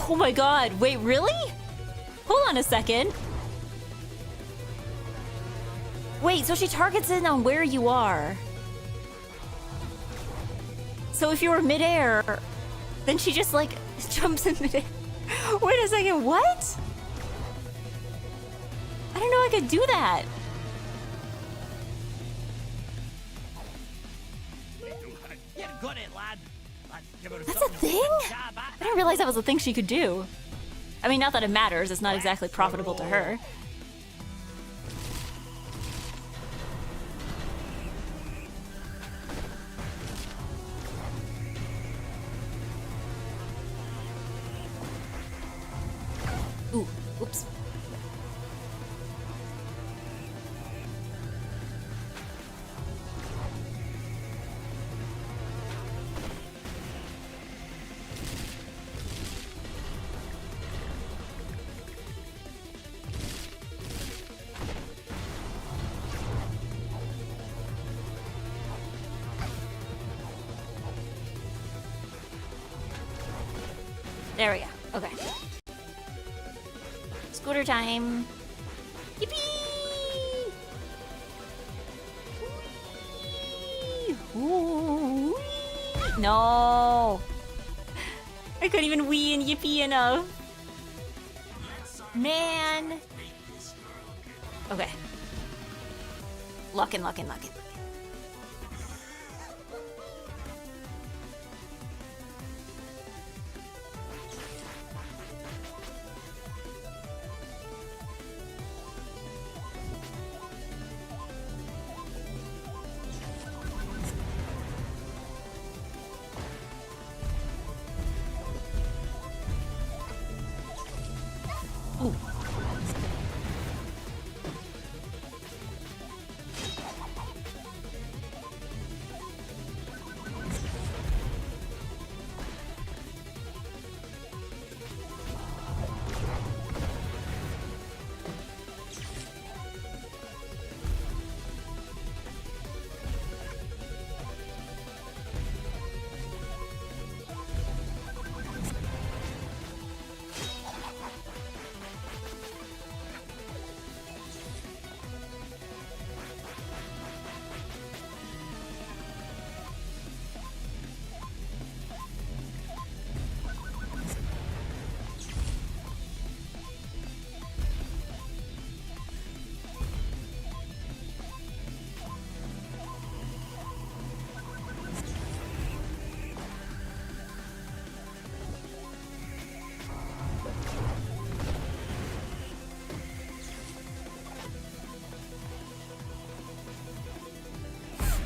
Speaker 1: Oh my god, wait, really? Hold on a second. Wait, so she targets in on where you are. So if you were midair, then she just like jumps in midair. Wait a second, what? I didn't know I could do that.
Speaker 10: You're good at lad. Let's give her
Speaker 1: That's a
Speaker 10: something to
Speaker 1: thing?
Speaker 10: jab at.
Speaker 1: I didn't realize that was a thing she could do. I mean, not that it matters, it's not exactly profitable to her. Ooh, oops. There we go. Okay. Scooter time. Yippee! Whee! No! I couldn't even wee and yippee enough. Man! Okay. Lock in, lock in, lock in.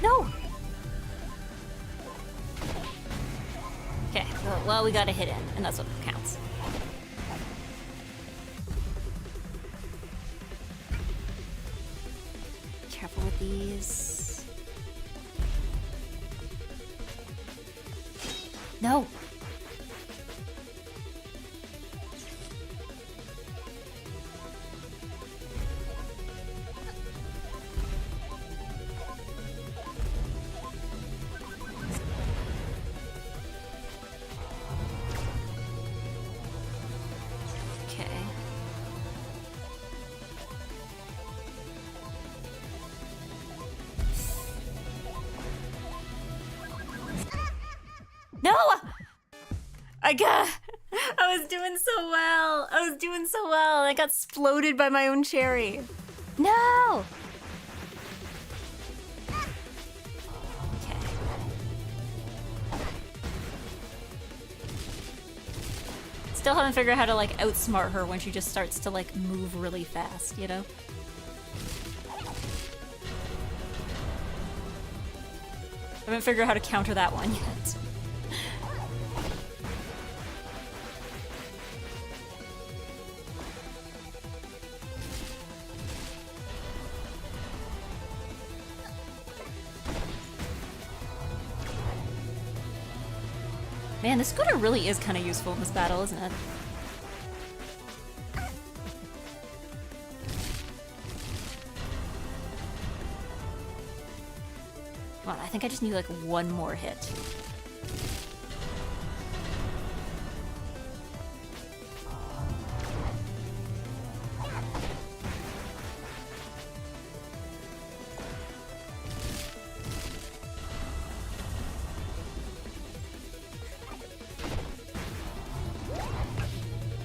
Speaker 1: No! Okay, well, we gotta hit it, and that's what counts. Careful with these. No! I was doing so well. I was doing so well. I got exploded by my own cherry. No! Okay. Still haven't figured out how to like outsmart her when she just starts to like move really fast, you know? I haven't figured out how to counter that one yet. Man, the scooter really is kind of useful in this battle, isn't it? Come on, I think I just need like one more hit.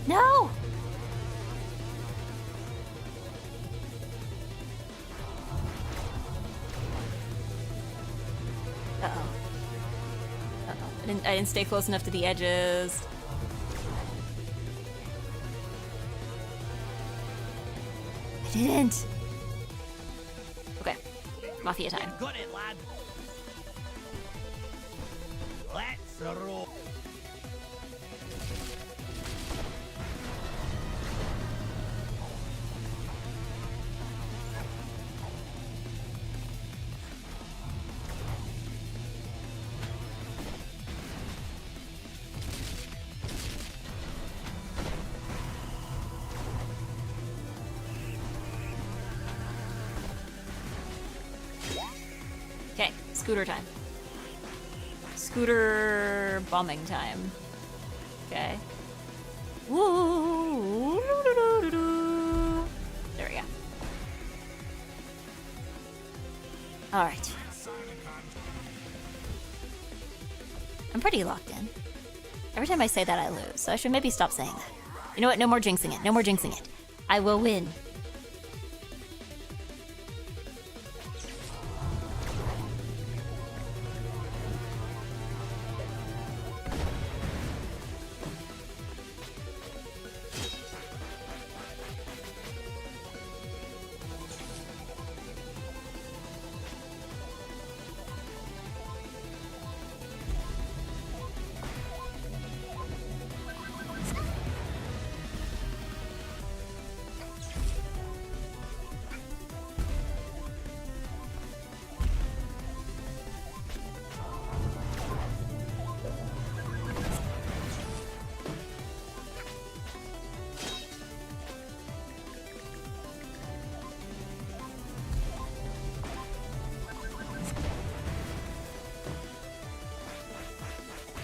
Speaker 1: No! Uh-oh. Uh-oh. I didn't stay close enough to the edges. I didn't. Okay. Mafia time.
Speaker 10: Got it, lad. Let's roll.
Speaker 1: Okay, scooter time. Scooter bombing time. Okay. Woo! There we go. All right. I'm pretty locked in. Every time I say that, I lose, so I should maybe stop saying that. You know what? No more jinxing it. No more jinxing it. I will win.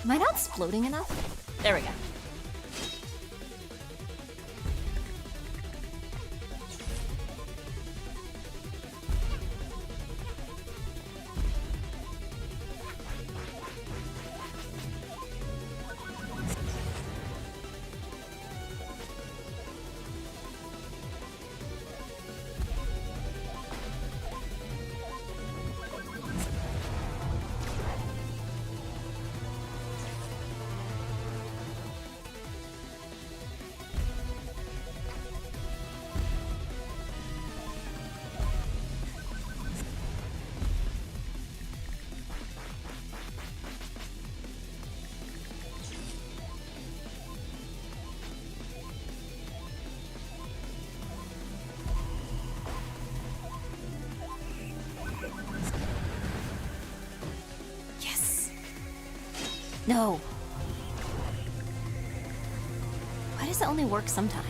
Speaker 1: Am I not exploding enough? There we go. No. Why does it only work sometimes?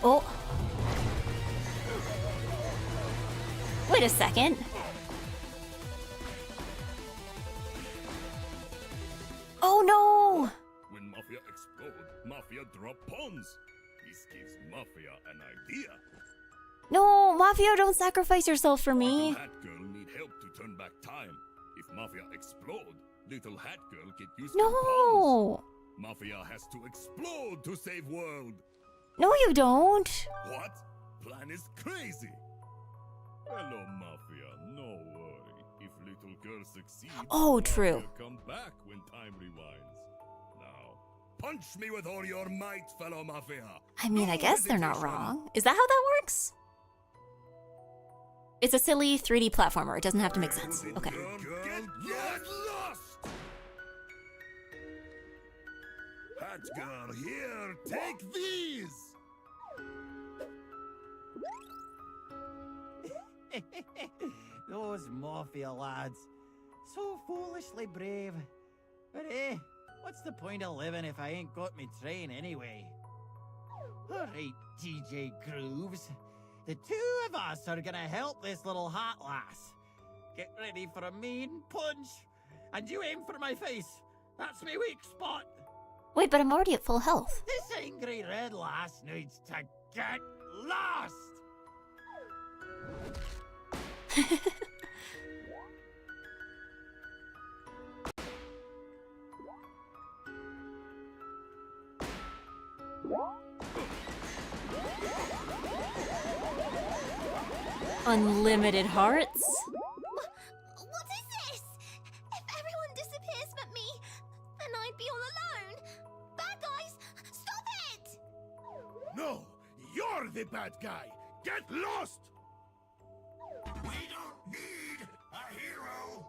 Speaker 1: Oh. Wait a second. Oh no!
Speaker 4: When Mafia explode, Mafia drop pawns. This gives Mafia an idea.
Speaker 1: No, Mafia, don't sacrifice yourself for me.
Speaker 4: Little Hat Girl need help to turn back time. If Mafia explode, Little Hat Girl get used to pawns.
Speaker 1: No!
Speaker 4: Mafia has to explode to save world.
Speaker 1: No, you don't.
Speaker 4: What? Plan is crazy. Hello, Mafia. No worry. If Little Girl succeeds,
Speaker 1: Oh, true.
Speaker 4: Mafia come back when time rewinds. Now, punch me with all your might, fellow Mafia.
Speaker 1: I mean, I guess they're not wrong. Is that how that works? It's a silly 3D platformer. It doesn't have to make sense. Okay.
Speaker 4: Get lost! Hat Girl, here, take these!
Speaker 10: Those Mafia lads. So foolishly brave. But what's the point of living if I ain't got me train anyway? Alright, DJ Grooves. The two of us are gonna help this little hat lass. Get ready for a mean punch. And you aim for my face. That's my weak spot.
Speaker 1: Wait, but I'm already at full health.
Speaker 10: This angry red lass needs to get lost.
Speaker 1: Unlimited hearts?
Speaker 2: What is this? If everyone disappears but me, then I'd be all alone. Bad guys, stop it!
Speaker 4: No, you're the bad guy. Get lost!
Speaker 7: We don't need a hero.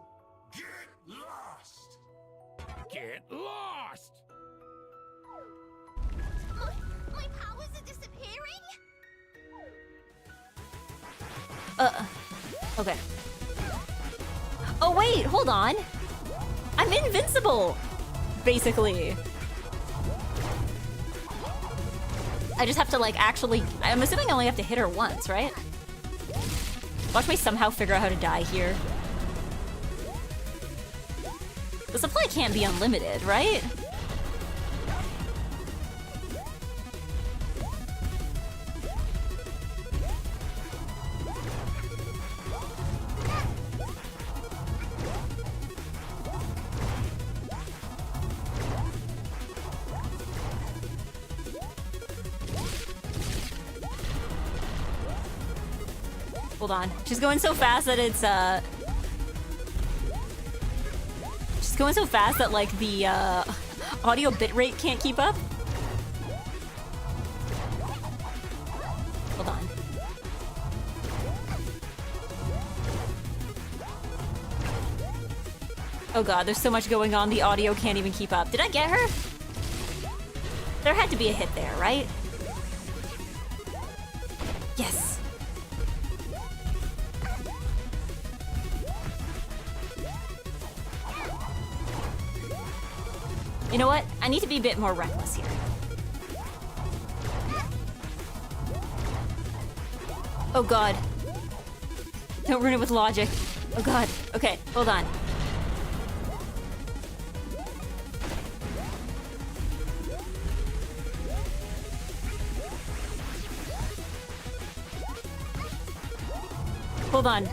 Speaker 7: Get lost.
Speaker 9: Get lost!
Speaker 2: My powers are disappearing?
Speaker 1: Okay. Oh wait, hold on. I'm invincible! Basically. I just have to like actually, I'm assuming I only have to hit her once, right? Watch me somehow figure out how to die here. The supply can't be unlimited, right? Hold on. She's going so fast that it's, she's going so fast that, like, the, audio bitrate can't keep up. Hold on. Oh god, there's so much going on, the audio can't even keep up. Did I get her? There had to be a hit there, right? Yes. You know what? I need to be a bit more reckless here. Oh god. Don't ruin it with logic. Oh god. Okay, hold on. Hold on.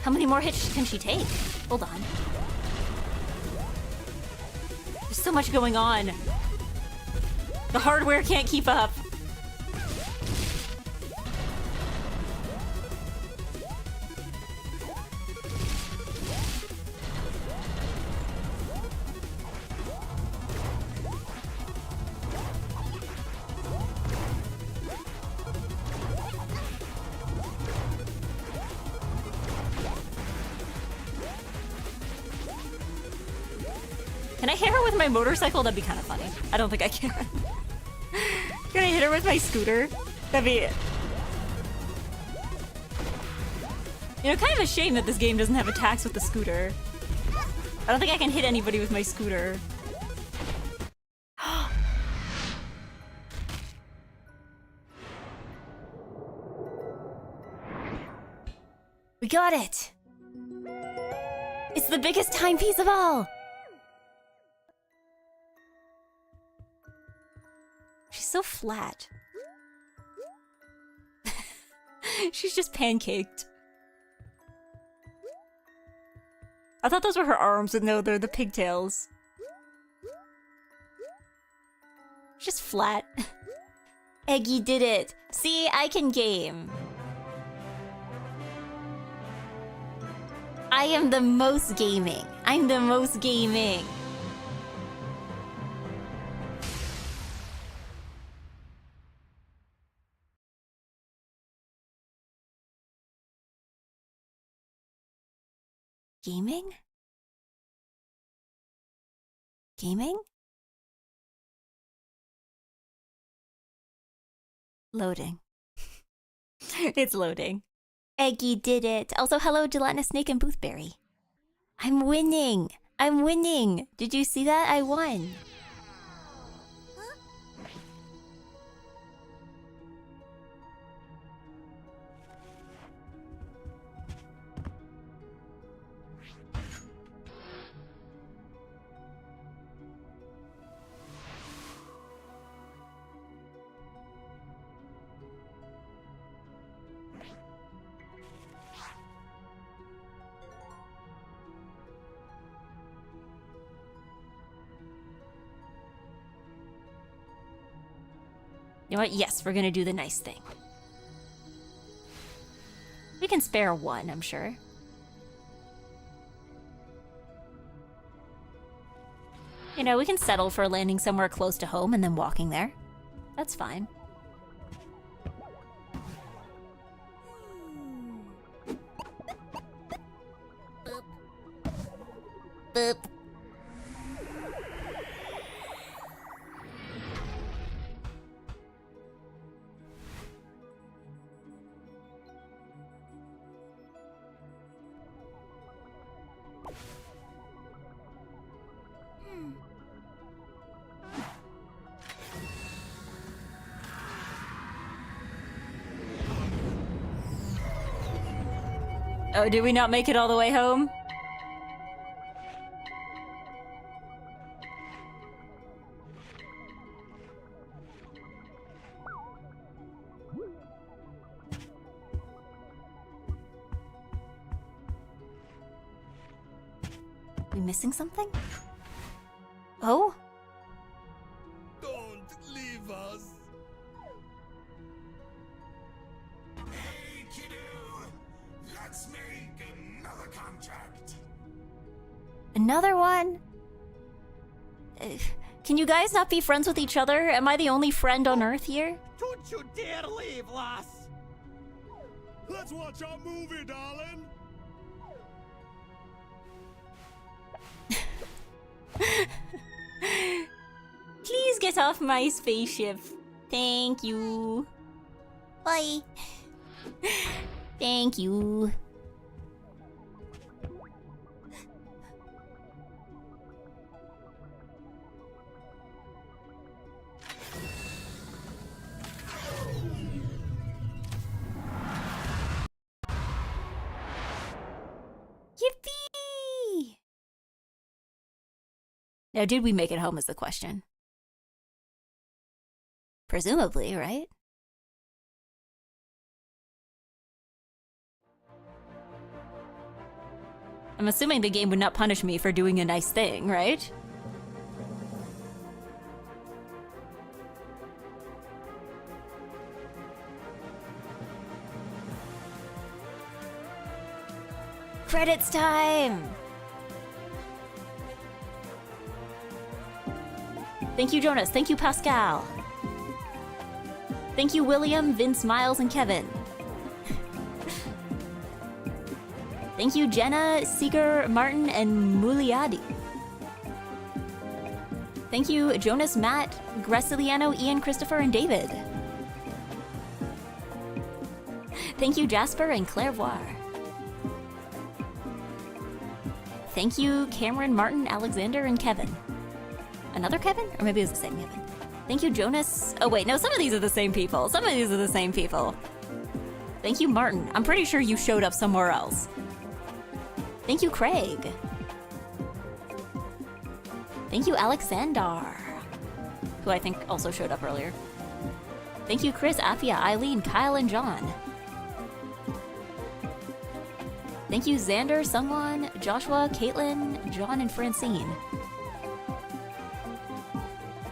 Speaker 1: How many more hits can she take? Hold on. There's so much going on. The hardware can't keep up. Can I hit her with my motorcycle? That'd be kind of funny. I don't think I can. Can I hit her with my scooter? That'd be... You know, kind of a shame that this game doesn't have attacks with the scooter. I don't think I can hit anybody with my scooter. We got it! It's the biggest timepiece of all! She's so flat. She's just pancaked. I thought those were her arms, but no, they're the pigtails. Just flat. Eggy did it! See, I can game. I am the most gaming. I'm the most gaming. Gaming? Gaming? Loading. It's loading. Eggy did it. Also, hello, Gelatinous Snake and Boothberry. I'm winning. I'm winning. Did you see that? I won. You know what? Yes, we're gonna do the nice thing. We can spare one, I'm sure. You know, we can settle for landing somewhere close to home and then walking there. That's fine. Boop. Boop. Oh, did we not make it all the way home? We missing something? Oh?
Speaker 4: Don't leave us.
Speaker 7: Hey, kiddo! Let's make another contract.
Speaker 1: Another one? Can you guys not be friends with each other? Am I the only friend on Earth here?
Speaker 10: Don't you dare leave, lass!
Speaker 3: Let's watch our movie, darling.
Speaker 1: Please get off my spaceship. Thank you. Bye. Thank you. Yippee! Now, did we make it home is the question. Presumably, right? I'm assuming the game would not punish me for doing a nice thing, right? Credits time! Thank you, Jonas. Thank you, Pascal. Thank you, William, Vince, Miles, and Kevin. Thank you, Jenna, Seeger, Martin, and Muliadi. Thank you, Jonas, Matt, Graciliano, Ian, Christopher, and David. Thank you, Jasper and Clairvoire. Thank you, Cameron, Martin, Alexander, and Kevin. Another Kevin? Or maybe it was the same Kevin. Thank you, Jonas. Oh wait, no, some of these are the same people. Some of these are the same people. Thank you, Martin. I'm pretty sure you showed up somewhere else. Thank you, Craig. Thank you, Alexander, who I think also showed up earlier. Thank you, Chris, Afia, Eileen, Kyle, and John. Thank you, Xander, Sungwon, Joshua, Caitlin, John, and Francine.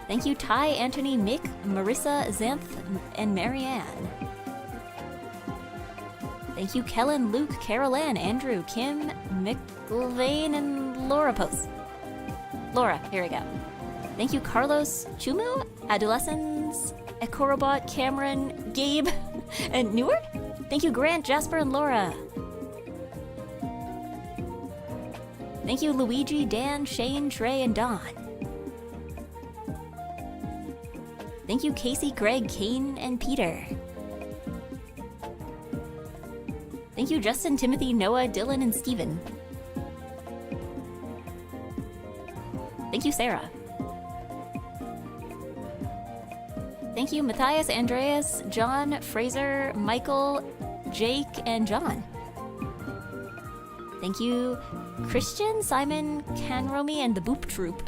Speaker 1: Thank you, Ty, Anthony, Mick, Marissa, Xanth, and Marianne. Thank you, Kellen, Luke, Carol Ann, Andrew, Kim, McIlvain, and Laura Post. Laura, here we go. Thank you, Carlos, Chumu, Adolescents, Ekorobot, Cameron, Gabe, and Neward. Thank you, Grant, Jasper, and Laura. Thank you, Luigi, Dan, Shane, Trey, and Don. Thank you, Casey, Greg, Kane, and Peter. Thank you, Justin, Timothy, Noah, Dylan, and Steven. Thank you, Sarah. Thank you, Matthias, Andreas, John, Fraser, Michael, Jake, and John. Thank you, Christian, Simon, Canromi, and the Boop Troop.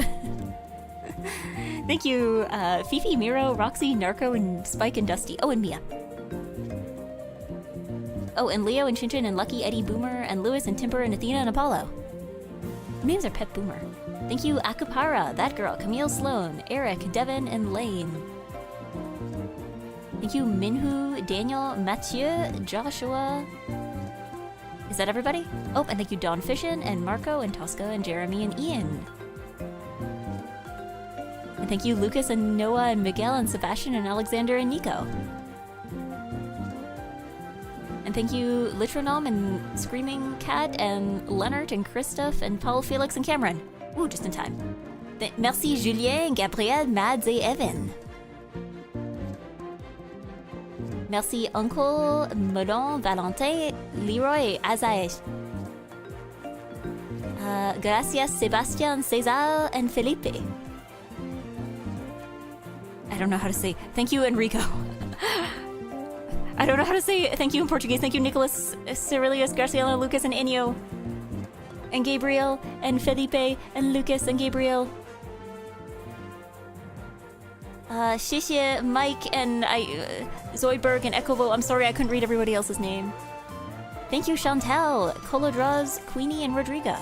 Speaker 1: Thank you, Fifi, Miro, Roxy, Narco, and Spike, and Dusty. Oh, and Mia. Oh, and Leo, and Chinchin, and Lucky, Eddie, Boomer, and Lewis, and Timber, and Athena, and Apollo. Names are Pet Boomer. Thank you, Akupara, That Girl, Camille Sloan, Eric, Devin, and Lane. Thank you, Minhu, Daniel, Mathieu, Joshua. Is that everybody? Oh, and thank you, Don Fishin, and Marco, and Tosca, and Jeremy, and Ian. And thank you, Lucas, and Noah, and Miguel, and Sebastian, and Alexander, and Nico. And thank you, Litronome, and Screaming Cat, and Leonard, and Christoph, and Paul, Felix, and Cameron. Ooh, just in time. Merci, Julien, Gabriel, Mads, et Evan. Merci, Uncle, Melon, Valentin, Leroy, Azaesh. Gracias, Sebastian, Cesar, and Felipe. I don't know how to say thank you, Enrico. I don't know how to say thank you in Portuguese. Thank you, Nicholas, Cyrilius, Garciela, Lucas, and Enio. And Gabriel, and Felipe, and Lucas, and Gabriel. Shishia, Mike, and Zoidberg, and Echovo. I'm sorry I couldn't read everybody else's name. Thank you, Chantel, Colodraz, Queenie, and Rodrigo.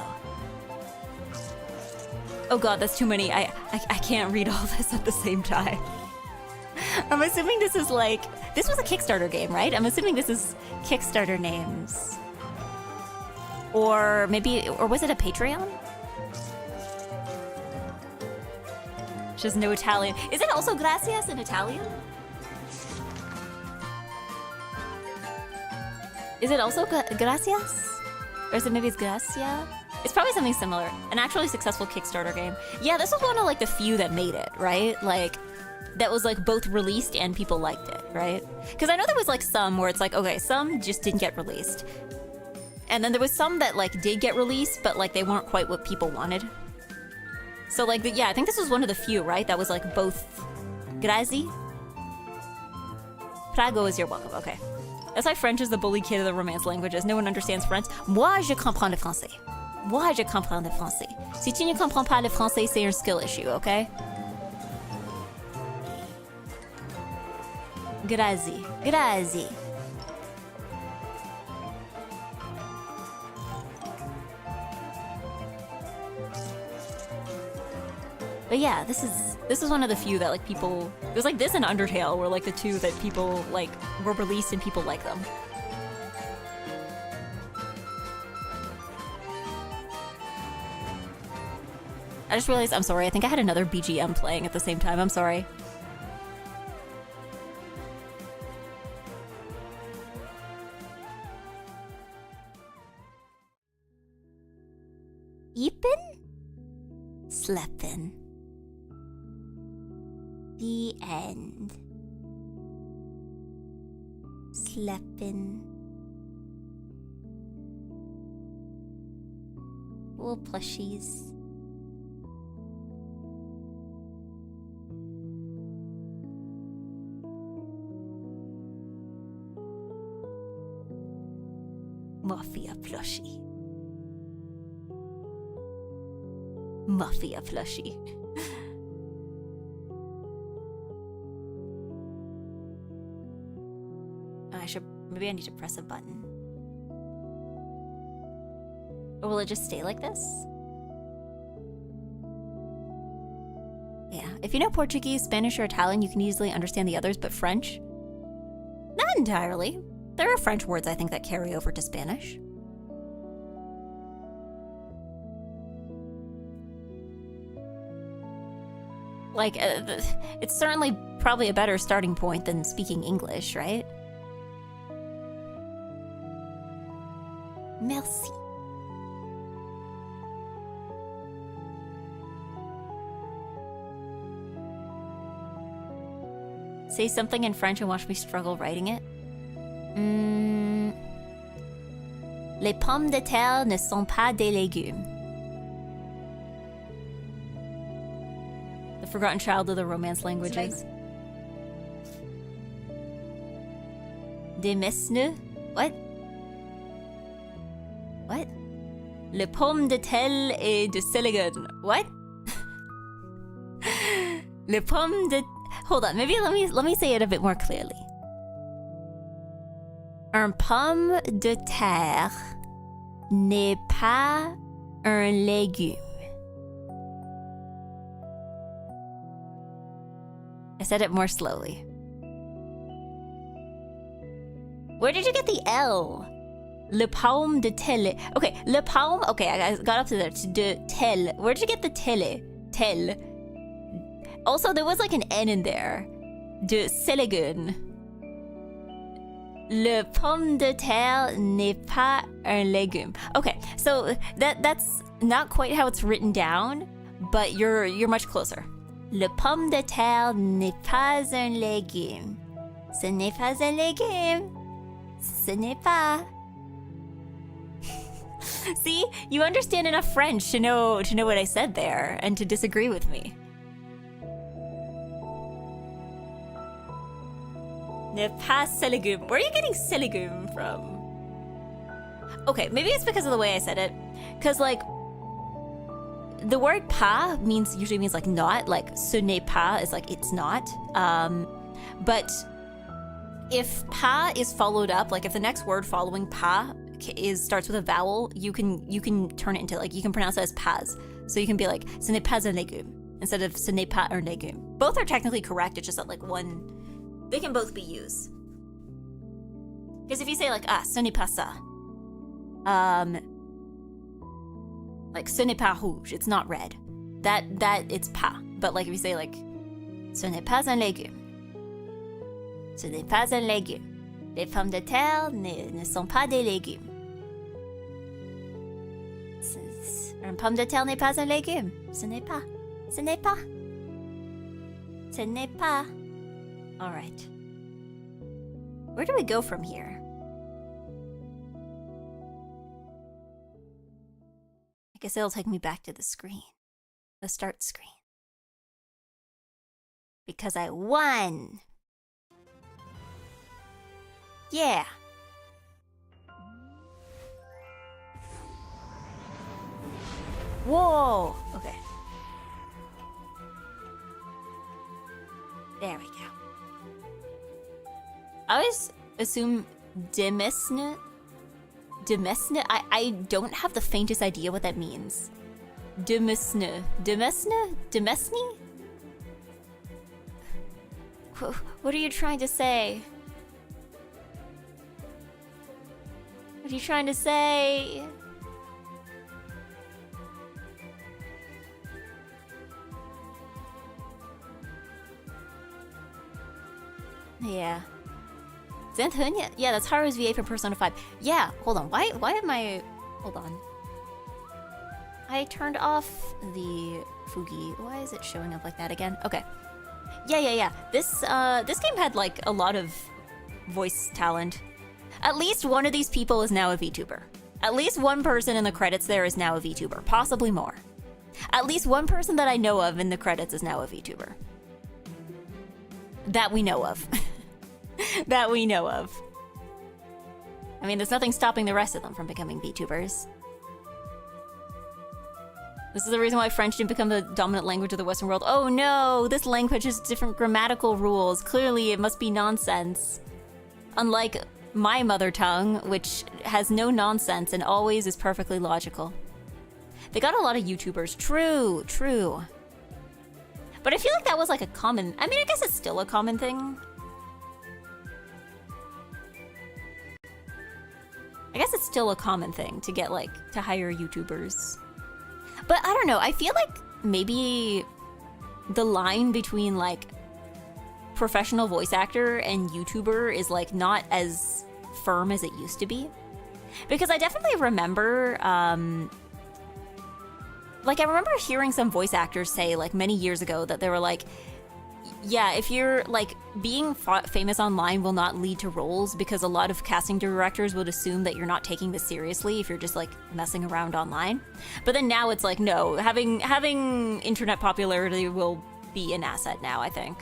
Speaker 1: Oh god, that's too many. I can't read all this at the same time. I'm assuming this is like... This was a Kickstarter game, right? I'm assuming this is Kickstarter names. Or maybe... Or was it a Patreon? Just no Italian. Is it also gracias in Italian? Is it also gracias? Or is it maybe it's gracia? It's probably something similar. An actually successful Kickstarter game. Yeah, this was one of like the few that made it, right? Like, that was like both released and people liked it, right? Because I know there was like some where it's like, okay, some just didn't get released. And then there was some that like did get released, but like they weren't quite what people wanted. So like, yeah, I think this was one of the few, right? That was like both grazie. Prago is your welcome, okay. That's why French is the bully kid of the Romance languages. No one understands French. Moi, je comprends le français. Moi, je comprends le français. Si tu ne comprends pas le français, c'est un skill issue, okay? Grazie. Grazie. But yeah, this is one of the few that like people... It was like this and Undertale were like the two that people like were released and people like them. I just realized, I'm sorry, I think I had another BGM playing at the same time, I'm sorry. Eepin? Sleppin'. The end. Sleppin'. Little plushies. Mafia plushie. Mafia plushie. Maybe I need to press a button. Or will it just stay like this? Yeah, if you know Portuguese, Spanish, or Italian, you can easily understand the others, but French? Not entirely. There are French words I think that carry over to Spanish. Like, it's certainly probably a better starting point than speaking English, right? Merci. Say something in French and watch me struggle writing it. Les pommes de terre ne sont pas des légumes. The forgotten child of the Romance languages. Des mesnes? What? What? Le pomme de terre et de Sélégon. What? Le pomme de... Hold on, maybe let me say it a bit more clearly. Un pomme de terre n'est pas un légume. I said it more slowly. Where did you get the L? Le pomme de terre. Okay, le pomme. Okay, I got up to there. De terre. Where did you get the terre? Terre. Also, there was like an N in there. De Sélégon. Le pomme de terre n'est pas un légume. Okay, so that's not quite how it's written down, but you're much closer. Le pomme de terre n'est pas un légume. Ce n'est pas un légume. Ce n'est pas. See, you understand enough French to know what I said there and to disagree with me. Ne pas Sélégon. Where are you getting Sélégon from? Okay, maybe it's because of the way I said it. Because, like, the word pas usually means like not. Like, ce n'est pas is like it's not. But if pas is followed up, like if the next word following pas starts with a vowel, you can turn it into, like, you can pronounce it as pas. So you can be like, ce n'est pas un légume instead of ce n'est pas un légume. Both are technically correct. It's just that, like, one... They can both be used. Because if you say, like, ce n'est pas ça. Like, ce n'est pas rouge. It's not red. That it's pas. But, like, if you say, like, ce n'est pas un légume. Ce n'est pas un légume. Les pommes de terre ne sont pas des légumes. Un pomme de terre n'est pas un légume. Ce n'est pas. Ce n'est pas. Ce n'est pas. All right. Where do we go from here? I guess it'll take me back to the screen. The start screen. Because I won! Yeah! Whoa! Okay. There we go. I always assume demesne. Demesne? I don't have the faintest idea what that means. Demesne. Demesne? Demesne? What are you trying to say? What are you trying to say? Yeah. Xanthonia? Yeah, that's Haru's VA for Persona 5. Yeah, hold on. Why am I... Hold on. I turned off the Fugi. Why is it showing up like that again? Okay. Yeah. This game had, like, a lot of voice talent. At least one of these people is now a VTuber. At least one person in the credits there is now a VTuber, possibly more. At least one person that I know of in the credits is now a VTuber. That we know of. That we know of. I mean, there's nothing stopping the rest of them from becoming VTubers. This is the reason why French didn't become the dominant language of the Western world. Oh no, this language has different grammatical rules. Clearly, it must be nonsense. Unlike my mother tongue, which has no nonsense and always is perfectly logical. They got a lot of YouTubers. True, true. But I feel like that was like a common... I mean, I guess it's still a common thing. I guess it's still a common thing to get, like, to hire YouTubers. But I don't know, I feel like maybe the line between, like, professional voice actor and YouTuber is, like, not as firm as it used to be. Because I definitely remember, like, I remember hearing some voice actors say, like, many years ago that they were like, yeah, if you're, like, being famous online will not lead to roles because a lot of casting directors would assume that you're not taking this seriously if you're just, like, messing around online. But then now it's like, no, having internet popularity will be an asset now, I think.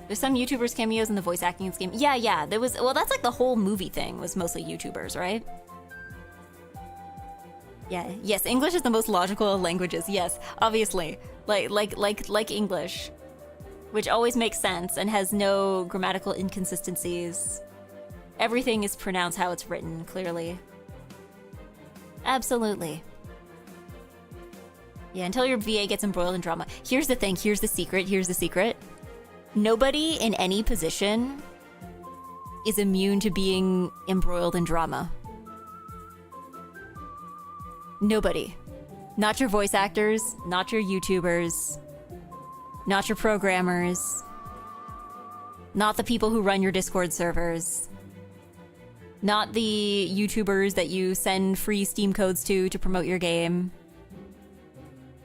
Speaker 1: There's some YouTubers cameos in the voice acting in this game. Yeah, there was, well, that's like the whole movie thing was mostly YouTubers, right? Yeah, yes, English is the most logical of languages, yes, obviously. Like English, which always makes sense and has no grammatical inconsistencies. Everything is pronounced how it's written, clearly. Absolutely. Yeah, until your VA gets embroiled in drama. Here's the thing, here's the secret. Nobody in any position is immune to being embroiled in drama. Nobody. Not your voice actors, not your YouTubers, not your programmers, not the people who run your Discord servers, not the YouTubers that you send free Steam codes to promote your game.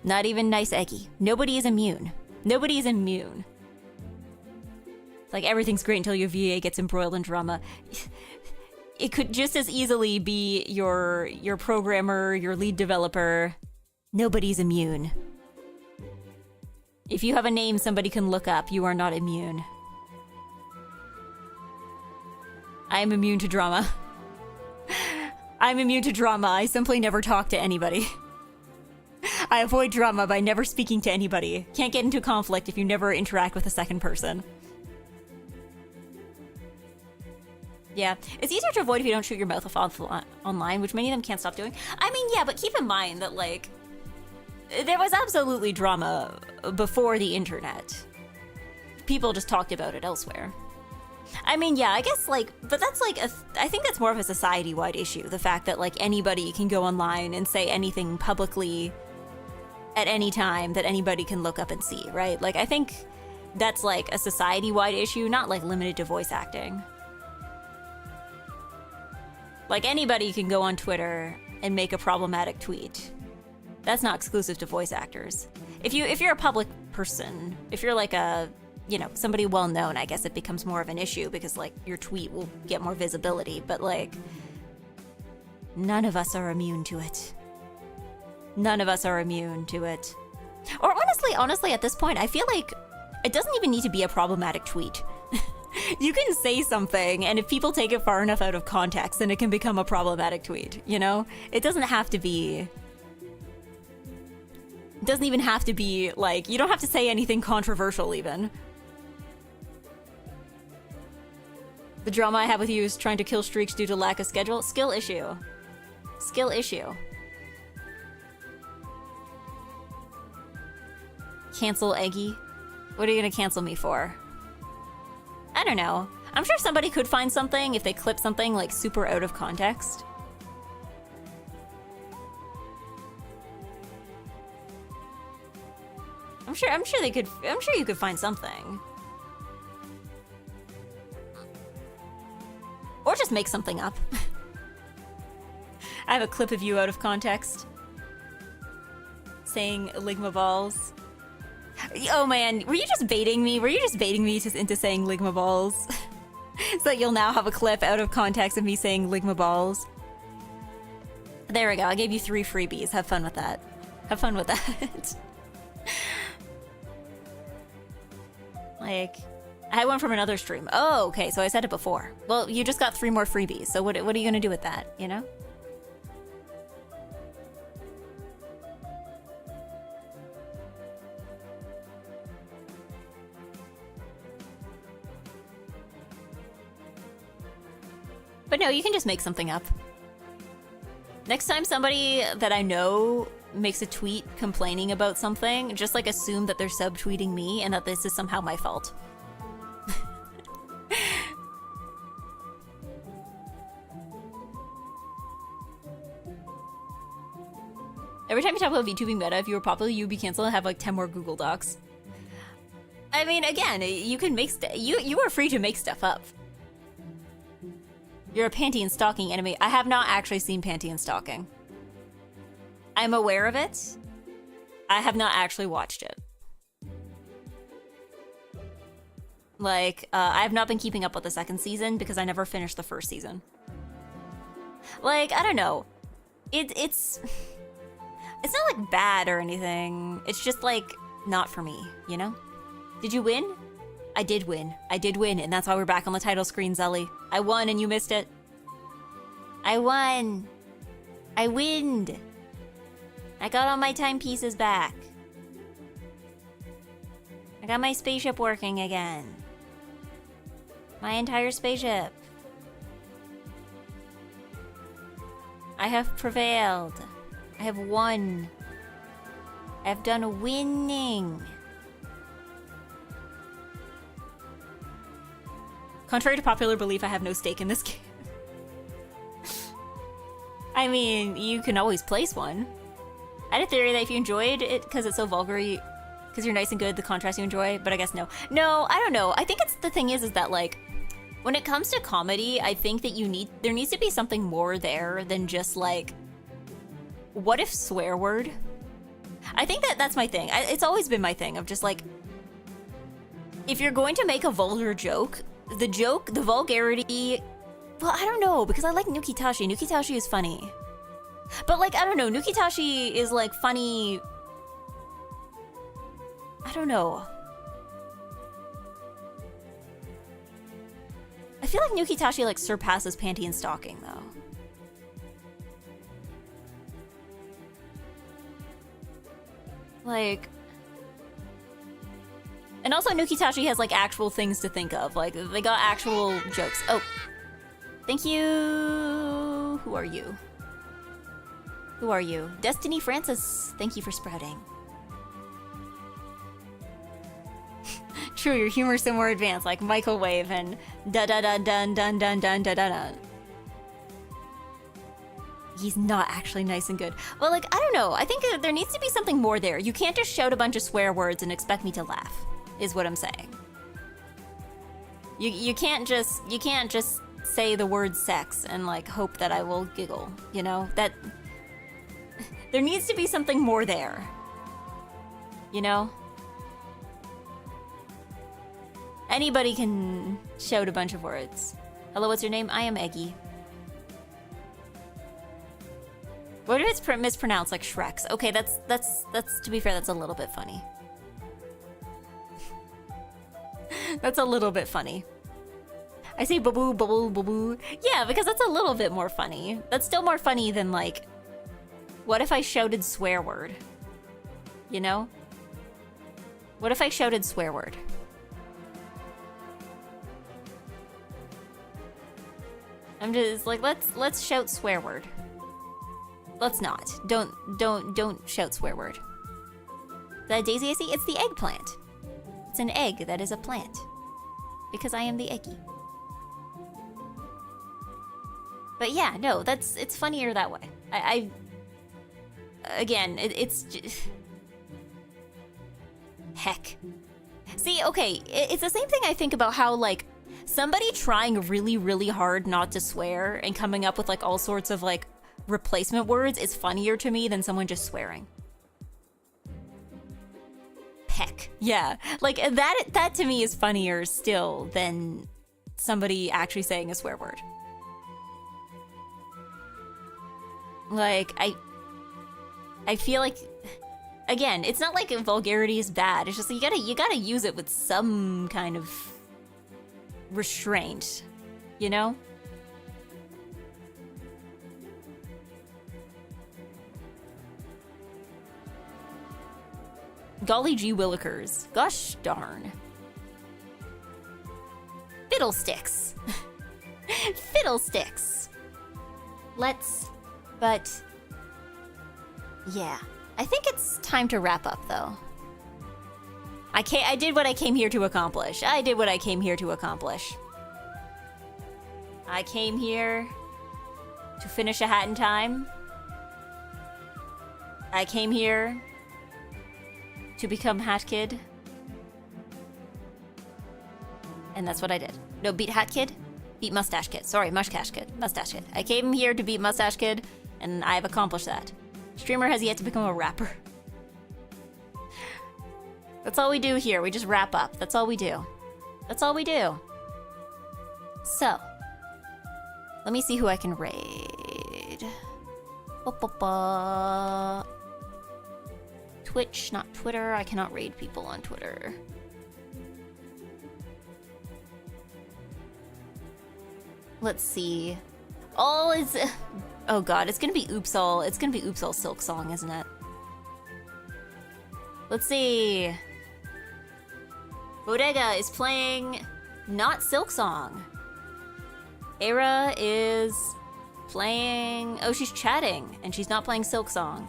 Speaker 1: Not even NiceEggy. Nobody is immune. Nobody is immune. Like, everything's great until your VA gets embroiled in drama. It could just as easily be your programmer, your lead developer. Nobody's immune. If you have a name somebody can look up, you are not immune. I am immune to drama. I'm immune to drama. I simply never talk to anybody. I avoid drama by never speaking to anybody. Can't get into conflict if you never interact with a second person. Yeah, it's easier to avoid if you don't shoot your mouth off online, which many of them can't stop doing. I mean, yeah, but keep in mind that, like, there was absolutely drama before the internet. People just talked about it elsewhere. I mean, yeah, I guess, like, but that's, like, I think that's more of a society-wide issue. The fact that, like, anybody can go online and say anything publicly at any time that anybody can look up and see, right? Like, I think that's, like, a society-wide issue, not, like, limited to voice acting. Like, anybody can go on Twitter and make a problematic tweet. That's not exclusive to voice actors. If you're a public person, if you're like a, you know, somebody well known, I guess it becomes more of an issue because, like, your tweet will get more visibility, but, like, none of us are immune to it. None of us are immune to it. Or honestly, at this point, I feel like it doesn't even need to be a problematic tweet. You can say something, and if people take it far enough out of context, then it can become a problematic tweet, you know? It doesn't have to be... It doesn't even have to be, like, you don't have to say anything controversial, even. The drama I have with you is trying to kill streaks due to lack of schedule. Skill issue. Skill issue. Cancel Eggy? What are you gonna cancel me for? I don't know. I'm sure somebody could find something if they clip something, like, super out of context. I'm sure you could find something. Or just make something up. I have a clip of you out of context saying Ligma balls. Oh man, were you just baiting me? Were you just baiting me into saying Ligma balls? So that you'll now have a clip out of context of me saying Ligma balls. There we go, I gave you 3 freebies. Have fun with that. Have fun with that. Like, I had one from another stream. Oh, okay, so I said it before. Well, you just got 3 more freebies, so what are you gonna do with that, you know? But no, you can just make something up. Next time somebody that I know makes a tweet complaining about something, just like assume that they're subtweeting me and that this is somehow my fault. Every time you talk about VTubing meta, if you were popular, you'd be canceled and have like 10 more Google Docs. I mean, again, you can make you are free to make stuff up. You're a panty and stocking enemy. I have not actually seen panty and stocking. I'm aware of it. I have not actually watched it. Like, I have not been keeping up with the 2nd season because I never finished the 1st season. Like, I don't know. It's not like bad or anything. It's just like not for me, you know? Did you win? I did win. I did win, and that's why we're back on the title screen, Zelly. I won and you missed it. I won. I winned. I got all my timepieces back. I got my spaceship working again. My entire spaceship. I have prevailed. I have won. I have done winning. Contrary to popular belief, I have no stake in this game. I mean, you can always place one. I had a theory that if you enjoyed it because it's so vulgar, because you're nice and good, the contrast you enjoy, but I guess no. No, I don't know. I think the thing is that like, when it comes to comedy, I think that there needs to be something more there than just like, what if swear word? I think that's my thing. It's always been my thing of just like, if you're going to make a vulgar joke, the vulgarity, well, I don't know, because I like Nukitashi. Nukitashi is funny. But like, I don't know, Nukitashi is like funny. I don't know. I feel like Nukitashi like surpasses panty and stocking though. Like, and also Nukitashi has like actual things to think of. Like, they got actual jokes. Oh, thank you. Who are you? Who are you? Destiny Francis, thank you for sprouting. True, your humor's so more advanced, like microwave and da-da-da-dun-dun-dun-dun-da-da-dun. He's not actually nice and good. Well, like, I don't know. I think there needs to be something more there. You can't just shout a bunch of swear words and expect me to laugh, is what I'm saying. You can't just say the word sex and like hope that I will giggle, you know? That there needs to be something more there. You know? Anybody can shout a bunch of words. Hello, what's your name? I am Eggy. What if it's mispronounced like Shrek's? Okay, that's to be fair, that's a little bit funny. That's a little bit funny. I say boo boo boo. Yeah, because that's a little bit more funny. That's still more funny than like, what if I shouted swear word? You know? What if I shouted swear word? I'm just like, let's shout swear word. Let's not. Don't shout swear word. The daisy I see, it's the eggplant. It's an egg that is a plant. Because I am the Eggy. But yeah, no, it's funnier that way. Again, it's just, heck. See, okay, it's the same thing I think about how like somebody trying really, really hard not to swear and coming up with like all sorts of like replacement words is funnier to me than someone just swearing. heck. Yeah, like that to me is funnier still than somebody actually saying a swear word. Like, I feel like, again, it's not like vulgarity is bad. It's just like you gotta use it with some kind of restraint, you know? Golly gee willikers. Gosh darn. Fiddlesticks. Fiddlesticks. But yeah, I think it's time to wrap up though. I did what I came here to accomplish. I did what I came here to accomplish. I came here to finish a Hat in Time. I came here to become Hat Kid. And that's what I did. No, beat Hat Kid? Beat Mustache Kid. Sorry, Mustache Kid. Mustache Kid. I came here to beat Mustache Kid, and I've accomplished that. Streamer has yet to become a rapper. That's all we do here. We just wrap up. That's all we do. That's all we do. So, let me see who I can raid. Twitch, not Twitter. I cannot raid people on Twitter. Let's see. All is... Oh god, it's gonna be Oops All. It's gonna be Oops All Silk Song, isn't it? Let's see. Bodega is playing not Silk Song. Era is playing... Oh, she's chatting, and she's not playing Silk Song.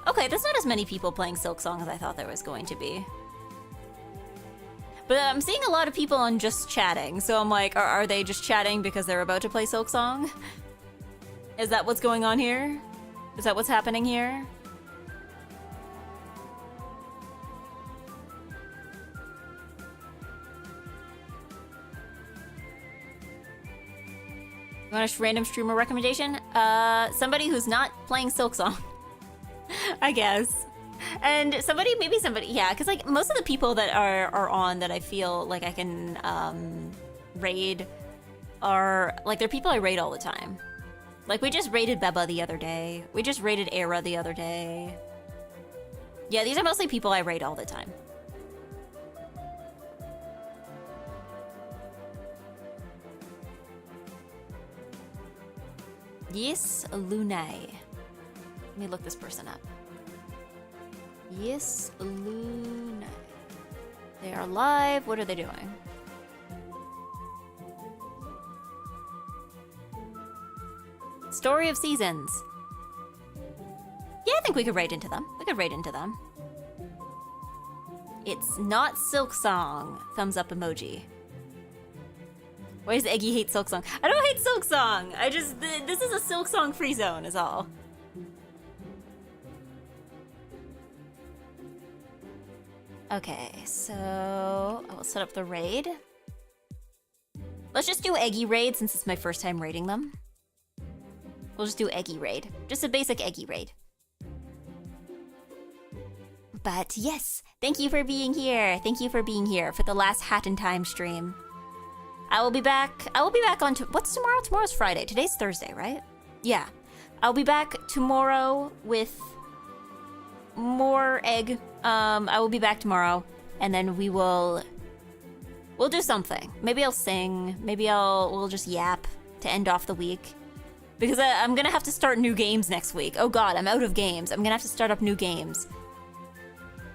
Speaker 1: Okay, there's not as many people playing Silk Song as I thought there was going to be. But I'm seeing a lot of people on just chatting, so I'm like, are they just chatting because they're about to play Silk Song? Is that what's going on here? Is that what's happening here? You want a random streamer recommendation? Somebody who's not playing Silk Song. I guess. And maybe somebody, yeah, because like most of the people that are on that I feel like I can raid are, like, they're people I raid all the time. Like, we just raided Beba the other day. We just raided Era the other day. Yeah, these are mostly people I raid all the time. Yes, Lunai. Let me look this person up. Yes, Luna. They are live. What are they doing? Story of Seasons. Yeah, I think we could raid into them. We could raid into them. It's not Silk Song. Thumbs up emoji. Why does Eggy hate Silk Song? I don't hate Silk Song. This is a Silk Song free zone is all. Okay, so I will set up the raid. Let's just do Eggy raid since it's my first time raiding them. We'll just do Eggy raid. Just a basic Eggy raid. But yes, thank you for being here. Thank you for being here for the last Hat in Time stream. I will be back on what's tomorrow? Tomorrow's Friday. Today's Thursday, right? Yeah. I'll be back tomorrow with more egg. I will be back tomorrow, and then we'll do something. Maybe I'll sing. Maybe we'll just yap to end off the week. Because I'm gonna have to start new games next week. Oh god, I'm out of games. I'm gonna have to start up new games.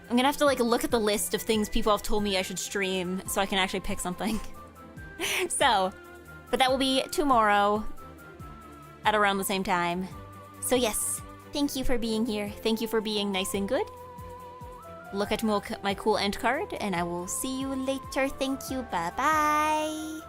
Speaker 1: I'm gonna have to like look at the list of things people have told me I should stream so I can actually pick something. So, but that will be tomorrow at around the same time. So yes, thank you for being here. Thank you for being nice and good. Look at my cool end card, and I will see you later. Thank you. Bye-bye.